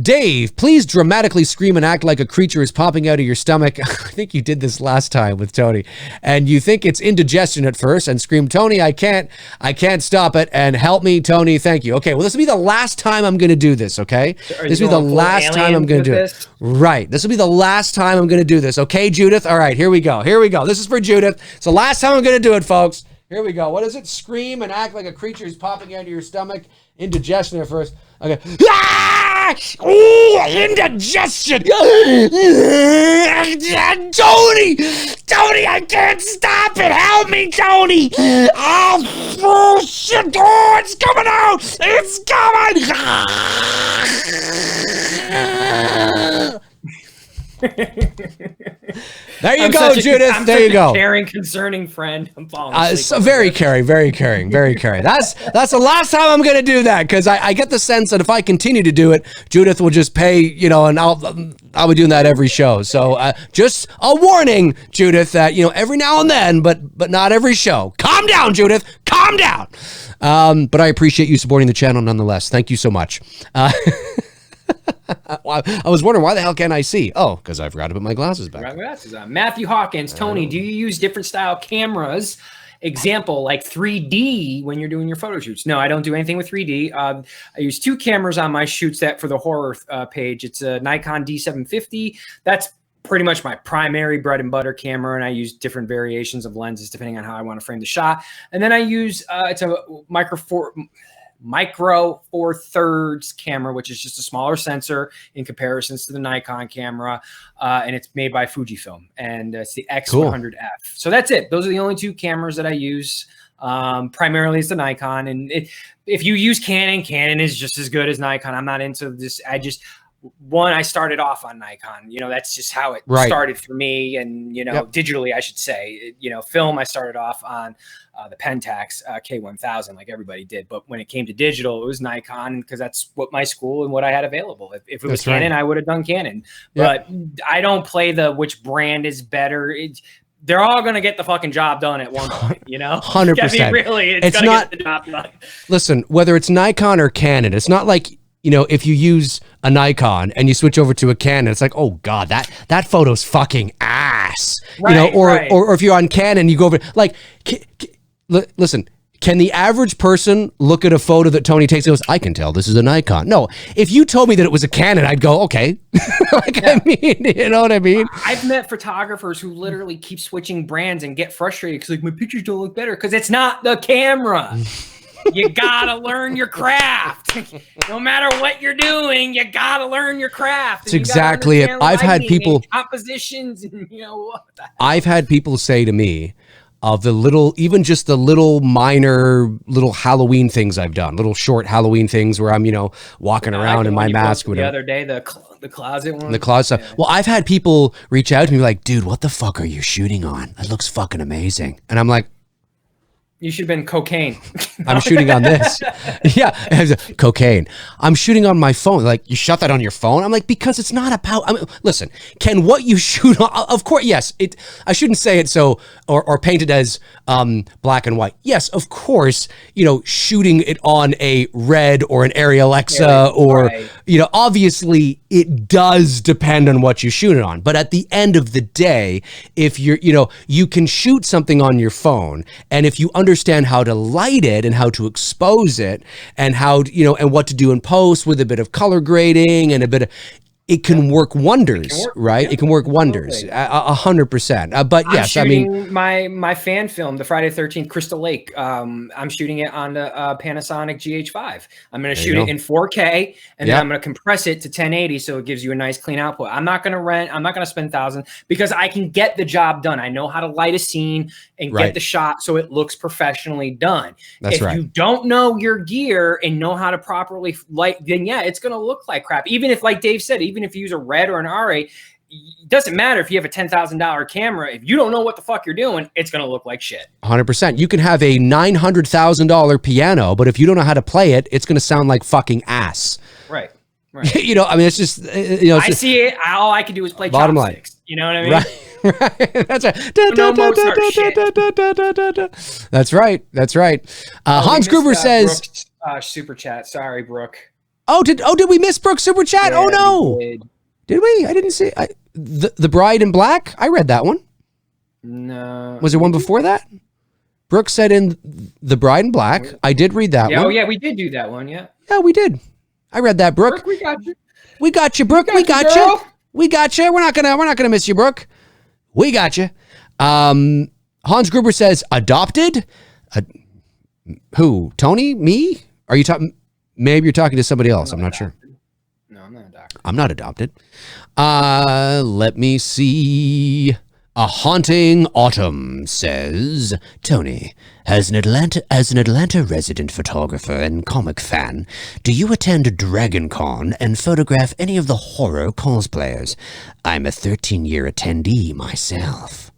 Dave, please dramatically scream and act like a creature is popping out of your stomach. I think you did this last time with Tony. And you think it's indigestion at first, and scream, Tony, I can't stop it, and help me, Tony, thank you. Okay, well, this will be the last time I'm going to do this, okay? This will be the last time I'm going to do it. Right. This will be the last time I'm going to do this. Okay, Judith? All right, here we go. This is for Judith. It's the last time I'm going to do it, folks. Here we go. What is it? Scream and act like a creature is popping out of your stomach. Indigestion at first. Okay. Ah! Ooh, indigestion. Tony, I can't stop it. Help me, Tony. Oh, shit. Oh, it's coming out. It's coming. There you go, Judith. There you go. Caring, concerning friend. I'm falling so very caring. That's the last time I'm going to do that, because I get the sense that if I continue to do it, Judith will just pay, and I'll be doing that every show. So just a warning, Judith, that every now and then, but not every show. Calm down, Judith. Calm down. But I appreciate you supporting the channel nonetheless. Thank you so much. I was wondering, why the hell can't I see? Oh, because I forgot to put my glasses back. Matthew Hawkins, Tony, do you use different style cameras? Example, like 3D when you're doing your photo shoots? No, I don't do anything with 3D. I use 2 cameras on my shoots for the horror page. It's a Nikon D750. That's pretty much my primary bread and butter camera, and I use different variations of lenses depending on how I want to frame the shot. And then I use it's a micro 4/3 camera, which is just a smaller sensor in comparisons to the Nikon camera. And it's made by Fujifilm, and it's the X100F. So that's it. Those are the only two cameras that I use. Primarily it's the Nikon. And if you use Canon is just as good as Nikon. I'm not into this. I started off on Nikon, that's just how it started for me. And, digitally, I should say, film, I started off on the Pentax K1000 like everybody did. But when it came to digital, it was Nikon because that's what my school and what I had available. If it was Canon, I would have done Canon. But I don't play which brand is better. They're all going to get the fucking job done at one point, 100%. Really, it's not get the job done. Listen, whether it's Nikon or Canon, it's not like, if you use a Nikon and you switch over to a Canon, it's like, oh God, that photo's fucking ass, or if you're on Canon, you go over like, listen, can the average person look at a photo that Tony takes and goes, I can tell this is a Nikon? No, if you told me that it was a Canon, I'd go, okay. I mean, you know what I mean? I've met photographers who literally keep switching brands and get frustrated because my pictures don't look better because it's not the camera. You gotta learn your craft. No matter what you're doing, you gotta learn your craft. That's exactly it. I've had people compositions, and what. I've had people say to me, of even just the little minor little Halloween things I've done, little short Halloween things where I'm, walking around in my mask. The other day, the closet one. The closet stuff. Well, I've had people reach out to me like, dude, what the fuck are you shooting on? It looks fucking amazing. And I'm like, you should have been cocaine. I'm shooting on this. Yeah, cocaine. I'm shooting on my phone. Like, you shot that on your phone? I'm like, because it's not about. Listen, can what you shoot on? Of course, yes. I shouldn't say it so or paint it as black and white. Yes, of course. Shooting it on a Red or an Arri Alexa or obviously it does depend on what you shoot it on. But at the end of the day, if you're, you can shoot something on your phone, and if you understand how to light it and how to expose it and how, and what to do in post with a bit of color grading and it can work wonders, right? It can work wonders, 100%. But yes, I'm shooting my fan film, the Friday the 13th Crystal Lake. I'm shooting it on the Panasonic GH5. I'm going to shoot it in 4K, and then I'm going to compress it to 1080 so it gives you a nice clean output. I'm not going to rent. I'm not going to spend thousands because I can get the job done. I know how to light a scene and get the shot so it looks professionally done. If you don't know your gear and know how to properly light, then it's going to look like crap. Even if, like Dave said, even if you use a Red or an RA, it doesn't matter if you have a $10,000 camera. If you don't know what the fuck you're doing, it's going to look like shit. 100%. You can have a $900,000 piano, but if you don't know how to play it, it's going to sound like fucking ass. Right. It's just, I see it. All I can do is play chopsticks. You know what I mean? Right. That's right. That's right. Hans Gruber says, super chat. Sorry, Brooke. Oh, did we miss Brooke's super chat? Yeah, oh no. Did we? I didn't see the Bride in Black. I read that one. No. Was there one before that? Brooke said in The Bride in Black. I did read that one. Oh yeah, we did do that one, yeah. Yeah, we did. I read that, Brooke. We got you. We got you, Brooke. We got you. We got you. We're not gonna miss you, Brooke. We got you. Hans Gruber says adopted. Who? Tony? Me? Are you talking? Maybe you're talking to somebody else. I'm not sure. No, I'm not adopted. I'm not adopted. Let me see. A Haunting Autumn says, Tony, as an Atlanta resident photographer and comic fan, do you attend DragonCon and photograph any of the horror cosplayers? I'm a 13-year attendee myself.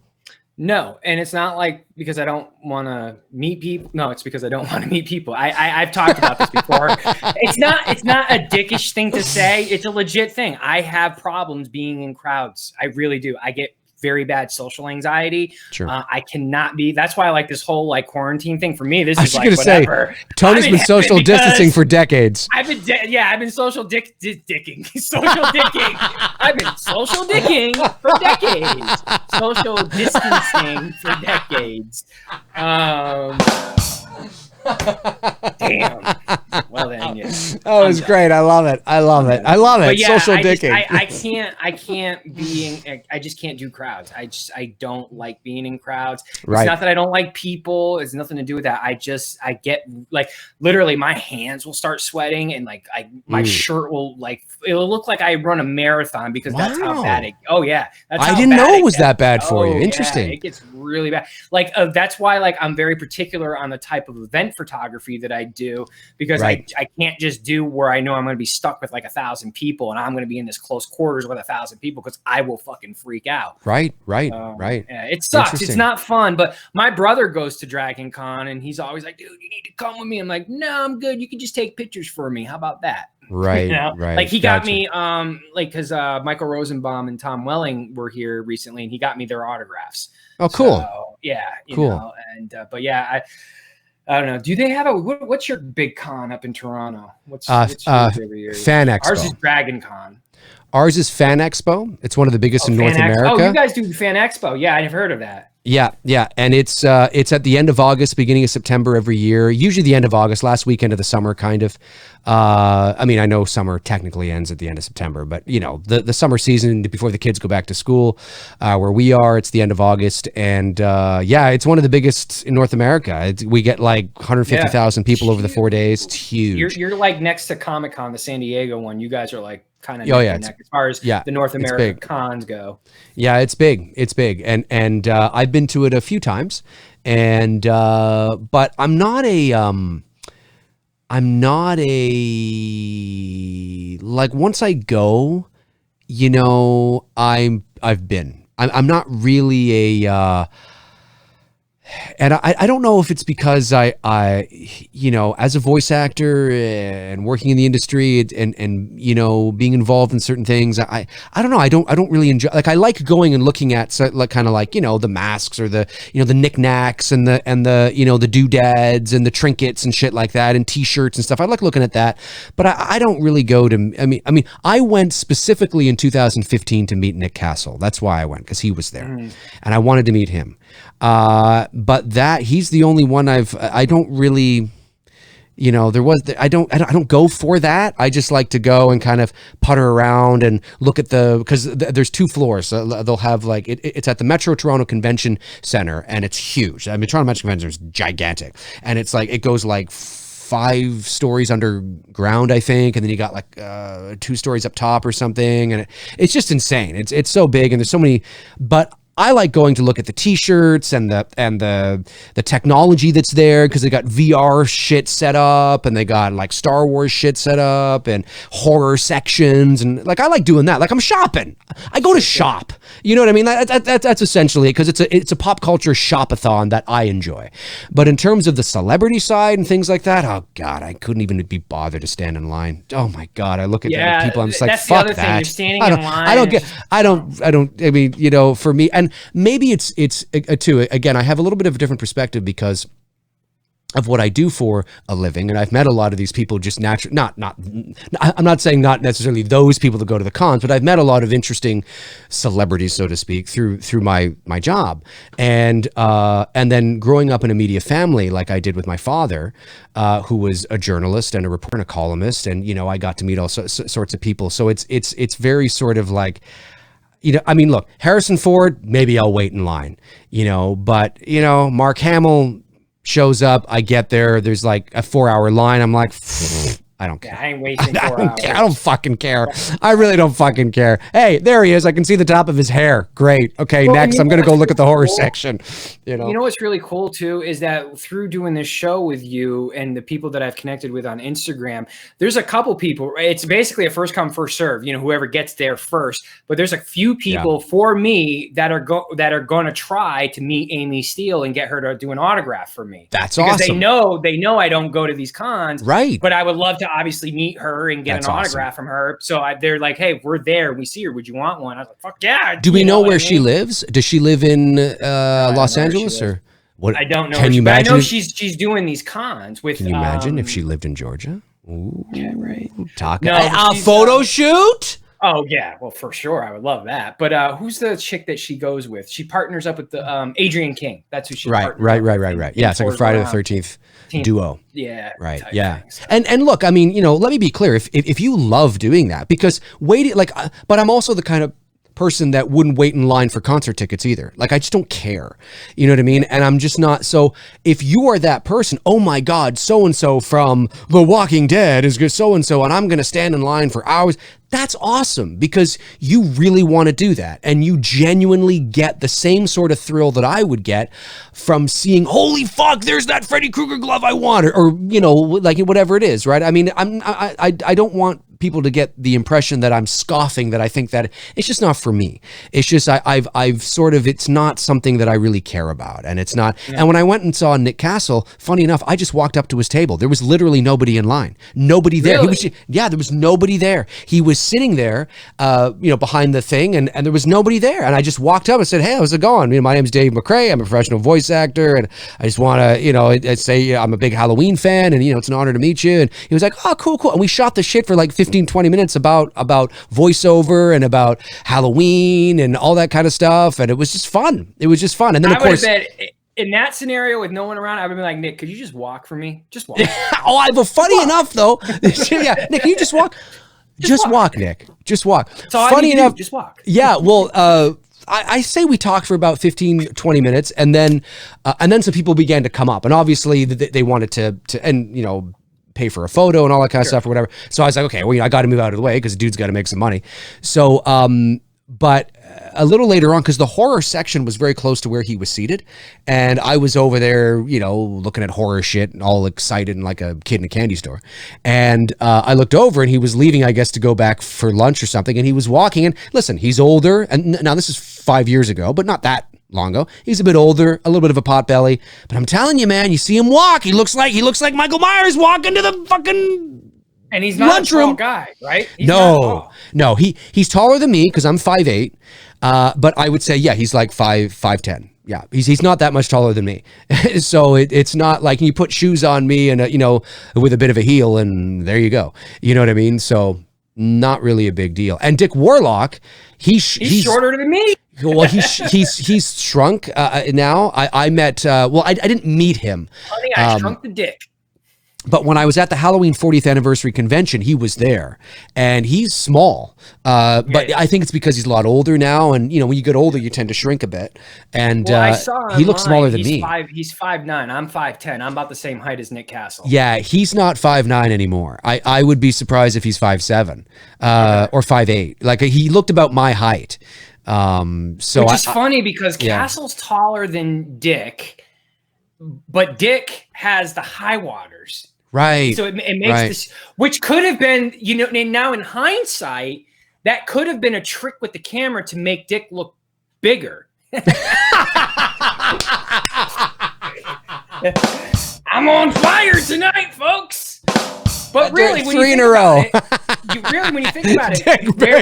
No, and it's not like because I don't want to meet people. No, it's because I don't want to meet people. I've talked about this before. It's not a dickish thing to say. It's a legit thing. I have problems being in crowds. I really do. I get very bad social anxiety. Sure. I cannot be. That's why I like this whole like quarantine thing. For me, this is like whatever. Tony's been social distancing for decades. I've been social dicking. Social dicking. I've been social dicking for decades. Social distancing for decades. Damn. Well then, yeah. Oh, it's great. I love it. I love it. I love it. But yeah, Social dicking. I can't be in, I just can't do crowds. I don't like being in crowds. It's Right. not that I don't like people. It's nothing to do with that. I get like literally my hands will start sweating and like my shirt will like, it'll look like I run a marathon because that's how bad it. Oh yeah. That's I how didn't bad know it it was gets. that bad for you. Oh, Interesting. Yeah, it gets really bad. Like that's why like I'm very particular on the type of event photography that I do, because I can't just do where I know I'm going to be stuck with like 1,000 people and I'm going to be in this close quarters with 1,000 people, because I will fucking freak out. Right. Yeah, it sucks. It's not fun. But my brother goes to Dragon Con and he's always like, dude, you need to come with me. I'm like, no, I'm good. You can just take pictures for me. How about that? Right. You know? Right. Like he got me, like, because Michael Rosenbaum and Tom Welling were here recently and he got me their autographs. Oh, cool. So, yeah. Cool. Know, and but yeah, I don't know. Do they have what's your big con up in Toronto? What's yours every year? Fan Expo. Ours is Dragon Con. Ours is Fan Expo. It's one of the biggest in North America. Oh, you guys do Fan Expo. Yeah, I've heard of that. Yeah. And it's at the end of August, beginning of September every year, usually the end of August, last weekend of the summer, kind of. I mean, I know summer technically ends at the end of September, but you know, the summer season before the kids go back to school, where we are, it's the end of August. And yeah, it's one of the biggest in North America. We get like 150,000 people over the 4 days. It's huge. You're like next to Comic-Con, the San Diego one. You guys are like kind of as far as the North American cons go. Yeah, it's big. It's big. And I've been to it a few times, and but I'm not a like, once I go, you know, I'm not really a and I don't know if it's because I you know, as a voice actor and working in the industry and you know, being involved in certain things, I don't know, I don't really enjoy, like, I like going and looking at like kind of like, you know, the masks or the, you know, the knickknacks and the you know, the doodads and the trinkets and shit like that and t-shirts and stuff. I like looking at that, but I don't really go to, I mean I went specifically in 2015 to meet Nick Castle. That's why I went, because he was there and I wanted to meet him. But he's the only one I don't really, you know, I don't go for that. I just like to go and kind of putter around and look at because there's 2 floors. So they'll have like, it's at the Metro Toronto Convention Center and it's huge. I mean, Toronto Metro Convention is gigantic, and it's like, it goes like 5 stories underground, I think, and then you got like 2 stories up top or something, and it's just insane. It's so big, and there's so many, but I like going to look at the t-shirts and the technology that's there, because they got VR shit set up and they got like Star Wars shit set up and horror sections, and like, I like doing that. Like, I'm shopping. I go to shop. You know what I mean? That's essentially it, because it's a pop culture shop-a-thon that I enjoy. But in terms of the celebrity side and things like that, oh God, I couldn't even be bothered to stand in line. Oh my God, I look at people, I'm just like, fuck that. Thing. You're standing in line. I mean, you know, for me, and maybe it's too, again, I have a little bit of a different perspective because of what I do for a living, and I've met a lot of these people just naturally. I'm not saying not necessarily those people that go to the cons, but I've met a lot of interesting celebrities, so to speak, through my job, and then growing up in a media family like I did with my father, who was a journalist and a reporter and a columnist, and you know, I got to meet all sorts of people. So it's very sort of like, you know, I mean, look, Harrison Ford, maybe I'll wait in line, you know, but you know, Mark Hamill shows up, I get there, there's like a 4-hour line. I'm like, I don't care. Yeah, I ain't wasting 4 hours. I don't fucking care. I really don't fucking care. Hey, there he is. I can see the top of his hair. Great. Okay, well, next I'm going to go look at the horror section. You know what's really cool too is that through doing this show with you and the people that I've connected with on Instagram, there's a couple people. It's basically a first come first serve. You know, whoever gets there first. But there's a few people for me that are going to try to meet Amy Steele and get her to do an autograph for me. That's because awesome. they know I don't go to these cons, right? But I would love to obviously meet her and get an autograph from her. So they're like, hey, we're there. We see her. Would you want one? I was like, fuck yeah. Do we know where she lives? Does she live in Los Angeles or what? I don't know. Can you imagine? I know she's doing these cons with. Can you imagine if she lived in Georgia? Ooh, yeah, right. A photo shoot? Oh yeah, well for sure, I would love that. But who's the chick that she goes with? She partners up with the Adrian King. That's who she Right. partners up with Right. Yeah, it's like a Friday the 13th duo. Yeah. Right. type Yeah. thing, so. And look, I mean, let me be clear. If you love doing that, because waiting, like, but I'm also the kind of person that wouldn't wait in line for concert tickets either. Like, I just don't care. You know what I mean? And I'm just not. So if you are that person, oh my God, so-and-so from The Walking Dead is good, so-and-so, and I'm going to stand in line for hours. That's awesome, because you really want to do that. And you genuinely get the same sort of thrill that I would get from seeing, holy fuck, there's that Freddy Krueger glove I want, or like whatever it is, right? I mean, I don't want people to get the impression that I'm scoffing, that I think that it's just not for me. It's just, I've sort of, it's not something that I really care about. And it's not, and when I went and saw Nick Castle, funny enough, I just walked up to his table. There was literally nobody in line, nobody there. Really? There was nobody there. He was sitting there, behind the thing, and there was nobody there. And I just walked up and said, hey, how's it going? My name's Dave McRae. I'm a professional voice actor. And I just want to, say I'm a big Halloween fan, and, it's an honor to meet you. And he was like, oh, cool. And we shot the shit for like 15-20 minutes about voiceover and about Halloween and all that kind of stuff, and it was just fun. And then of course, in that scenario with no one around, I would be like, Nick, could you just walk for me? Just walk. Funny enough though, yeah, Nick, can you just walk? Just walk, Nick. Just walk. So funny enough, just walk. Yeah, well, I say we talked for about 15-20 minutes, and then some people began to come up, and obviously they wanted to and pay for a photo and all that kind of stuff or whatever. So I was like, okay, well, I got to move out of the way because the dude's got to make some money. So, but a little later on, because the horror section was very close to where he was seated, and I was over there, looking at horror shit and all excited and like a kid in a candy store. And I looked over, and he was leaving, I guess, to go back for lunch or something. And he was walking. And listen, he's older, and now this is 5 years ago, but not that long ago. He's a bit older, a little bit of a pot belly, but I'm telling you, man, you see him walk. He looks like Michael Myers walking to the fucking and he's not a tall guy, right? No, he's taller than me because I'm 5'8", but I would say, yeah, he's like 5'10". Yeah, he's not that much taller than me. So it's not like you put shoes on me and with a bit of a heel, and there you go. You know what I mean? So not really a big deal. And Dick Warlock, he's shorter than me. Well, he's shrunk now. I met. I didn't meet him. Honey, I shrunk the dick. But when I was at the Halloween 40th anniversary convention, he was there, and he's small. But I think it's because he's a lot older now, and when you get older, you tend to shrink a bit. And I saw he looks smaller than me. He's 5'9". I'm 5'10". I'm about the same height as Nick Castle. Yeah, he's not 5'9" anymore. I would be surprised if he's 5'7" or 5'8". Like, he looked about my height. So which is funny because Castle's taller than Dick, but Dick has the high waters. Right. So it makes this, which could have been, now in hindsight, that could have been a trick with the camera to make Dick look bigger. I'm on fire tonight, folks. But really, when you think about it, when you think about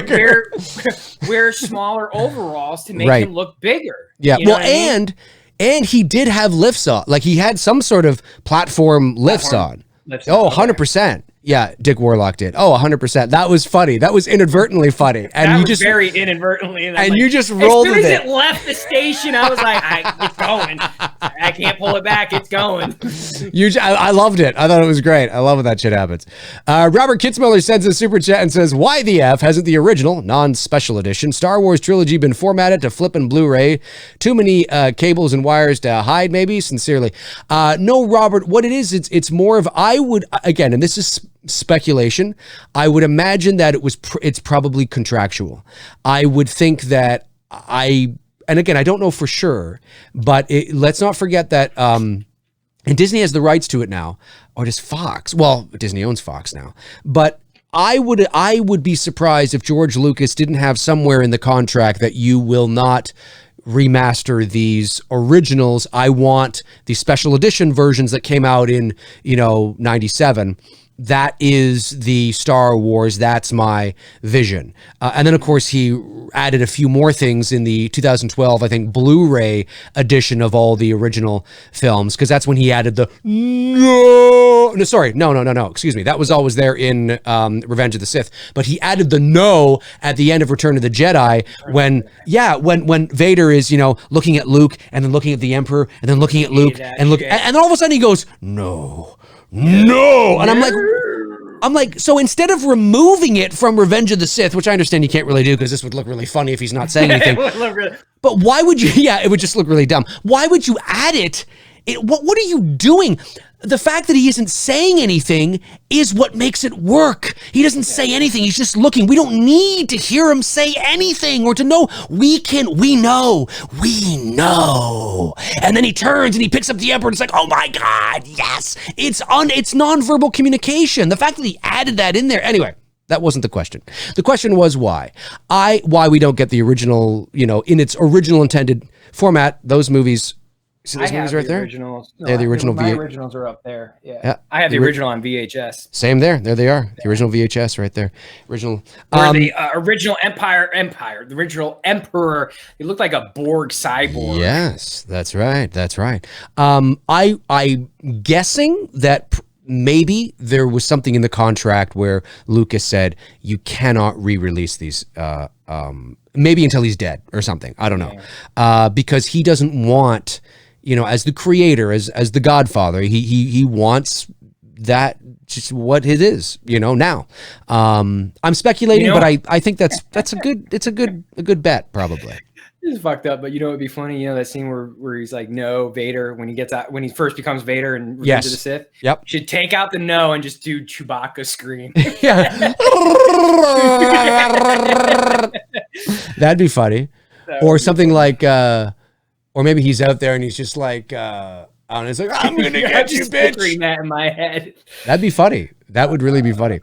it, wear smaller overalls to make him look bigger. Yeah. And he did have lifts on. Like, he had some sort of platform lifts on. 100%. Yeah, Dick Warlock did. 100%. That was funny. That was inadvertently funny. And that was very inadvertently. And you just rolled with it. As soon as it left the station, I was like, it's going. I can't pull it back. It's going. I loved it. I thought it was great. I love when that shit happens. Robert Kitzmiller sends a super chat and says, why the F hasn't the original, non-special edition Star Wars trilogy been formatted to flippin' Blu-ray? Too many cables and wires to hide, maybe? Sincerely. No, Robert, what it is, it's more of, I would, again, and this is speculation, I would imagine that it's probably contractual. I would think that and again, I don't know for sure, but let's not forget that, and Disney has the rights to it now, or does Fox? Well, Disney owns Fox now, but I would be surprised if George Lucas didn't have somewhere in the contract that you will not remaster these originals. I want the special edition versions that came out in 97. that is the Star Wars. That's my vision. And then, of course, he added a few more things in the 2012, I think, Blu-ray edition of all the original films, because that's when he added the no. Excuse me. That was always there in Revenge of the Sith. But he added the no at the end of Return of the Jedi when Vader is, looking at Luke and then looking at the Emperor and then looking at Luke and then all of a sudden he goes, no. And I'm like, so instead of removing it from Revenge of the Sith, which I understand you can't really do because this would look really funny if he's not saying anything. But why would you? Yeah, it would just look really dumb. Why would you add it? What are you doing? The fact that he isn't saying anything is what makes it work. He doesn't say anything. He's just looking. We don't need to hear him say anything or to know. We know. And then he turns and he picks up the Emperor and it's like, oh my God, yes. It's nonverbal communication. The fact that he added that in there. Anyway, that wasn't the question. The question was why we don't get the original, in its original intended format, those movies. See those movies right there? Originals. No, they're the original. My originals are up there. Yeah. I have the original on VHS. Same there. There they are. The original VHS right there. Original. The original Empire. The original Emperor. He looked like a Borg cyborg. Yes, that's right. That's right. I'm guessing that maybe there was something in the contract where Lucas said you cannot re-release these. Maybe until he's dead or something. I don't know. Because he doesn't want. As the creator, as the Godfather, he wants that just what it is, now. I'm speculating, but I think that's a good bet, probably. This is fucked up, but it would be funny, that scene where he's like, no, Vader, when he first becomes Vader and Revenge of the Sith. Yep. Should take out the no and just do Chewbacca scream. Yeah. That'd be funny. Or something like or maybe he's out there and he's just like, it's like, I'm going to get you, bitch. Picturing that in my head. That'd be funny. That would really be funny.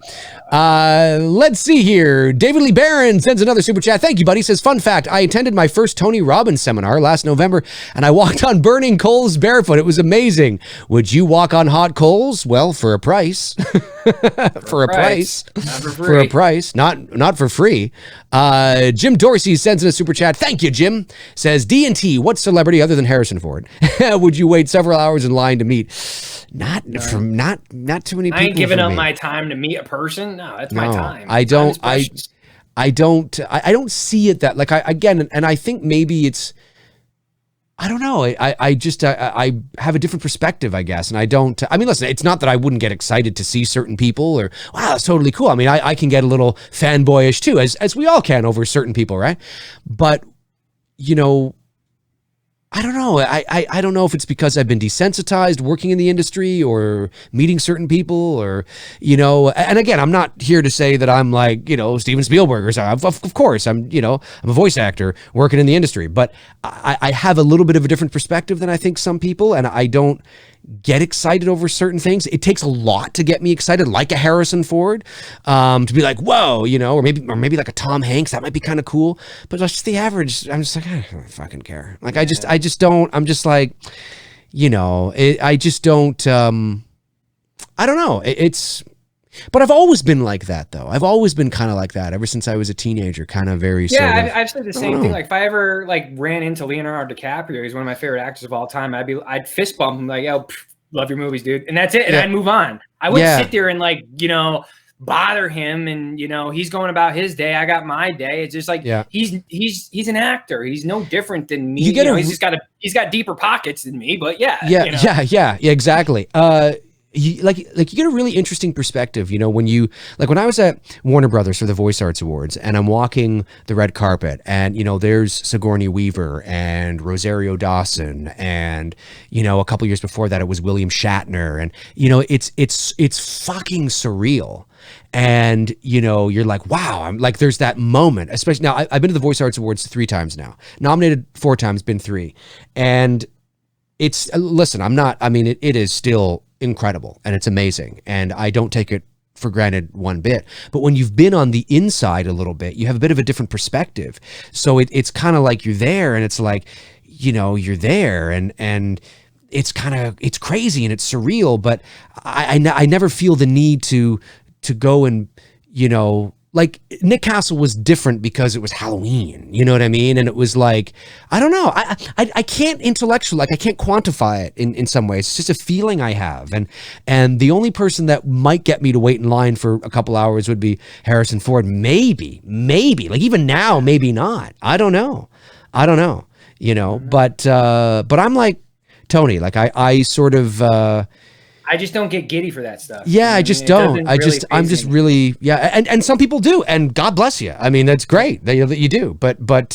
Let's see here. David Lee Barron sends another super chat. Thank you, buddy. Says, fun fact, I attended my first Tony Robbins seminar last November, and I walked on burning coals barefoot. It was amazing. Would you walk on hot coals? Well, for a price. For a price. Not for free. For a price. Not for free. Jim Dorsey sends in a super chat. Thank you, Jim. Says, D&T, what celebrity other than Harrison Ford would you wait several hours in line to meet? Not too many people. I ain't giving up my time to meet a person. No, that's my time. I don't see it that and I think maybe it's, I don't know. I have a different perspective, I guess. And listen, it's not that I wouldn't get excited to see certain people or, wow, that's totally cool. I mean, I can get a little fanboyish too, as we all can over certain people, right? But, I don't know. I don't know if it's because I've been desensitized working in the industry or meeting certain people or, and again, I'm not here to say that I'm like, Steven Spielberg or something. Of course, I'm a voice actor working in the industry, but I have a little bit of a different perspective than I think some people, and I don't get excited over certain things. It takes a lot to get me excited, like a Harrison Ford, to be like, whoa, or maybe like a Tom Hanks. That might be kind of cool. But just the average, I'm just like, I don't fucking care. Like, I just don't. I'm just like, I just don't. I don't know. But I've always been like that, though. I've always been kind of like that ever since I was a teenager, kind of very I've said the same thing. Like, if I ever ran into Leonardo DiCaprio, he's one of my favorite actors of all time, I'd fist bump him like, yo, love your movies, dude. And that's it. And I'd move on. I wouldn't sit there and bother him and, he's going about his day. I got my day. It's just like, he's an actor. He's no different than me. He's got deeper pockets than me, but yeah, exactly. You get a really interesting perspective, when I was at Warner Brothers for the Voice Arts Awards and I'm walking the red carpet and, there's Sigourney Weaver and Rosario Dawson and, a couple years before that it was William Shatner and, it's fucking surreal. And, you're like, wow, I'm like, there's that moment, especially now I've been to the Voice Arts Awards 3 times now, nominated 4 times, been 3. And it's, listen, it is still incredible and it's amazing and I don't take it for granted one bit, but when you've been on the inside a little bit, you have a bit of a different perspective. So it's kind of like you're there and it's like, you're there and it's crazy and it's surreal, but I never feel the need to go and, you know, like Nick Castle was different because it was Halloween, you know what I mean? And it was like, I don't know. I can't intellectually, like I can't quantify it in some ways. It's just a feeling I have. And the only person that might get me to wait in line for a couple hours would be Harrison Ford. Maybe, like even now, maybe not. I don't know, you know, but I'm like Tony, like I sort of, I just don't get giddy for that stuff. Yeah, I just don't. I'm just really, yeah. And some people do, and God bless you. I mean, that's great that you do. But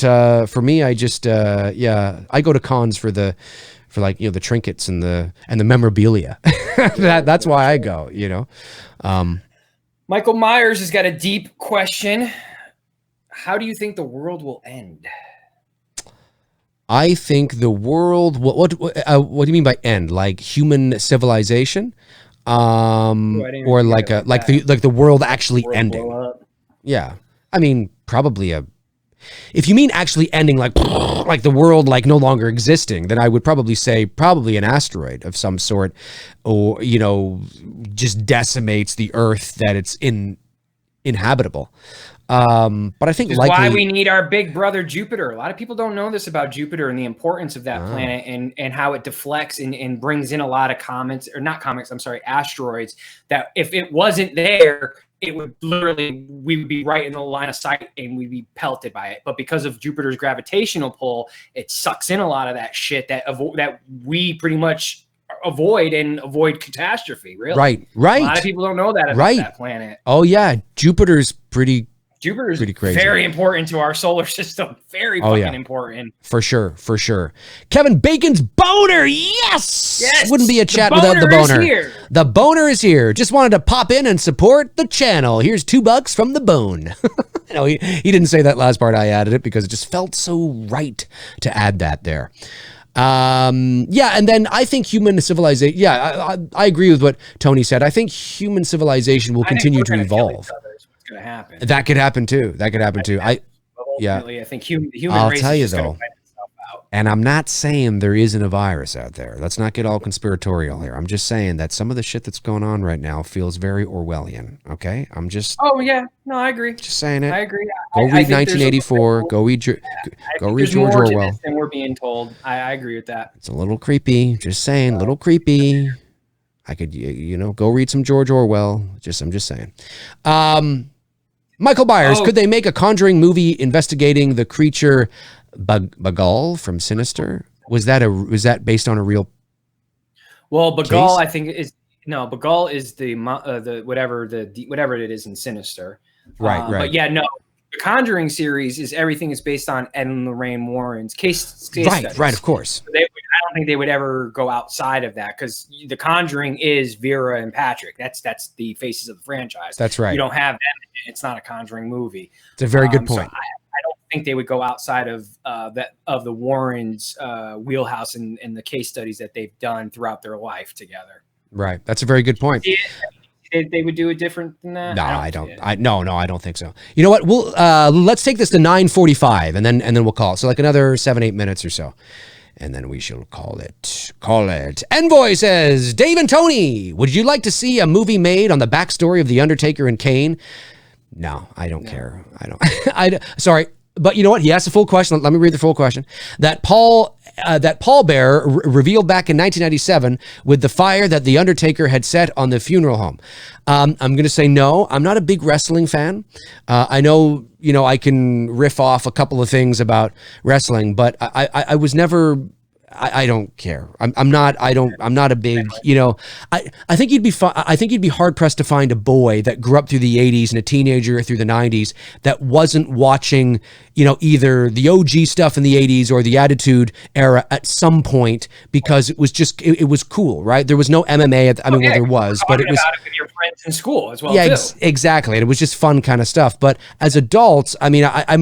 for me, I just, yeah, I go to cons for like, you know, the trinkets and the memorabilia. That's why I go, you know. Michael Myers has got a deep question. How do you think the world will end? I think the world. What do you mean by end? Like human civilization, or like the world actually ending? Yeah, I mean probably if you mean actually ending, like the world like no longer existing, then I would probably say probably an asteroid of some sort, or you know, just decimates the Earth that it's inhabitable. But I think why we need our big brother Jupiter. A lot of people don't know this about Jupiter and the importance of that planet and how it deflects and brings in a lot of asteroids that if it wasn't there, it would literally, we would be right in the line of sight and we'd be pelted by it. But because of Jupiter's gravitational pull, it sucks in a lot of that shit that we pretty much avoid catastrophe. Really, right. A lot of people don't know that about that planet. Oh yeah, Jupiter's pretty crazy. Very important to our solar system. Very fucking important. For sure. Kevin Bacon's boner. Yes. Wouldn't be a chat without the boner. Here. The boner is here. Just wanted to pop in and support the channel. Here's $2 from the bone. No, he didn't say that last part. I added it because it just felt so right to add that there. Yeah, and then I think human civilization. Yeah, I agree with what Tony said. I think human civilization will continue to evolve. Gonna happen. That could happen too. I think human I'll race tell you is though, and I'm not saying there isn't a virus out there. Let's not get all conspiratorial here. I'm just saying that some of the shit that's going on right now feels very Orwellian. Okay, I'm just. Oh yeah, no, I agree. Just saying it. I agree. Go read 1984. Go read George Orwell. And we're being told. I agree with that. It's a little creepy. Just saying, little creepy. I could, go read some George Orwell. I'm just saying. Michael Myers, could they make a Conjuring movie investigating the creature Bagal from Sinister? Was that based on a real? Well, Bagal, I think Bagal is the whatever it is in Sinister. Right. But yeah, no. The Conjuring series is everything is based on Ed and Lorraine Warren's case studies. Right, of course. So I don't think they would ever go outside of that because The Conjuring is Vera and Patrick. That's the faces of the franchise. That's right. You don't have that. It's not a Conjuring movie. It's a very good point. So I don't think they would go outside of the Warrens' wheelhouse and the case studies that they've done throughout their life together. Right. That's a very good point. They would do it different than that? No, I don't. I don't think so. You know what? We'll let's take this to 9:45 and then we'll call it. So like another 7-8 minutes or so. And then we shall call it. Envoy says, Dave and Tony, would you like to see a movie made on the backstory of The Undertaker and Kane? No, I don't care. I don't. Sorry. But you know what? He asked a full question. Let me read the full question. That pallbearer revealed back in 1997 with the fire that The Undertaker had set on the funeral home. I'm going to say no. I'm not a big wrestling fan. I know, I can riff off a couple of things about wrestling, but I was never. I don't care. I'm not a big, I think you'd be I think you'd be hard pressed to find a boy that grew up through the 80s and a teenager through the 90s that wasn't watching, either the OG stuff in the 80s or the Attitude Era at some point because it was just, it was cool, right? There was no MMA there was, but it was about it with your friends in school as well. Yeah, exactly. And it was just fun kind of stuff. But as adults, I'm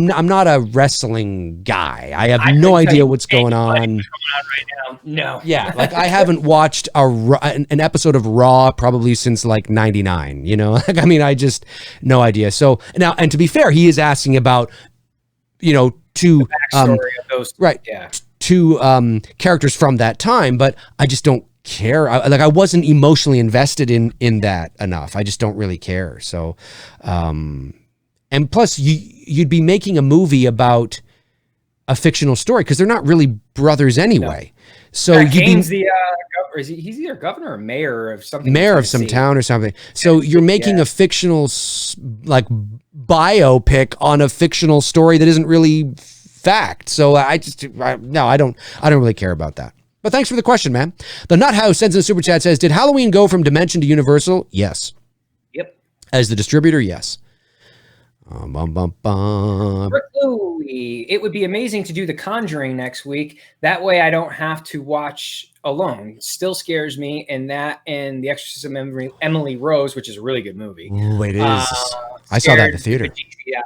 not a wrestling guy. I have no idea what's going on right now. No. Yeah, like I haven't watched an episode of Raw probably since like 99, I just no idea. So now, and to be fair, he is asking about, the backstory of those. Right. Yeah. two characters from that time, but I just don't care. I wasn't emotionally invested in that enough. I just don't really care. So, and plus you'd be making a movie about a fictional story because they're not really brothers anyway. No. So Kane's he's either governor or mayor of something. Mayor of some town or something. So you're making a fictional like biopic on a fictional story that isn't really fact. So I don't really care about that. But thanks for the question, man. The Nut House sends in a super chat, says, did Halloween go from Dimension to Universal? Yes. Yep. As the distributor, yes. It would be amazing to do The Conjuring next week. That way I don't have to watch alone. It still scares me. And that and The Exorcism of Emily Rose, which is a really good movie. Ooh, it is. I saw that in the theater. Yeah.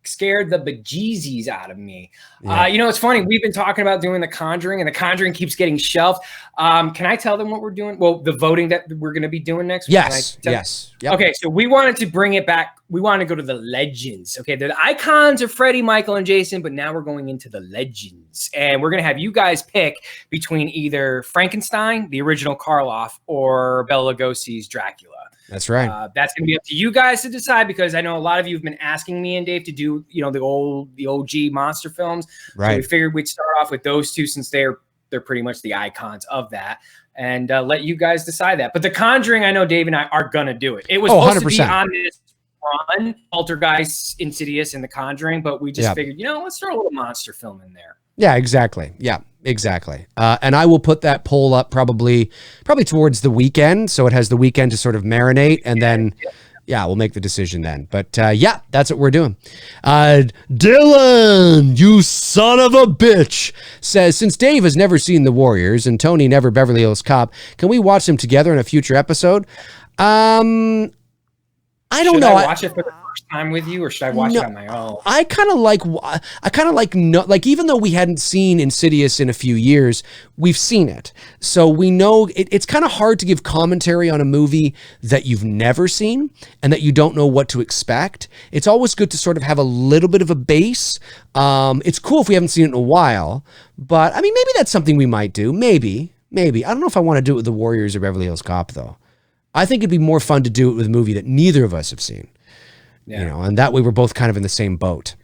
Scared the bejeezies out of me. Yeah. It's funny. We've been talking about doing The Conjuring, and The Conjuring keeps getting shelved. Can I tell them what we're doing? Well, the voting that we're going to be doing next week. Yes. Yes. Yep. Okay. So we wanted to bring it back. We want to go to the legends. Okay. The icons are Freddie, Michael, and Jason, but now we're going into the legends, and we're going to have you guys pick between either Frankenstein, the original Karloff, or Bela Lugosi's Dracula. That's right. That's going to be up to you guys to decide, because I know a lot of you have been asking me and Dave to do, the OG monster films. Right. So we figured we'd start off with those two, since they're pretty much the icons of that, and let you guys decide that. But The Conjuring, I know Dave and I are going to do it. It was supposed 100%. to be on this run, Poltergeist, Insidious, and The Conjuring, but we just figured, let's throw a little monster film in there. Yeah, exactly. Yeah, exactly. And I will put that poll up probably towards the weekend, so it has the weekend to sort of marinate, and then we'll make the decision then. But that's what we're doing. Dylan, you son of a bitch, says, since Dave has never seen The Warriors and Tony never Beverly Hills Cop, can we watch them together in a future episode? I don't know. Should I watch it for the first time with you, or should I watch it on my own? I kind of like even though we hadn't seen Insidious in a few years, we've seen it. So we know it's kind of hard to give commentary on a movie that you've never seen and that you don't know what to expect. It's always good to sort of have a little bit of a base. It's cool if we haven't seen it in a while, but I mean, maybe that's something we might do. Maybe. I don't know if I want to do it with The Warriors or Beverly Hills Cop, though. I think it'd be more fun to do it with a movie that neither of us have seen, and that way we're both kind of in the same boat.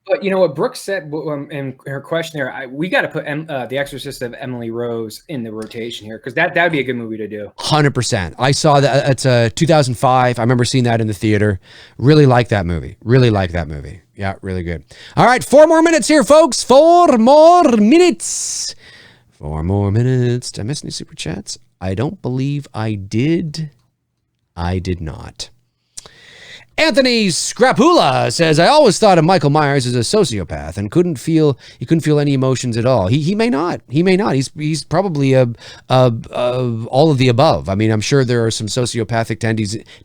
But what Brooke said in her question there, we got to put The Exorcist of Emily Rose in the rotation here, because that would be a good movie to do. 100%. I saw that. It's 2005. I remember seeing that in the theater. Really like that movie. Yeah, really good. All right, 4 more minutes here, folks. 4 more minutes. 4 more minutes. Did I miss any super chats? I don't believe I did. I did not. Anthony Scrapula says, I always thought of Michael Myers as a sociopath and couldn't feel any emotions at all. He may not. He's probably all of the above. I mean, I'm sure there are some sociopathic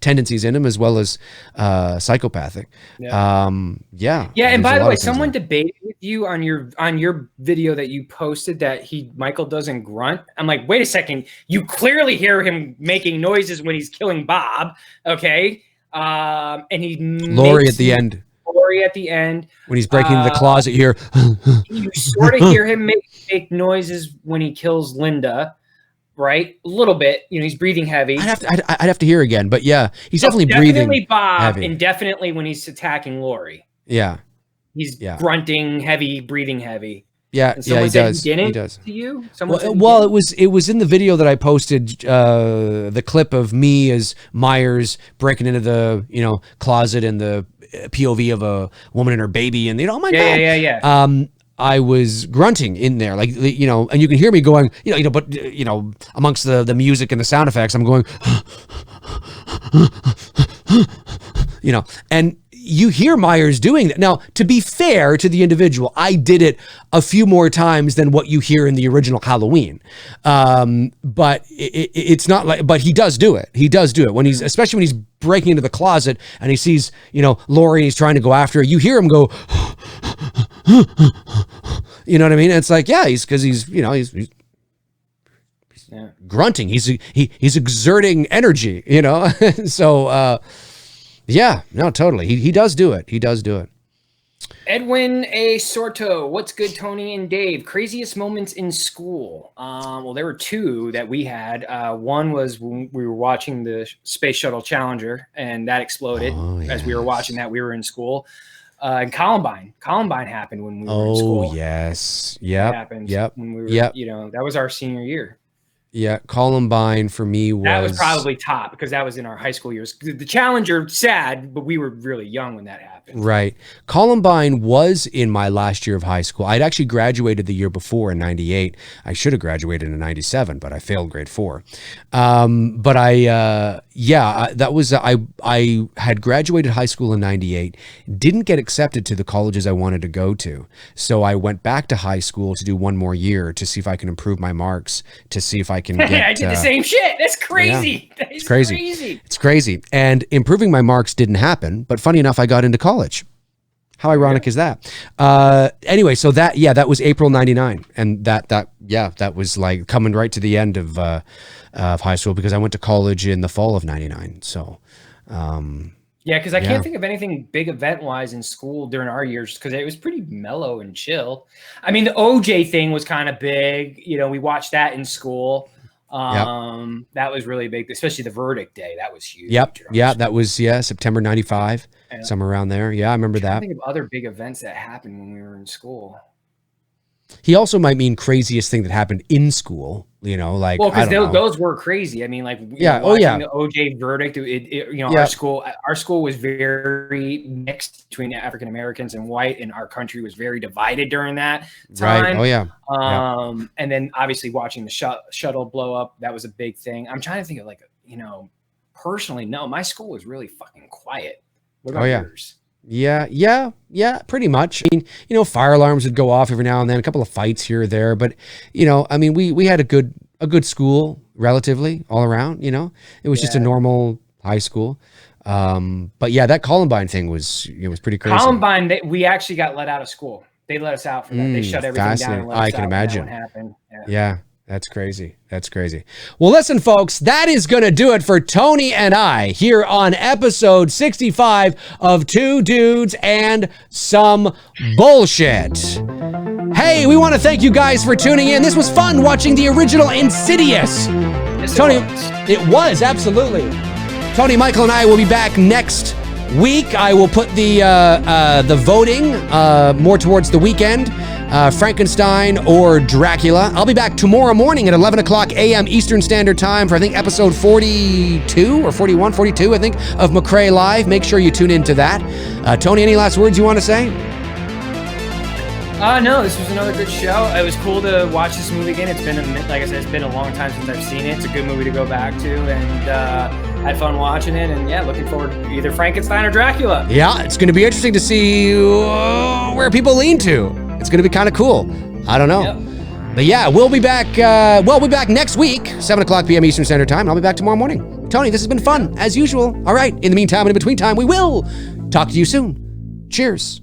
tendencies in him, as well as psychopathic. Yeah. And by the way, someone debated with you on your video that you posted that Michael doesn't grunt. I'm like, wait a second. You clearly hear him making noises when he's killing Bob. Okay. And Laurie at the end when he's breaking into the closet here. You sort of hear him make noises when he kills Linda, right? A little bit. He's breathing heavy. I'd have to hear again, but yeah, he's definitely breathing Bob heavy. And definitely when he's attacking Laurie. Yeah, he's grunting heavy, breathing heavy. Yeah, he does. He does. To you? Well, it was in the video that I posted, the clip of me as Myers breaking into the closet and the POV of a woman and her baby, and oh my god, yeah. I was grunting in there, like and you can hear me going, but amongst the music and the sound effects, I'm going, and you hear Myers doing that. Now, to be fair to the individual, I did it a few more times than what you hear in the original Halloween. But it's not like, but he does do it. He does do it especially when he's breaking into the closet and he sees, Laurie, and he's trying to go after her. You hear him go, you know what I mean? It's like, he's grunting. He's exerting energy, So, yeah, no, totally. He does do it. Edwin A. Sorto, what's good, Tony and Dave? Craziest moments in school. Well, there were two that we had. One was when we were watching the Space Shuttle Challenger, and that exploded as we were watching that. We were in school. And Columbine happened when we were in school. Oh, yes. Yep. It happened when we were, that was our senior year. Yeah, Columbine for me that was probably top because that was in our high school years. The Challenger, sad, but we were really young when that happened. Right. Columbine was in my last year of high school. I'd actually graduated the year before in 98. I should have graduated in 97, but I failed grade 4. But I had graduated high school in 98, didn't get accepted to the colleges I wanted to go to. So I went back to high school to do one more year to see if I can improve my marks, to see if I can get... I did the same shit. That's crazy. Yeah, it's crazy. It's crazy. And improving my marks didn't happen, but funny enough, I got into college. How ironic is that? Anyway, so that was April 99. And that was like coming right to the end of high school because I went to college in the fall of 99. So, yeah, because I can't think of anything big event-wise in school during our years because it was pretty mellow and chill. I mean, the OJ thing was kind of big. You know, we watched that in school. That was really big, especially the verdict day. That was huge. Yep. Yeah, that was September 95, somewhere around there. Yeah, I remember that. I think of other big events that happened when we were in school. He also might mean craziest thing that happened in school, you know, like, well, because those were crazy. I mean, like, the OJ verdict, our school was very mixed between African Americans and white, and our country was very divided during that time. Right. Oh yeah. And then obviously watching the shuttle blow up, that was a big thing. I'm trying to think of personally, no, my school was really fucking quiet. What about yours? Yeah, pretty much. I mean, fire alarms would go off every now and then, a couple of fights here or there, but I mean, we had a good school relatively all around, it was just a normal high school. But yeah, that Columbine thing was pretty crazy. Columbine, we actually got let out of school. They let us out for that. They shut everything down and let us out. I can imagine. That happened. Yeah. That's crazy. Well, listen, folks, that is going to do it for Tony and I here on episode 65 of Two Dudes and Some Bullshit. Hey, we want to thank you guys for tuning in. This was fun watching the original Insidious. Yes, Tony, it was, absolutely. Tony, Michael, and I will be back next week. I will put the voting more towards the weekend. Frankenstein or Dracula. I'll be back tomorrow morning at 11 o'clock a.m. Eastern Standard Time for, I think, episode 42 or 42, I think, of McRae Live. Make sure you tune into that. Tony, any last words you want to say? No, this was another good show. It was cool to watch this movie again. It's been, like I said, it's been a long time since I've seen it. It's a good movie to go back to, and had fun watching it. And yeah, looking forward to either Frankenstein or Dracula. Yeah, it's going to be interesting to see where people lean to. It's going to be kind of cool. I don't know. Yep. But yeah, we'll be back. We'll be back next week, 7 o'clock p.m. Eastern Standard Time. And I'll be back tomorrow morning. Tony, this has been fun, as usual. All right. In the meantime and in between time, we will talk to you soon. Cheers.